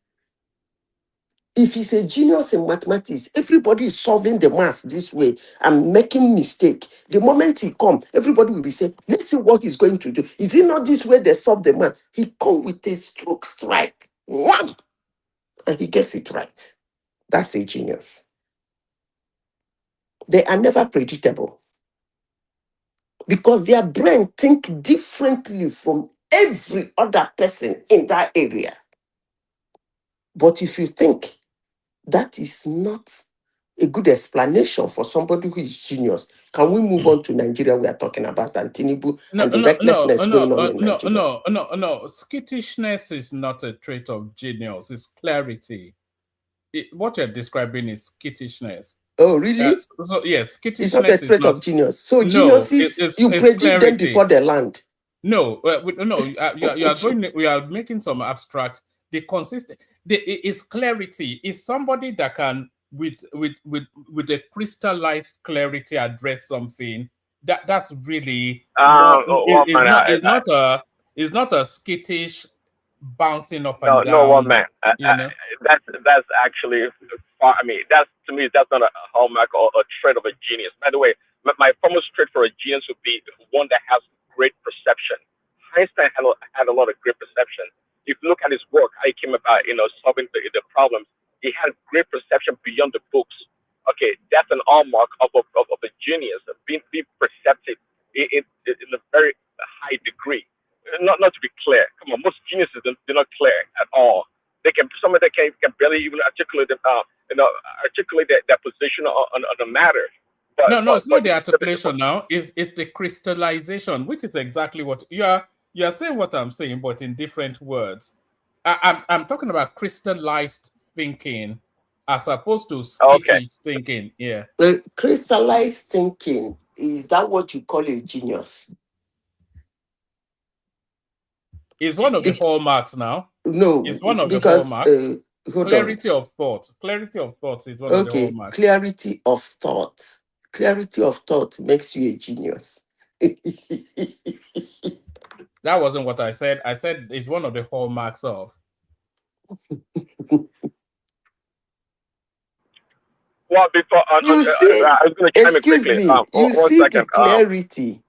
If he's a genius in mathematics, everybody is solving the math this way and making mistake. The moment he comes, everybody will be saying, let's see what he's going to do. Is it not this way they solve the math? He comes with a stroke strike. Wham! And he gets it right. That's a genius. They are never predictable. Because their brain think differently from every other person in that area. But if you think that is not a good explanation for somebody who is genius, can we move on to Nigeria? We are talking about and Tinubu and the recklessness going on in Nigeria. No. Skittishness is not a trait of genius. It's clarity. What you're describing is skittishness. Oh, really? Yes, skittishness it's not a trait of genius. So no, geniuses, you predict them before they land. No, you are going. We are making some abstract. The consistent. Is clarity. Is somebody that can with a crystallized clarity address something. That's really One man, it's not a skittish bouncing up and no, one down. man. That's actually far. I mean, that's to me, that's not a hallmark or a trait of a genius. By the way, my foremost trait for a genius would be one that has great perception. Einstein had a lot of great perception. If you look at his work, how he came about, solving the problems, he had great perception beyond the books. Okay, that's an hallmark of a genius, being perceptive in a very high degree. Not to be clear. Come on, most geniuses they're not clear at all. Some of them can barely even articulate articulate their position on the matter. No, it's not the articulation now. It's the crystallization, which is exactly what you are saying. What I'm saying, but in different words. I'm talking about crystallized thinking as opposed to skittish thinking. Yeah. Crystallized thinking, is that what you call a genius? It's one of the hallmarks now. No, it's one of because, the hallmarks. Clarity of thought. Clarity of thought is one of the hallmarks. Clarity of thought. Clarity of thought makes you a genius. That wasn't what I said. I said it's one of the hallmarks of. Well, before you see, I was going to chime in excuse quickly. me, you see second. the clarity.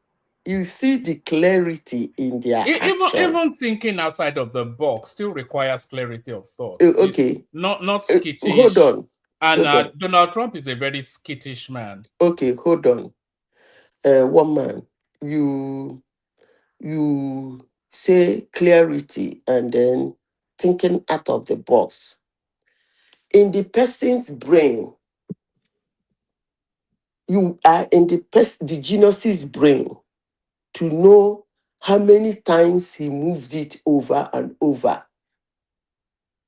You see the clarity in their action. Even thinking outside of the box still requires clarity of thought. Okay. Not skittish. Hold on. And Donald Trump is a very skittish man. Okay, hold on. One man, you say clarity and then thinking out of the box. In the person's brain, you are in the genius's brain to know how many times he moved it over and over.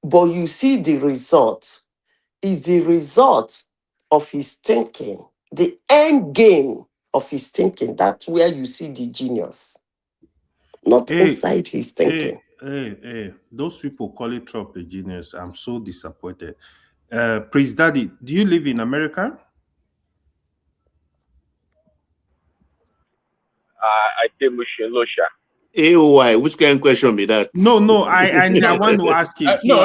But you see the result is the result of his thinking, the end game of his thinking. That's where you see the genius, not inside his thinking. Those people call it Trump a genius. I'm so disappointed. Praise Daddy, do you live in America? I think we should look. AOY, which kind of question be that? No, I want to ask you. So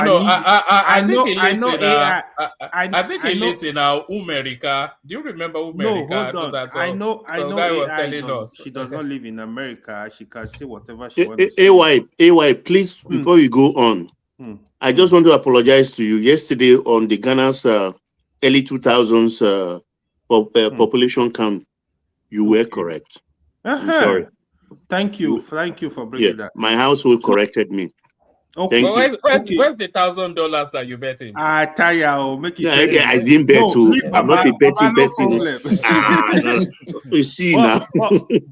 I think he lives in America. Do you remember America? No, hold on. I know she does not live in America. She can say whatever she wants to say. AY, please, before you go on, I just want to apologize to you. Yesterday on the Ghana's early 2000s population count, you were correct. I'm sorry. Thank you for bringing that. My household corrected me. Okay. Well, where's the $1,000 that you bet him? I tell you, make it. I didn't bet too. I'm not a betting person. You see now.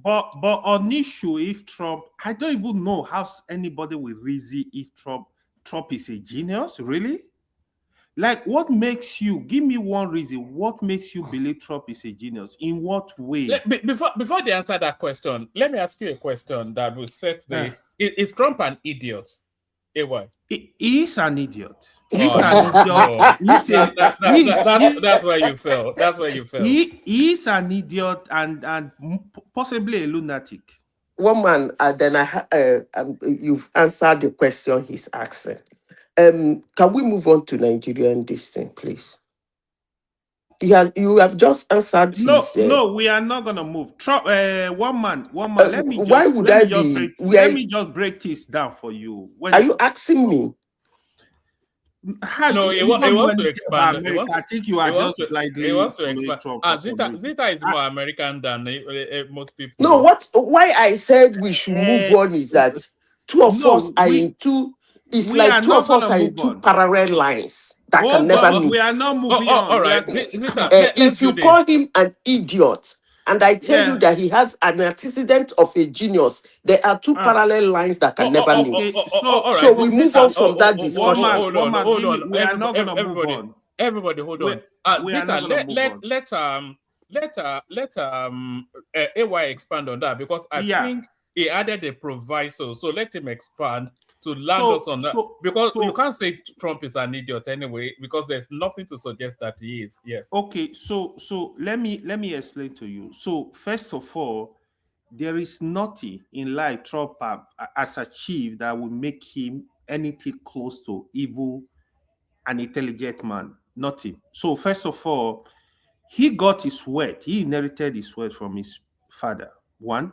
But on issue, if Trump, I don't even know how anybody will reason if Trump is a genius. Really? Like, what makes you, give me one reason, what makes you believe Trump is a genius? In what way? Before they answer that question, let me ask you a question that will set the... Is Trump an idiot? AY? He is an idiot. He's an idiot. That's where you fell. That's where you fell. He is an idiot and possibly a lunatic. One man, then you've answered the question he's asking. Can we move on to Nigeria and this thing, please? You have just answered. No, we are not gonna move. Trump, one man. Let me just break this down for you. Are you asking me? No, he wants to expand. I think you are just blindly. He wants to expand. Zita is more American than most people. No, why I said we should move on is that two of us are in two. It's like two of us are in two parallel lines that can never meet. We are not moving on. All right. If you call him an idiot, and I tell you that he has an antecedent of a genius, there are two parallel lines that can never meet. So we move on from that discussion. Hold on. We are not going to move on. Everybody, hold on. Zita, let AY expand on that, because I think he added a proviso. So let him expand to land us on that. Because you can't say Trump is an idiot anyway, because there's nothing to suggest that he is. Yes. Okay, so let me explain to you. So first of all, there is nothing in life Trump has achieved that will make him anything close to evil, an intelligent man. Nothing. So first of all, he got his wealth. He inherited his wealth from his father. One.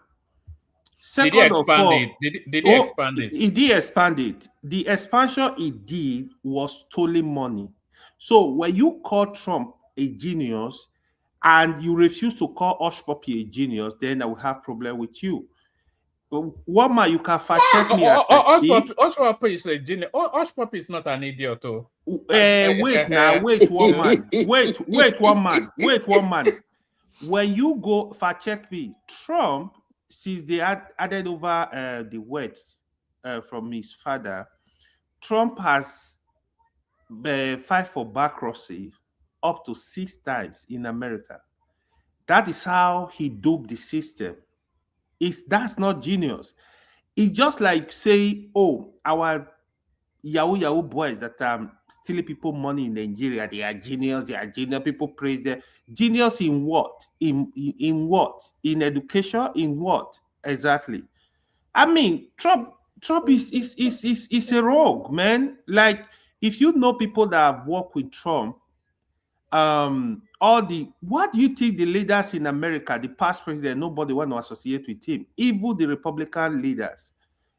Second did he expand of all, it? Did he expand it? He did expand it. The expansion he did was stolen money. So when you call Trump a genius and you refuse to call Hush Puppy a genius, then I will have problem with you. One man, you can fact check me as Hush Puppy is a genius. Hush Puppy is not an idiot, though. Wait now, wait one man. Wait one man. When you go fact check me, Trump, since they added over the wealth from his father, Trump has filed for bankruptcy up to 6 times in America. That is how he duped the system. That's not genius. It's just like say, oh, our Yahoo boys that are stealing people money in Nigeria, they are genius. People praise them. Genius in what? In what? In education? In what? Exactly. I mean, Trump is a rogue, man. Like, if you know people that have worked with Trump, what do you think the leaders in America, the past president, nobody want to associate with him? Even the Republican leaders,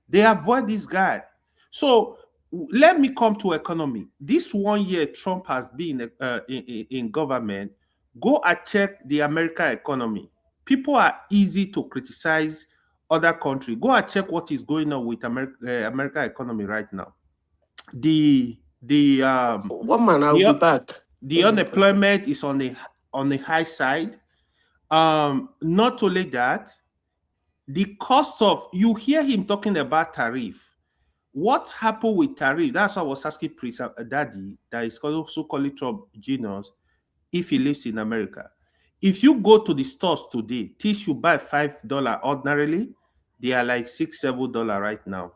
they avoid this guy. So let me come to economy. This 1 year Trump has been in government, go and check the American economy. People are easy to criticize other countries. Go and check what is going on with American economy right now. One man, I'll be back. The unemployment is on the high side. Not only that, the cost of, you hear him talking about tariff. What happened with tariff? That's why I was asking Prince Daddy, that is also calling Trump genius, if he lives in America. If you go to the stores today, things you buy $5 ordinarily, they are like $6-7 right now.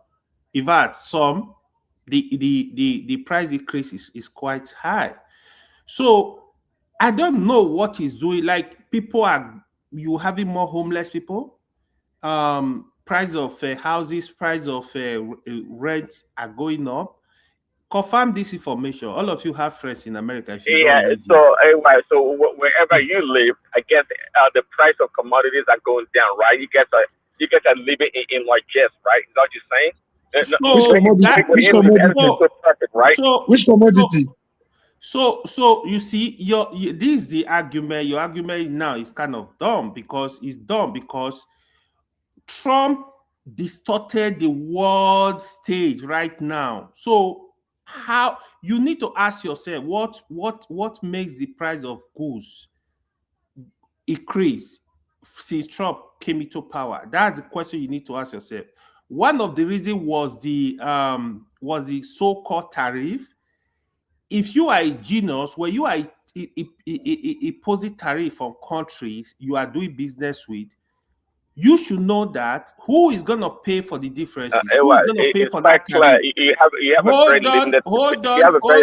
In fact, some the price increase is quite high. So I don't know what he's doing. Like, you having more homeless people. Price of houses, price of rent are going up. Confirm this information. All of you have friends in America. So anyway, so wherever you live, I guess the price of commodities are going down, right? You guys are living in largesse, right? Is that what you're saying? Which commodity? So you see, this is the argument. Your argument now is kind of dumb, because Trump distorted the world stage right now. So how you need to ask yourself what makes the price of goods increase since Trump came into power? That's the question you need to ask yourself. One of the reasons was the so-called tariff. If you are a genius, where you are imposing tariff on countries you are doing business with, you should know that who is going to pay for the differences. Who is going to pay for that tariff? You have a very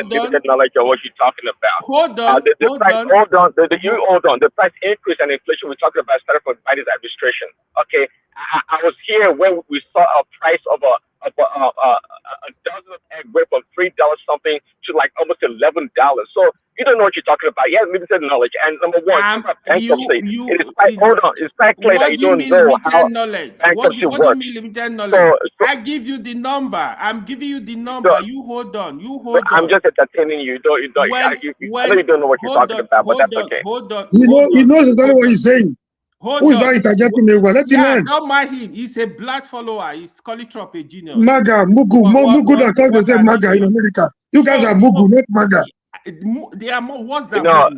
limited knowledge of what you're talking about. Hold on. The price increase and inflation we're talking about started from Biden's administration. Okay, I was here when we saw a price of a dozen of egg went from $3 something to like almost $11. So you don't know what you're talking about. You have limited knowledge. And number one, it's quite clear that you don't know how bankruptcy works. What do you mean limited knowledge? I give you the number. I'm giving you the number. You hold on. I'm just entertaining you. I know you don't know what you're talking about, but that's okay. Hold on. He knows exactly what he's saying. Who is that interjecting me? Let him learn. Don't mind him. He's a black follower. He's calling Trump a genius. MAGA, Mugu that calls themselves MAGA in America. You guys are Mugu, not MAGA. They are more. What's that? You know,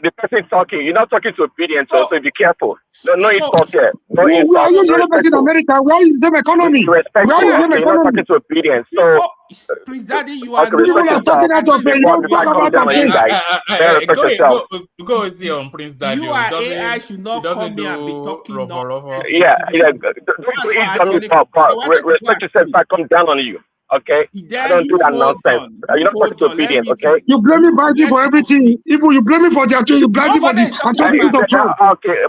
the person talking, you're not talking to obedience, so be careful. No insult here. No insult. Where are you the person in America? Where is the same economy? Respectful. Where is the Okay, you're not economy? talking to obedience. So, Prince Daddy, you are respect People are talking out of it. You don't talk about that thing. Respect yourself. Go easy on Prince Daddy. You are AI should not come here and be talking. Yeah. Don't easy on me, Papa. Respect yourself if I come down on you. Okay, I don't do that nonsense. You're not talking to obedience, okay? You blame me Biden for everything. People, you blame me for their thing. You blame me for the attacking of Trump. Okay,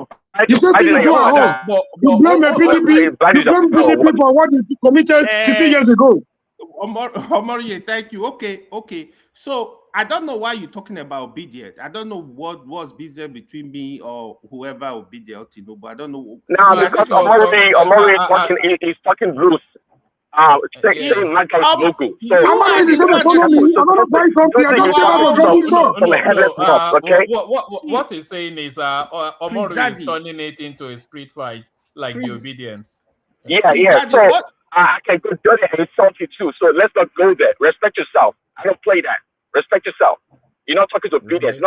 you say things you are wrong. You blame the PDP. You blame PDP for what is committed 60 years ago. Omar, thank you. Okay. So I don't know why you're talking about obedience. I don't know what was business between me or whoever obedient Tinubu. I don't know. No, because Omar is talking loose. Saying my guy's local. So I'm not buying something. I don't okay? What he's saying is Omori is turning it into a street fight, like the obedience. Yeah. So I can go there and insult you too. So let's not go there. Respect yourself. I don't play that. Respect yourself. You're not talking to obedience.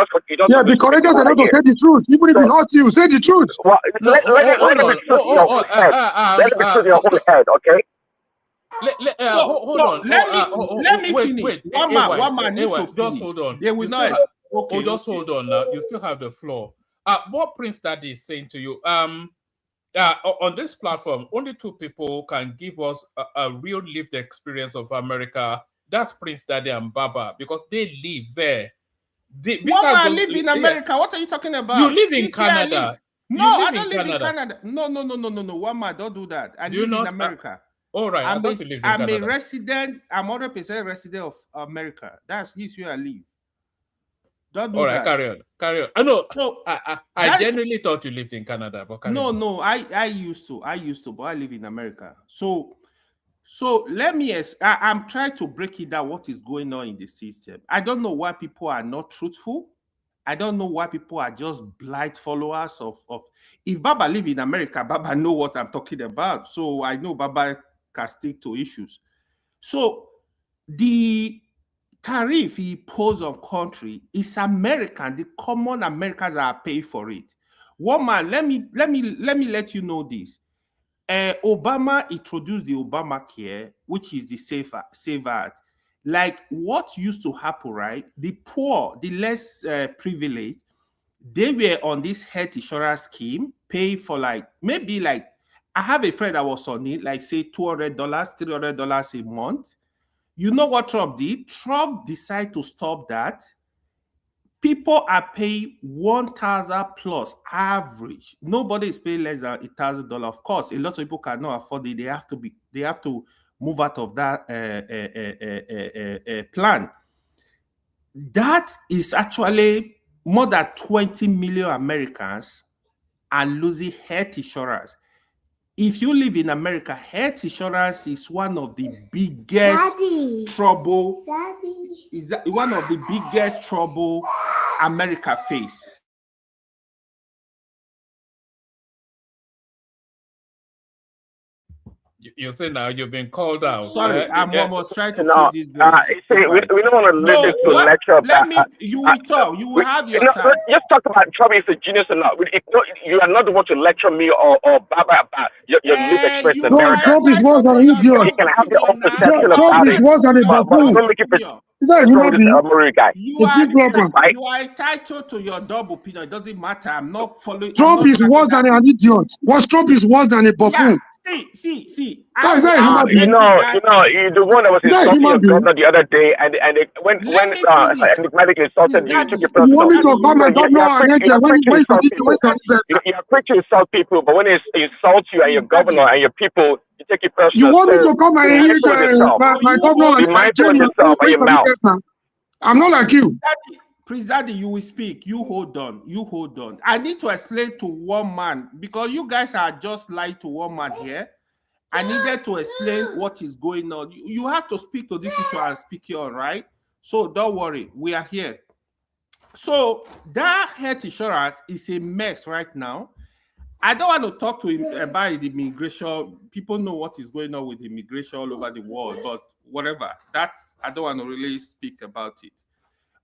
Yeah, be courageous enough to say the truth. Even if it hurts you, say the truth. Well, let it be truth in your own head. Let it be truth in your own head, okay? Hold on. Let me finish. Wait. One man need to just finish. hold on. They will not. Just hold on now. You still have the floor. What Prince Daddy is saying to you, on this platform, only two people can give us a real lived experience of America. That's Prince Daddy and Baba, because they live there. I live in America. What are you talking about? You live in Canada. No, I don't live in Canada. No. One man, don't do that. I live in America. All right, I'm a resident. I'm 100% resident of America. He's where I live. Don't do all that. Right, carry on. I know. So, I genuinely thought you lived in Canada, but no. I used to, but I live in America. So let me. I'm trying to break it down. What is going on in the system? I don't know why people are not truthful. I don't know why people are just blind followers of. If Baba live in America, Baba know what I'm talking about. So I know Baba can stick to issues. So the tariff he imposed on country is American. The common Americans are paying for it. One man, let me let you know this. Obama introduced the Obamacare, which is the Save Act. Like what used to happen, right? The poor, the less privileged, they were on this health insurance scheme, pay for maybe I have a friend that was on it, like say $200, $300 a month. You know what Trump did? Trump decided to stop that. People are paying $1,000 plus average. Nobody is paying less than $1,000. Of course, a lot of people cannot afford it. They have to move out of that plan. That is actually more than 20 million Americans are losing health insurance. If you live in America, health insurance is one of the biggest trouble. Is that one of the biggest trouble America face? You say now you've been called out. Sorry, I'm almost trying to keep this. We don't want to listen to lecture about. You will talk. You will have your time. Just talk about Trump is a genius or not. You are not the one to lecture me or Baba about your lived experience in America. Trump is worse than an idiot. You can have your own perception about it. Trump is worse than a buffoon. You are entitled to your double opinion. It doesn't matter. I'm not following. Trump is worse than an idiot. Trump is worse than a buffoon. See. You know, the one that was insulting your governor the other day, and when enigmatically insulted you, took your personal. You want me to come and you're quick to insult people, but when it insults you and your governor and your people, you take it personal. You want me to come and hit my governor and mindful of yourself and your mouth. I'm not like you. Prince Daddy, you will speak. You hold on. I need to explain to one man, because you guys are just lying to one man here. I needed to explain what is going on. You have to speak to this issue and speak here, right? So don't worry, we are here. So that health insurance is a mess right now. I don't want to talk to him about the immigration. People know what is going on with immigration all over the world, but whatever. I don't want to really speak about it.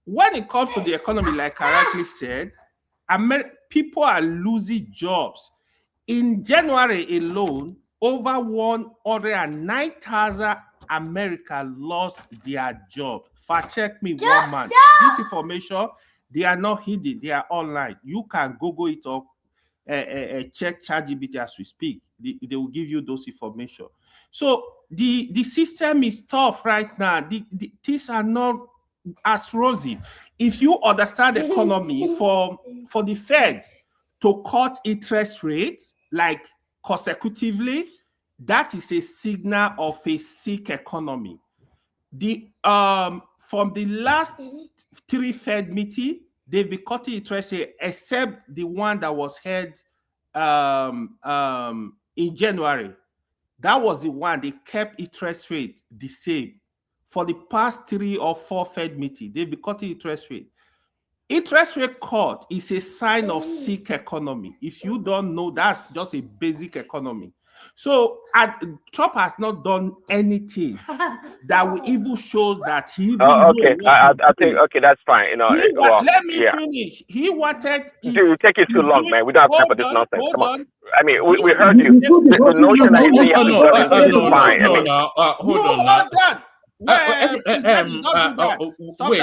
when it comes to the economy, like I rightly said, people are losing jobs. In January alone, over 109,000 Americans lost their job. Fact check me one man. This information, they are not hidden, they are online. You can Google it up, check ChatGPT as we speak. They will give you those information. So the system is tough right now. Things are not as rosy. If you understand the economy, for the Fed to cut interest rates like consecutively, that is a signal of a sick economy. From the last 3 Fed meetings, they've been cutting interest rate, except the one that was held in January. That was the one they kept interest rate the same. For the past 3 or 4 Fed meetings, they've been cutting interest rate. Interest rate cut is a sign of sick economy. If you don't know, that's just a basic economy. So Trump has not done anything that will even shows that he even okay, I think okay, that's fine. You know, let me finish. He wanted. You take it too long, man. We don't have time for this nonsense. Come on. I mean, we heard you. The notion that you say you have to judge it is fine. I mean, hold on now. Wait,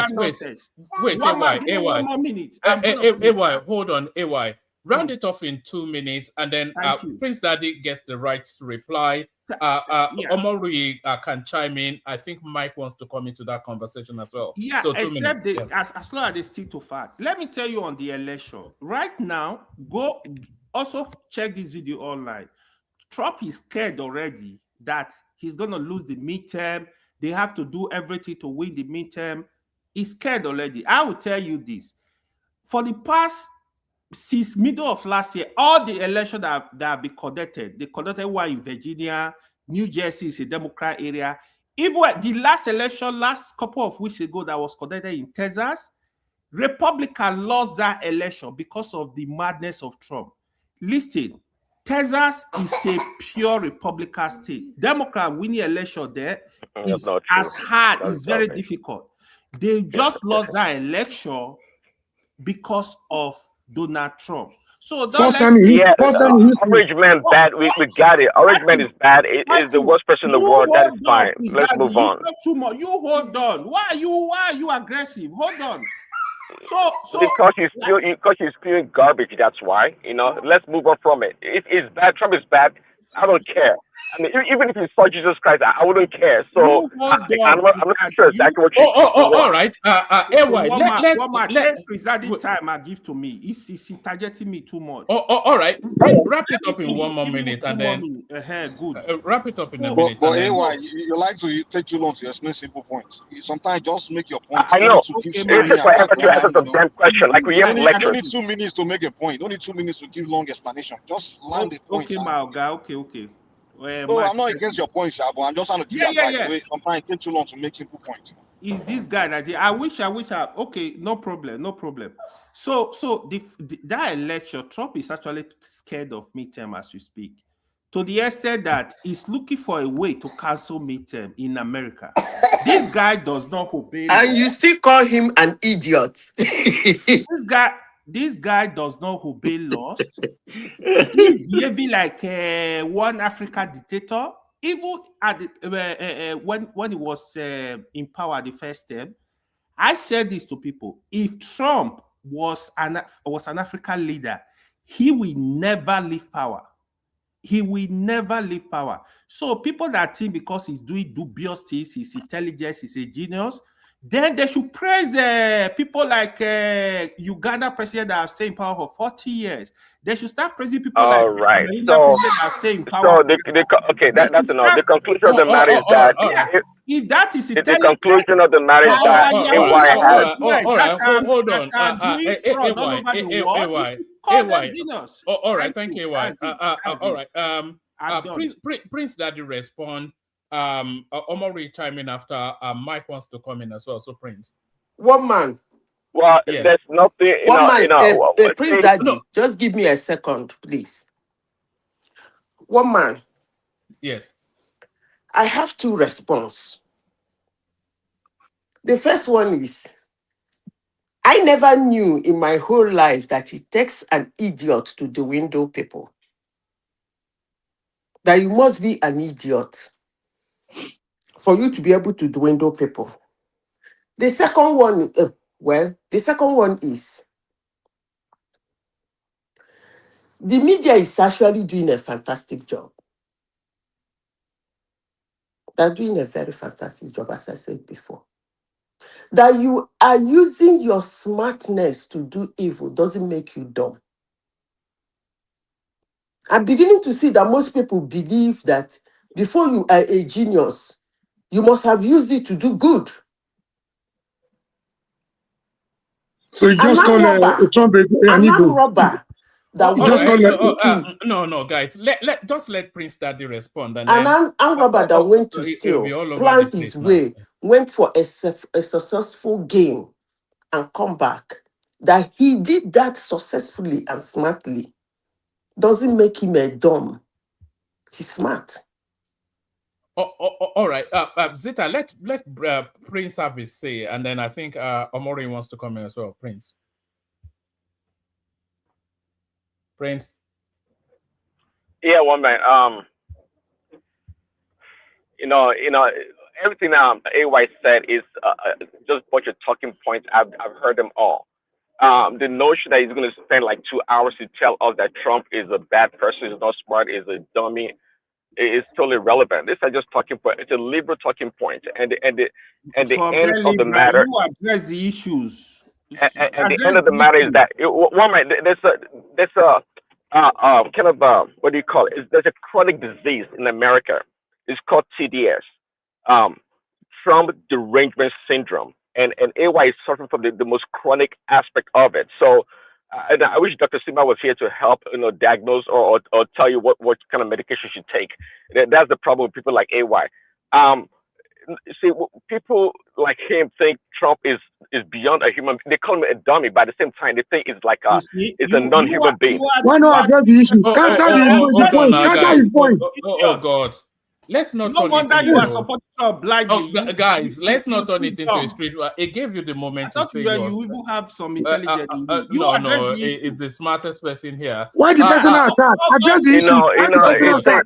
AY, hold on, AY. Round it off in 2 minutes, and then Prince Daddy gets the right to reply. Omori can chime in. I think Mike wants to come into that conversation as well. Yeah, so 2 minutes. As long as they stick to fact. Let me tell you on the election. Right now, go also check this video online. Trump is scared already that he's going to lose the midterm. They have to do everything to win the midterm. He's scared already. I will tell you this. For the past, since middle of last year, all the elections that have been conducted, they conducted one in Virginia, New Jersey is a Democrat area. Even the last election, last couple of weeks ago, that was conducted in Texas, Republicans lost that election because of the madness of Trump. Listen, Texas is a pure Republican state. Democrat winning election there is as hard, it's very difficult. They just lost that election because of Donald Trump. So Orange Man bad. We got it. Orange Man is bad. It is the worst person in the world. That is fine. Let's move on. You hold on. Why are you aggressive? Hold on. So because he's spewing garbage. That's why. You know. Let's move on from it. If it's bad, Trump is bad. I don't care. I mean, even if he saw Jesus Christ, I wouldn't care. So I'm not sure exactly what you. All right. That time I give to me. He's targeting me too much. All right. Wrap it up in 1 more minute, and then good. Wrap it up in a minute. But AY, you like to take too long to explain simple points. Sometimes just make your point. I know. It's answer the damn question. Like we have lectures. You don't need 2 minutes to make a point. You don't need 2 minutes to give long explanation. Just land the point. Okay, my guy. Okay. No, I'm not against your point, Shabo. I'm just trying to give you advice. Sometimes it takes too long to make simple points. Is this guy that I wish okay, no problem. So that election, Trump is actually scared of midterm as we speak, to the extent that he's looking for a way to cancel midterm in America. This guy does not obey. And you still call him an idiot. This guy does not obey laws. He's behaving like one African dictator. Even at when he was in power the first time, I said this to people: if Trump was an African leader, he will never leave power. He will never leave power. So people that think because he's doing dubious things, his intelligence, he's a genius, then they should praise people like Uganda president that have stayed in power for 40 years. They should start praising people all like right. president that have stayed in power. So that's enough. The conclusion of the matter is that if that is the conclusion of the matter is that all right, thank you, AY. All right. Prince Daddy respond. Omori chime in after Mike wants to come in as well. So Prince. One man. Well, there's nothing. Prince Daddy, just give me a second, please. One man. Yes. I have 2 responses. The first one is, I never knew in my whole life that it takes an idiot to dwindle people. That you must be an idiot for you to be able to dwindle people. The second one, the second one is the media is actually doing a fantastic job. They're doing a very fantastic job, as I said before. That you are using your smartness to do evil doesn't make you dumb. I'm beginning to see that most people believe that before you are a genius, you must have used it to do good. So you just call Trump an evil. Robber. That no, guys. Let Prince Daddy respond, and an then armed robber that went to steal, plan his way, went for a successful game, and come back. That he did that successfully and smartly doesn't make him a dumb. He's smart. All right, Zita, let Prince have his say, and then I think Omori wants to come in as well. Prince. Yeah, one man. Everything AY said is just a bunch of talking points. I've heard them all. The notion that he's going to spend like 2 hours to tell us that Trump is a bad person, is not smart, is a dummy, is totally irrelevant. This is just talking point. It's a liberal talking point, and the end of the matter. You address the issues. And the end of the matter is that one man, there's a kind of what do you call it? There's a chronic disease in America. It's called TDS, Trump derangement syndrome, and AY is suffering from the most chronic aspect of it. So, and I wish Dr. Sima was here to help, diagnose or tell you what kind of medication you should take. That's the problem with people like AY. See, people like him think Trump is beyond a human. They call him a dummy, but at the same time, they think it's like a non-human being. Why not address the issue? Can't his point. Oh God. Let's not. No wonder you are supporting Trump blindly. Guys, let's not turn it into a street. It gave you the moment to say yours. You even have some intelligence. No, it's the smartest person here. Why the personal attack? Address the issue.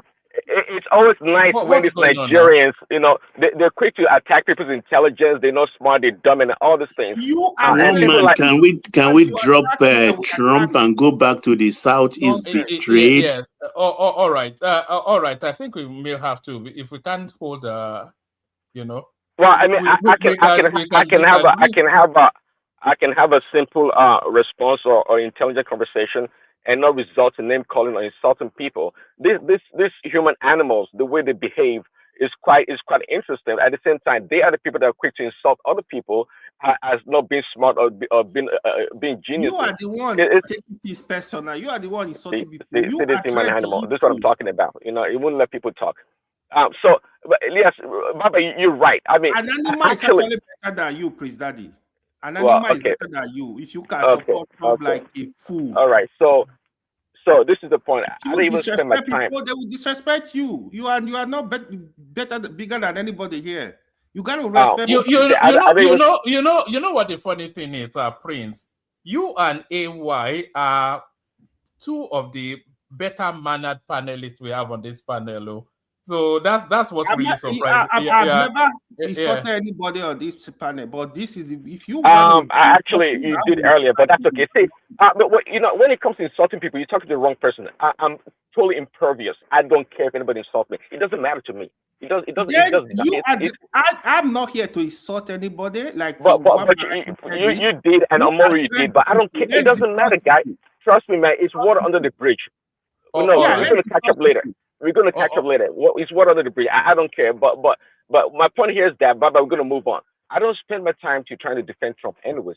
It's always nice when these Nigerians, they're quick to attack people's intelligence. They're not smart. They're dumb, and all these things. Can we drop Trump and go back to the Southeast trade? Yes. All right. I think we may have to, if we can't hold. Well, I mean, I can have a simple response or intelligent conversation, and not result in name calling or insulting people. These human animals, the way they behave is quite interesting. At the same time, they are the people that are quick to insult other people as not being smart or being genius. You are the one taking this personal. You are the one insulting people. This human animal. This is what I'm talking about. It wouldn't let people talk. So, yes, Baba, you're right. I mean, an animal is actually better than you, Prince Daddy. An animal is better than you. If you can support Trump like a fool. All right. So this is the point. I don't even spend my time. People, they will disrespect you. You are not bigger than anybody here. You got to respect. You know what the funny thing is, Prince. You and AY are two of the better mannered panelists we have on this panel. So that's what's really surprising. I've never insulted anybody on this panel, but this is if you. Actually, you did earlier, but that's okay. See, but when it comes to insulting people, you talk to the wrong person. I'm totally impervious. I don't care if anybody insults me. It doesn't matter to me. It doesn't. I'm not here to insult anybody. Like, but you did, and Omori you did, but I don't care. It doesn't matter, guys. Trust me, man. It's water under the bridge. We're gonna catch up later. We're going to catch up later. It's water under the bridge. I don't care. But my point here is that, Baba, we're going to move on. I don't spend my time trying to defend Trump anyways.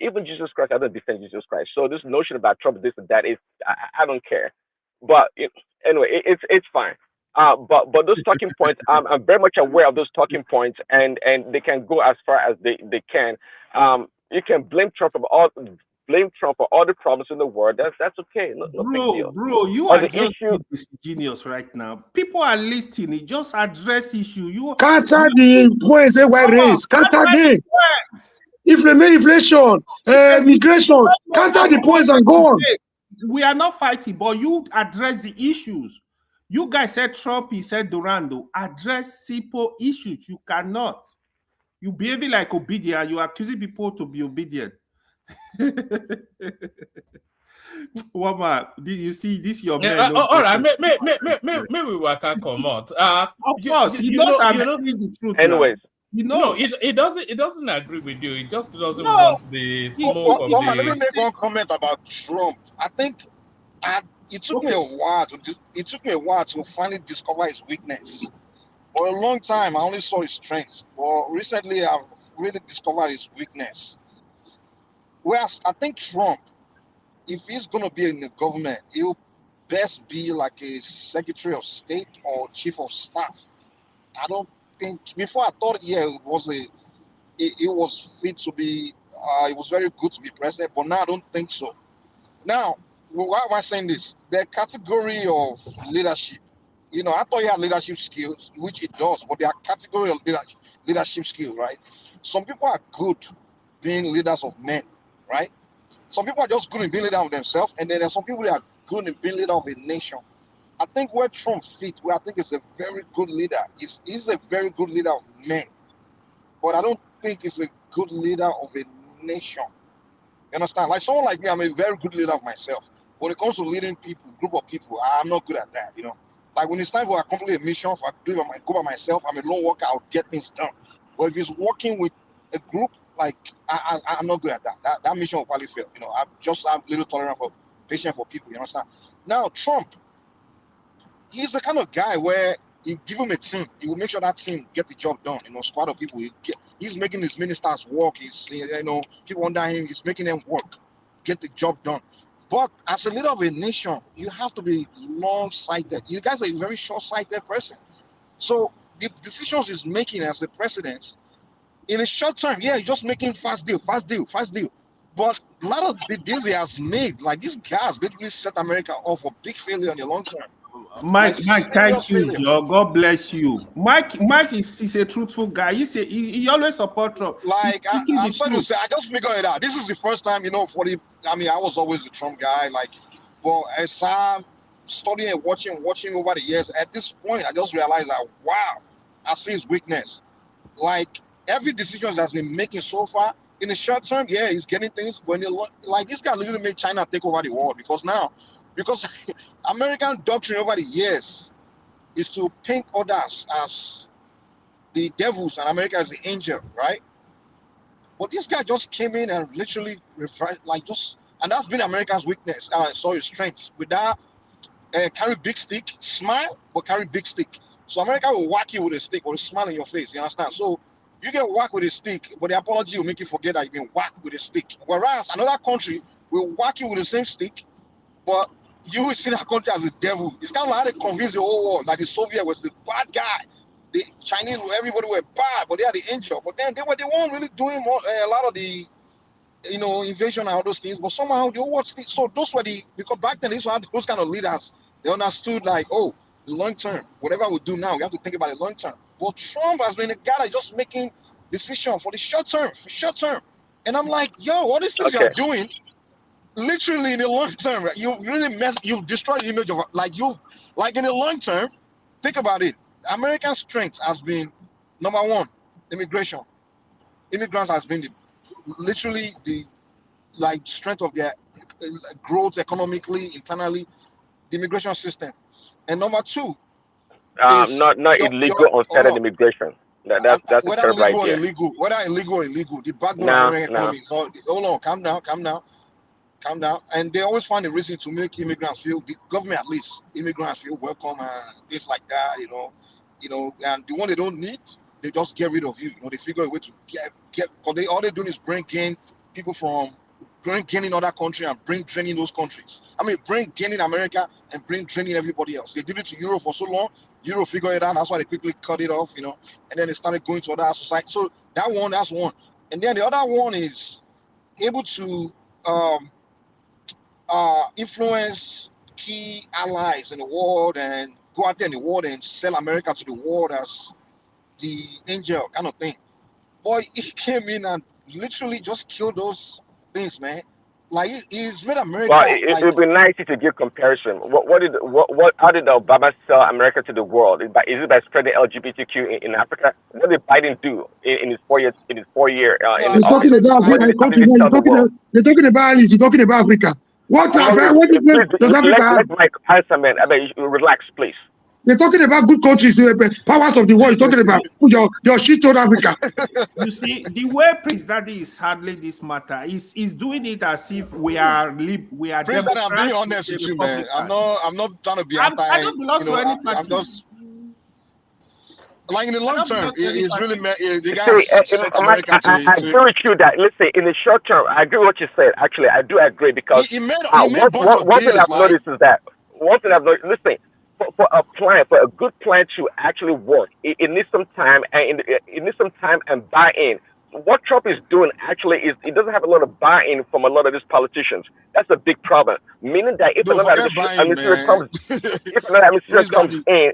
Even Jesus Christ, I don't defend Jesus Christ. So this notion about Trump, this and that, I don't care. But anyway, it's fine. But those talking points, I'm very much aware of those talking points, and they can go as far as they can. You can blame Trump for all the problems in the world. That's okay. No big deal. Bro, you are just genius right now. People are listening. Just address issue. Counter the points they were raised. Counter them. inflation, migration, counter the points and go on. We are not fighting, but you address the issues. You guys said Trump, he said Durando. Address simple issues. You cannot. You behaving like obedient. You accusing people to be obedient. Wama, you see this your man? All right, maybe we can come out. Of course, he knows I'm telling the truth. Anyways, no, it doesn't agree with you. It just doesn't No. want the smoke of Let me the. make one comment about Trump. I think it took me a while to finally discover his weakness. For a long time, I only saw his strengths. But recently, I've really discovered his weakness. Whereas I think Trump, if he's going to be in the government, he'll best be like a Secretary of State or Chief of Staff. I don't think, before I thought, yeah, it was fit to be, it was very good to be president, but now I don't think so. Now, why am I saying this? The category of leadership, I thought he had leadership skills, which it does, but there are category of leadership skills, right? Some people are good being leaders of men, right? Some people are just good in being leader of themselves, and then there's some people that are good in being leader of a nation. I think where Trump fits, where I think is a very good leader, he's a very good leader of men, but I don't think he's a good leader of a nation. You understand? Like someone like me, I'm a very good leader of myself. When it comes to leading people, group of people, I'm not good at that. Like when it's time for accomplish a mission, if I go by myself, I'm a lone worker, I'll get things done. But if it's working with a group, like I'm not good at that. That mission will probably fail. I'm a little tolerant for patient for people. You understand? Now Trump, he's the kind of guy where you give him a team, he will make sure that team get the job done. Squad of people. He's making his ministers work. People under him, he's making them work, get the job done. But as a leader of a nation, you have to be long-sighted. You guys are a very short-sighted person. So the decisions he's making as a president, in a short term, yeah, he's just making fast deal. But a lot of the deals he has made, like these guys, literally set America up for big failure in the long term. Mike, thank you, Joe. God bless you. Mike is a truthful guy. He always support Trump. Like I'm sorry to say, I just figured it out. This is the first time, I was always a Trump guy. But as I'm studying and watching over the years, at this point, I just realized that wow, I see his weakness. Like every decision that's been making so far, in the short term, yeah, he's getting things. When this guy literally made China take over the world because American doctrine over the years is to paint others as the devils and America as the angel, right? But this guy just came in and literally and that's been America's weakness. Strength. With that, carry big stick, smile, but carry big stick. So America will whack you with a stick or a smile in your face. You understand? So you get whacked with a stick, but the apology will make you forget that you've been whacked with a stick. Whereas another country will whack you with the same stick, but you will see that country as a devil. It's kind of like how they convince the whole world that the Soviet was the bad guy. The Chinese, everybody were bad, but they are the angel. But then they weren't really doing a lot of the, invasion and all those things. But somehow the whole world still. So those were because back then these were those kind of leaders. They understood the long term. Whatever we do now, we have to think about the long term. But Trump has been a guy that's just making decisions for the short term. And I'm like, yo, all these things you're doing. Literally in the long term, you've destroyed the image of in the long term. Think about it. American strength has been number one, immigration. Immigrants has been literally the strength of their growth economically, internally, the immigration system. And number two, not illegal or unfettered immigration. That's a whether terrible illegal or idea. illegal, the backbone of American economy. So hold on, calm down. And they always find a reason to make immigrants feel, the government at least, immigrants feel welcome and things like that, and the one they don't need, they just get rid of you. They figure a way to get because all they're doing is bring people from in other countries and bring draining those countries. Bring draining America and bring draining everybody else. They did it to Europe for so long. Europe figured it out. That's why they quickly cut it off, and then they started going to other societies. So that's one. And then the other one is able to influence key allies in the world and go out there in the world and sell America to the world as the angel kind of thing. Boy, he came in and literally just kill those things, man. Like he's made America Well, it like would be nice to give comparison. How did Obama sell America to the world? Is it by spreading LGBTQ in Africa? What did Biden do in his 4 years in He's office? talking about What did he tell the world? you're talking about Alice, you're talking about Africa. What Please, does Africa have? let Mike answer, man. I mean, relax, please. You're talking about good countries, powers of the world. You're talking about your shit on Africa. You see, the way Prince Daddy is handling this matter is doing it as if we are Prince Daddy, I'm being honest with you, man. I'm not trying to be anti. I don't belong to any party. I'm just like in the long term, it's really the guy set Mike, America I agree with you that listen, in the short term, I agree with what you said. Actually, I do agree because he made one thing I've like, noticed is that listen. For a good plan to actually work, it needs some time and it needs some time and buy-in. What Trump is doing actually is it doesn't have a lot of buy-in from a lot of these politicians. That's a big problem. Meaning that if another administration comes in,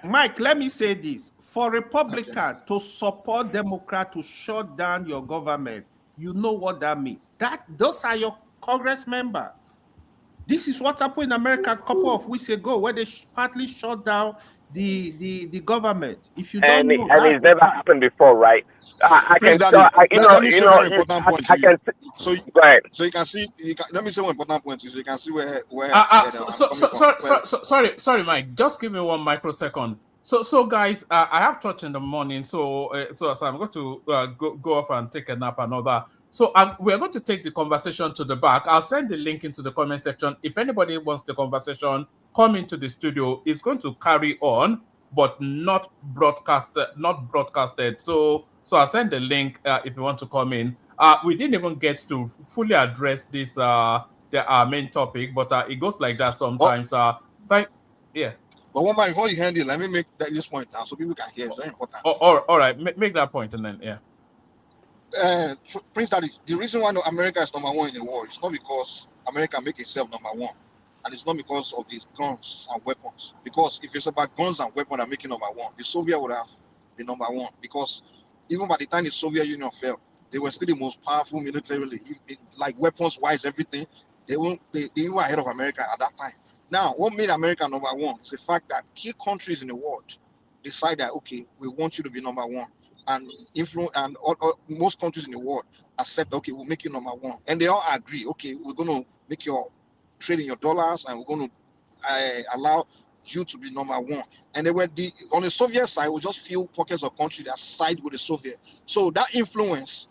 Mike, let me say this: for Republican to support Democrat to shut down your government, you know what that means. Those are your Congress members. This is what happened in America a couple of weeks ago, where they partly shut down the government. If you don't know, and it's never happened before, right? I can tell. So you can see. Let me say one important point. So you can see where. Sorry, Mike. Just give me 1 microsecond. So guys, I have church in the morning. So I'm going to go off and take a nap and all that. So we're going to take the conversation to the back. I'll send the link into the comment section. If anybody wants the conversation, come into the studio. It's going to carry on, but not broadcasted. So I'll send the link if you want to come in. We didn't even get to fully address this our main topic, but it goes like that sometimes. Yeah. But before you hand it, let me make this point now so people can hear. It's very important. All right. Make that point and then yeah. Prince Daddy, the reason why America is number one in the world is not because America make itself number one, and it's not because of these guns and weapons. Because if it's about guns and weapons that make it number one, the Soviet would have been number one. Because even by the time the Soviet Union fell, they were still the most powerful militarily, like weapons-wise, everything. They were ahead of America at that time. Now, what made America number one is the fact that key countries in the world decide that okay, we want you to be number one. And most countries in the world accept, okay, we'll make you number one. And they all agree, okay, we're going to make your trade in your dollars and we're going to allow you to be number one. And they were on the Soviet side, we just few pockets of countries that side with the Soviet. So that influence,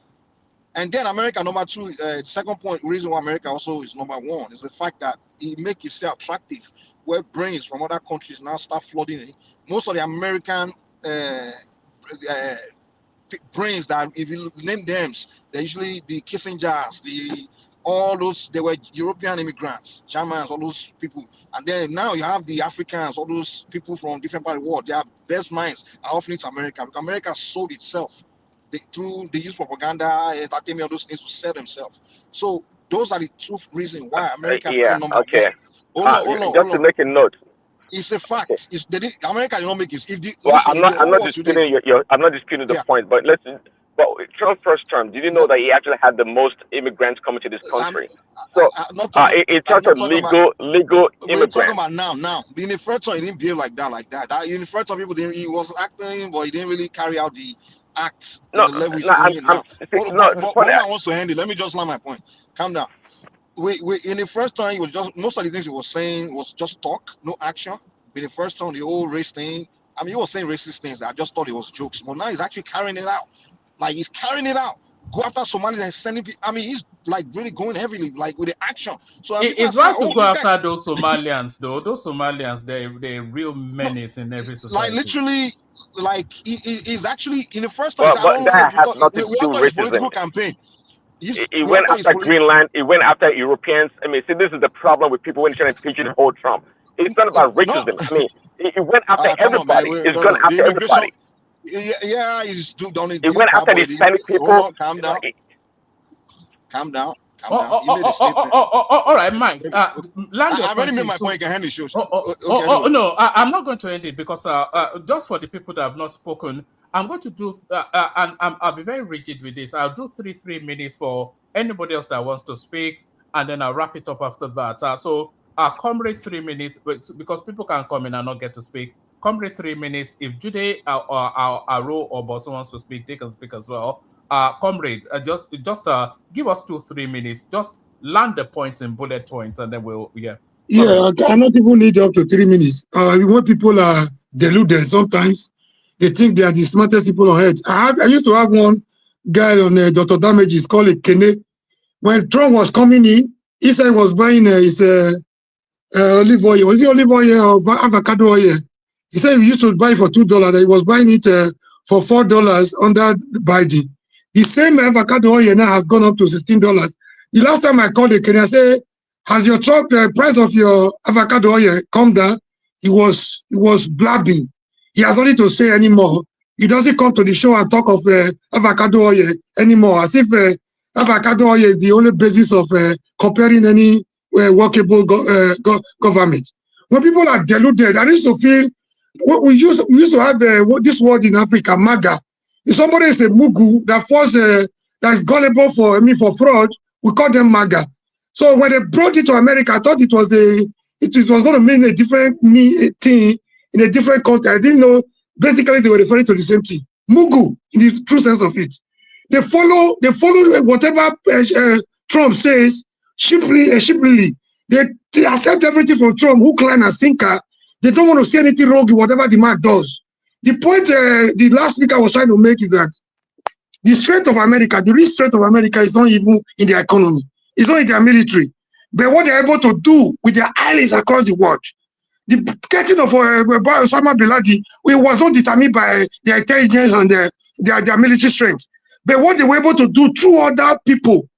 and then America number two, second point, reason why America also is number one is the fact that it makes itself attractive, where brains from other countries now start flooding in. Most of the American brains that if you name them, they're usually the Kissingers, all those, they were European immigrants, Germans, all those people. And then now you have the Africans, all those people from different parts of the world. Their best minds are often to America because America sold itself. They use propaganda, entertainment, all those things to sell themselves. So those are the two reasons why America became number one. Just to make a note. It's a fact. America did not make it. I'm not disputing I'm not disputing the point, but Trump's first term, did you know that he actually had the most immigrants coming to this country? In terms of legal immigrants. We're talking about now. In the first term, he didn't behave like that. In the first term, he was acting, but he didn't really carry out the act. What I want to handle. Let me just land my point. Calm down. In the first time, he was just most of the things he was saying was just talk, no action. In the first time, the whole race thing, he was saying racist things that I just thought it was jokes. But now he's actually carrying it out. Like he's carrying it out. Go after Somalis and sending people. He's like really going heavily, like with the action. So it's right to go after those Somalians, though. Those Somalians, they're real menace in every society. Like literally, like he's actually in the first time. But that has nothing to do with political campaign. He went after Greenland. He went after Europeans. See, this is the problem with people when trying to pigeonhole Trump. It's not about racism. He went after everybody. He's going after everybody. Yeah, he's done it. He went after the Hispanic people. Calm down. Calm down. All right, Mike. I've already made my point. You can hand the show. No, I'm not going to end it because just for the people that have not spoken, I'm going to do, and I'll be very rigid with this. I'll do 3 minutes for anybody else that wants to speak, and then I'll wrap it up after that. So comrade 3 minutes, because people can come in and not get to speak. Comrade 3 minutes. If Jude or Aro or Bosso wants to speak, they can speak as well. Comrade, just give us 2-3 minutes. Just land the points in bullet points, and then we'll Yeah, I not even need up to 3 minutes. When people are deluded, sometimes they think they are the smartest people on earth. I used to have one guy on Dr. Damages called a Kene. When Trump was coming in, he said he was buying his olive oil. Was it olive oil or avocado oil? He said he used to buy it for $2. That he was buying it for $4 under Biden. The same avocado oil now has gone up to $16. The last time I called the Kenya, I said, has your price of your avocado oil come down? He was blabbing. He has nothing to say anymore. He doesn't come to the show and talk of avocado oil anymore, as if avocado oil is the only basis of comparing any workable government. When people are deluded, I used to feel we used to have this word in Africa, MAGA. If somebody is a mugu that is gullible for fraud, we call them MAGA. So when they brought it to America, I thought it was going to mean a different thing in a different country. I didn't know. Basically, they were referring to the same thing. Mugu, in the true sense of it. They follow whatever Trump says sheepishly. They accept everything from Trump, hook, line, and sinker. They don't want to see anything wrong with whatever the man does. The point the last speaker was trying to make is that the strength of America, the real strength of America is not even in their economy. It's not in their military. But what they're able to do with their allies across the world. The getting of Osama bin Laden, it was not determined by their intelligence and their military strength. But what they were able to do through other people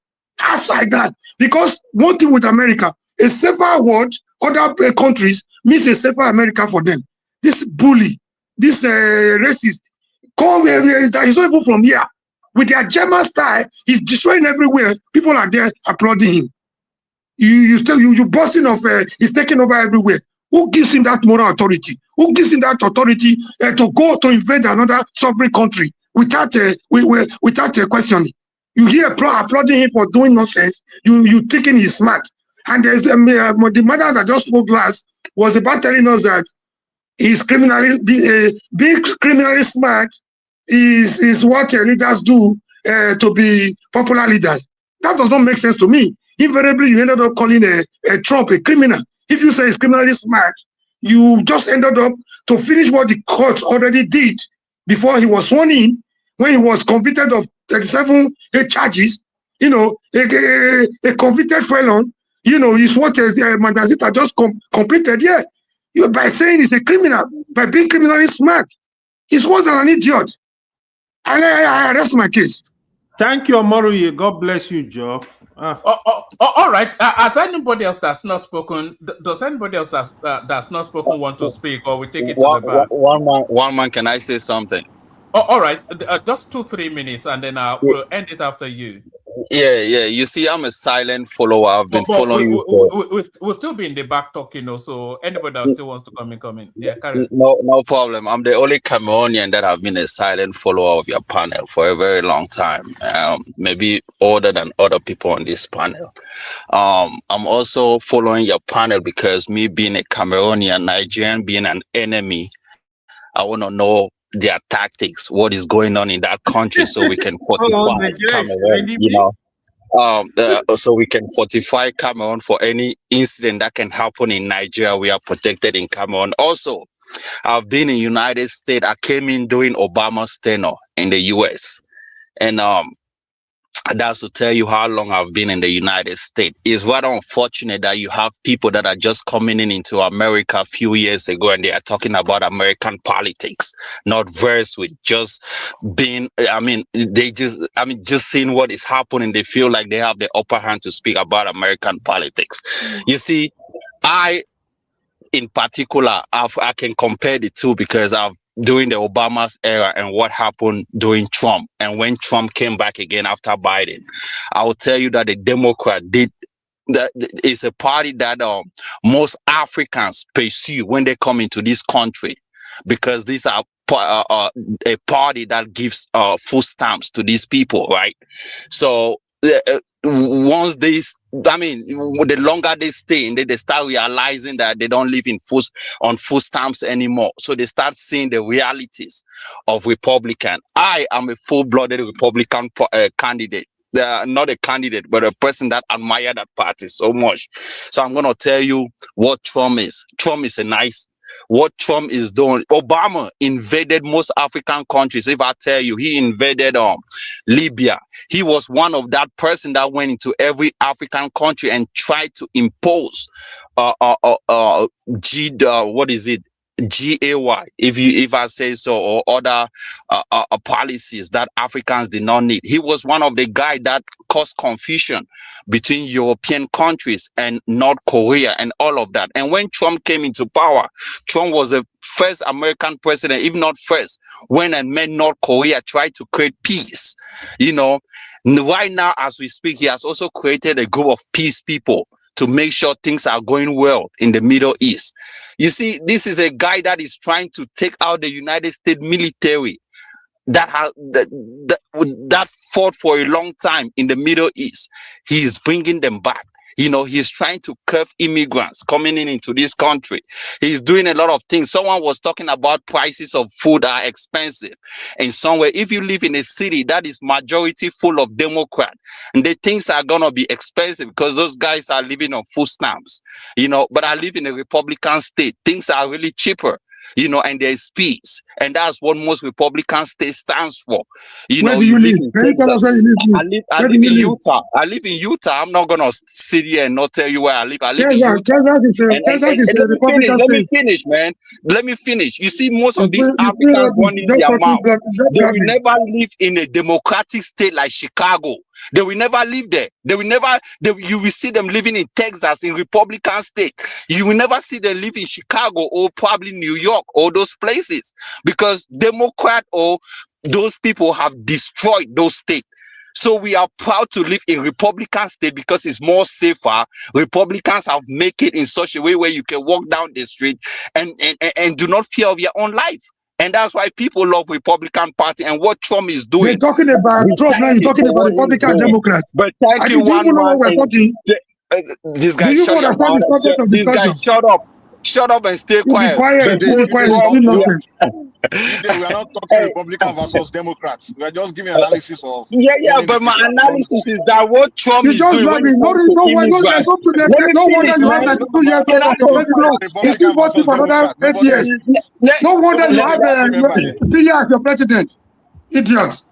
outside that. Because one thing with America, a safer world, other countries means a safer America for them. This bully, this racist, that is not even from here. With their German style, he's destroying everywhere. People are there applauding him. You busting off, he's taking over everywhere. Who gives him that moral authority? Who gives him that authority to go to invade another sovereign country without questioning? You hear applauding him for doing nonsense. You thinking he's smart. And there's the mother that just spoke last was about telling us that he's being criminally smart is what leaders do to be popular leaders. That does not make sense to me. Invariably, you ended up calling a Trump a criminal. If you say he's criminally smart, you just ended up to finish what the courts already did before he was sworn in, when he was convicted of 37 charges, a convicted felon, is what Mandazita just completed, by saying he's a criminal, by being criminally smart. He's worse than an idiot. And I arrest my case. Thank you, Amaruye. God bless you, Joe. All right. Has anybody else that's not spoken? Does anybody else that's not spoken want to speak, or we take it to the back? One man. Can I say something? All right. Just 2-3 minutes, and then we'll end it after you. Yeah. You see, I'm a silent follower. I've been following you. We'll still be in the back talking, so anybody that still wants to come in. Yeah, carry on. No problem. I'm the only Cameroonian that have been a silent follower of your panel for a very long time. Maybe older than other people on this panel. I'm also following your panel because me being a Cameroonian, Nigerian being an enemy, I want to know their tactics, what is going on in that country, so we can fortify Cameroon, so we can fortify Cameroon for any incident that can happen in Nigeria. We are protected in Cameroon. Also, I've been in United States. I came in during Obama's tenure in the US, and that's to tell you how long I've been in the United States. It's rather unfortunate that you have people that are just coming into America a few years ago and they are talking about American politics, not versed with just being, just seeing what is happening. They feel like they have the upper hand to speak about American politics. You see, in particular, I can compare the two because during the Obama's era and what happened during Trump, and when Trump came back again after Biden, I will tell you that the Democrat did that. It's a party that most Africans pursue when they come into this country, because these are a party that gives food stamps to these people, right? So once they, I mean, the longer they stay, and they start realizing that they don't live on food stamps anymore. So they start seeing the realities of Republican. I am a full-blooded Republican candidate. Not a candidate, but a person that admire that party so much. So I'm going to tell you what Trump is. Trump is what Trump is doing. Obama invaded most African countries. If I tell you, he invaded Libya. He was one of that person that went into every African country and tried to impose GAY, if I say so, or other policies that Africans did not need. He was one of the guys that caused confusion between European countries and North Korea and all of that. And when Trump came into power, Trump was the first American president, if not first, when and met North Korea, tried to create peace. You know, right now as we speak, he has also created a group of peace people to make sure things are going well in the Middle East. You see, this is a guy that is trying to take out the United States military that fought for a long time in the Middle East. He is bringing them back. You know, he's trying to curb immigrants coming into this country. He's doing a lot of things. Someone was talking about prices of food are expensive. And somewhere, if you live in a city that is majority full of Democrats, and the things are going to be expensive because those guys are living on food stamps, you know, but I live in a Republican state. Things are really cheaper. You know, and there's peace. And that's what most Republican states stands for. You Where know, do you live? in Can you tell us where you live, please? I live in Utah. I live in Utah. I'm not gonna sit here and not tell you where I live. I live in Utah. Texas is a Republican Let me state. finish, man. Let me finish. You see, most of these You feel Africans rubbish. running Just their talking mouth. black. They will never live in a democratic state like Chicago. They will never live there. You will see them living in Texas, in Republican state. You will never see them live in Chicago or probably New York or those places because Democrat or those people have destroyed those states. So we are proud to live in Republican state because it's more safer. Republicans have made it in such a way where you can walk down the street and do not fear of your own life. And that's why people love Republican Party and what Trump is doing. You're talking about Trump now. You're talking about Republican Democrats. But thank you, one man. This guy, shut your mouth. This guy, shut up. Shut up and stay quiet. We are not talking Republican versus Democrats. We are just giving analysis of. Yeah, but my analysis is that what Trump is doing when it comes to immigrants. No wonder you have 92 years old as your president. You still voting for another 8 years. No wonder you have 3 years as your president. Idiot.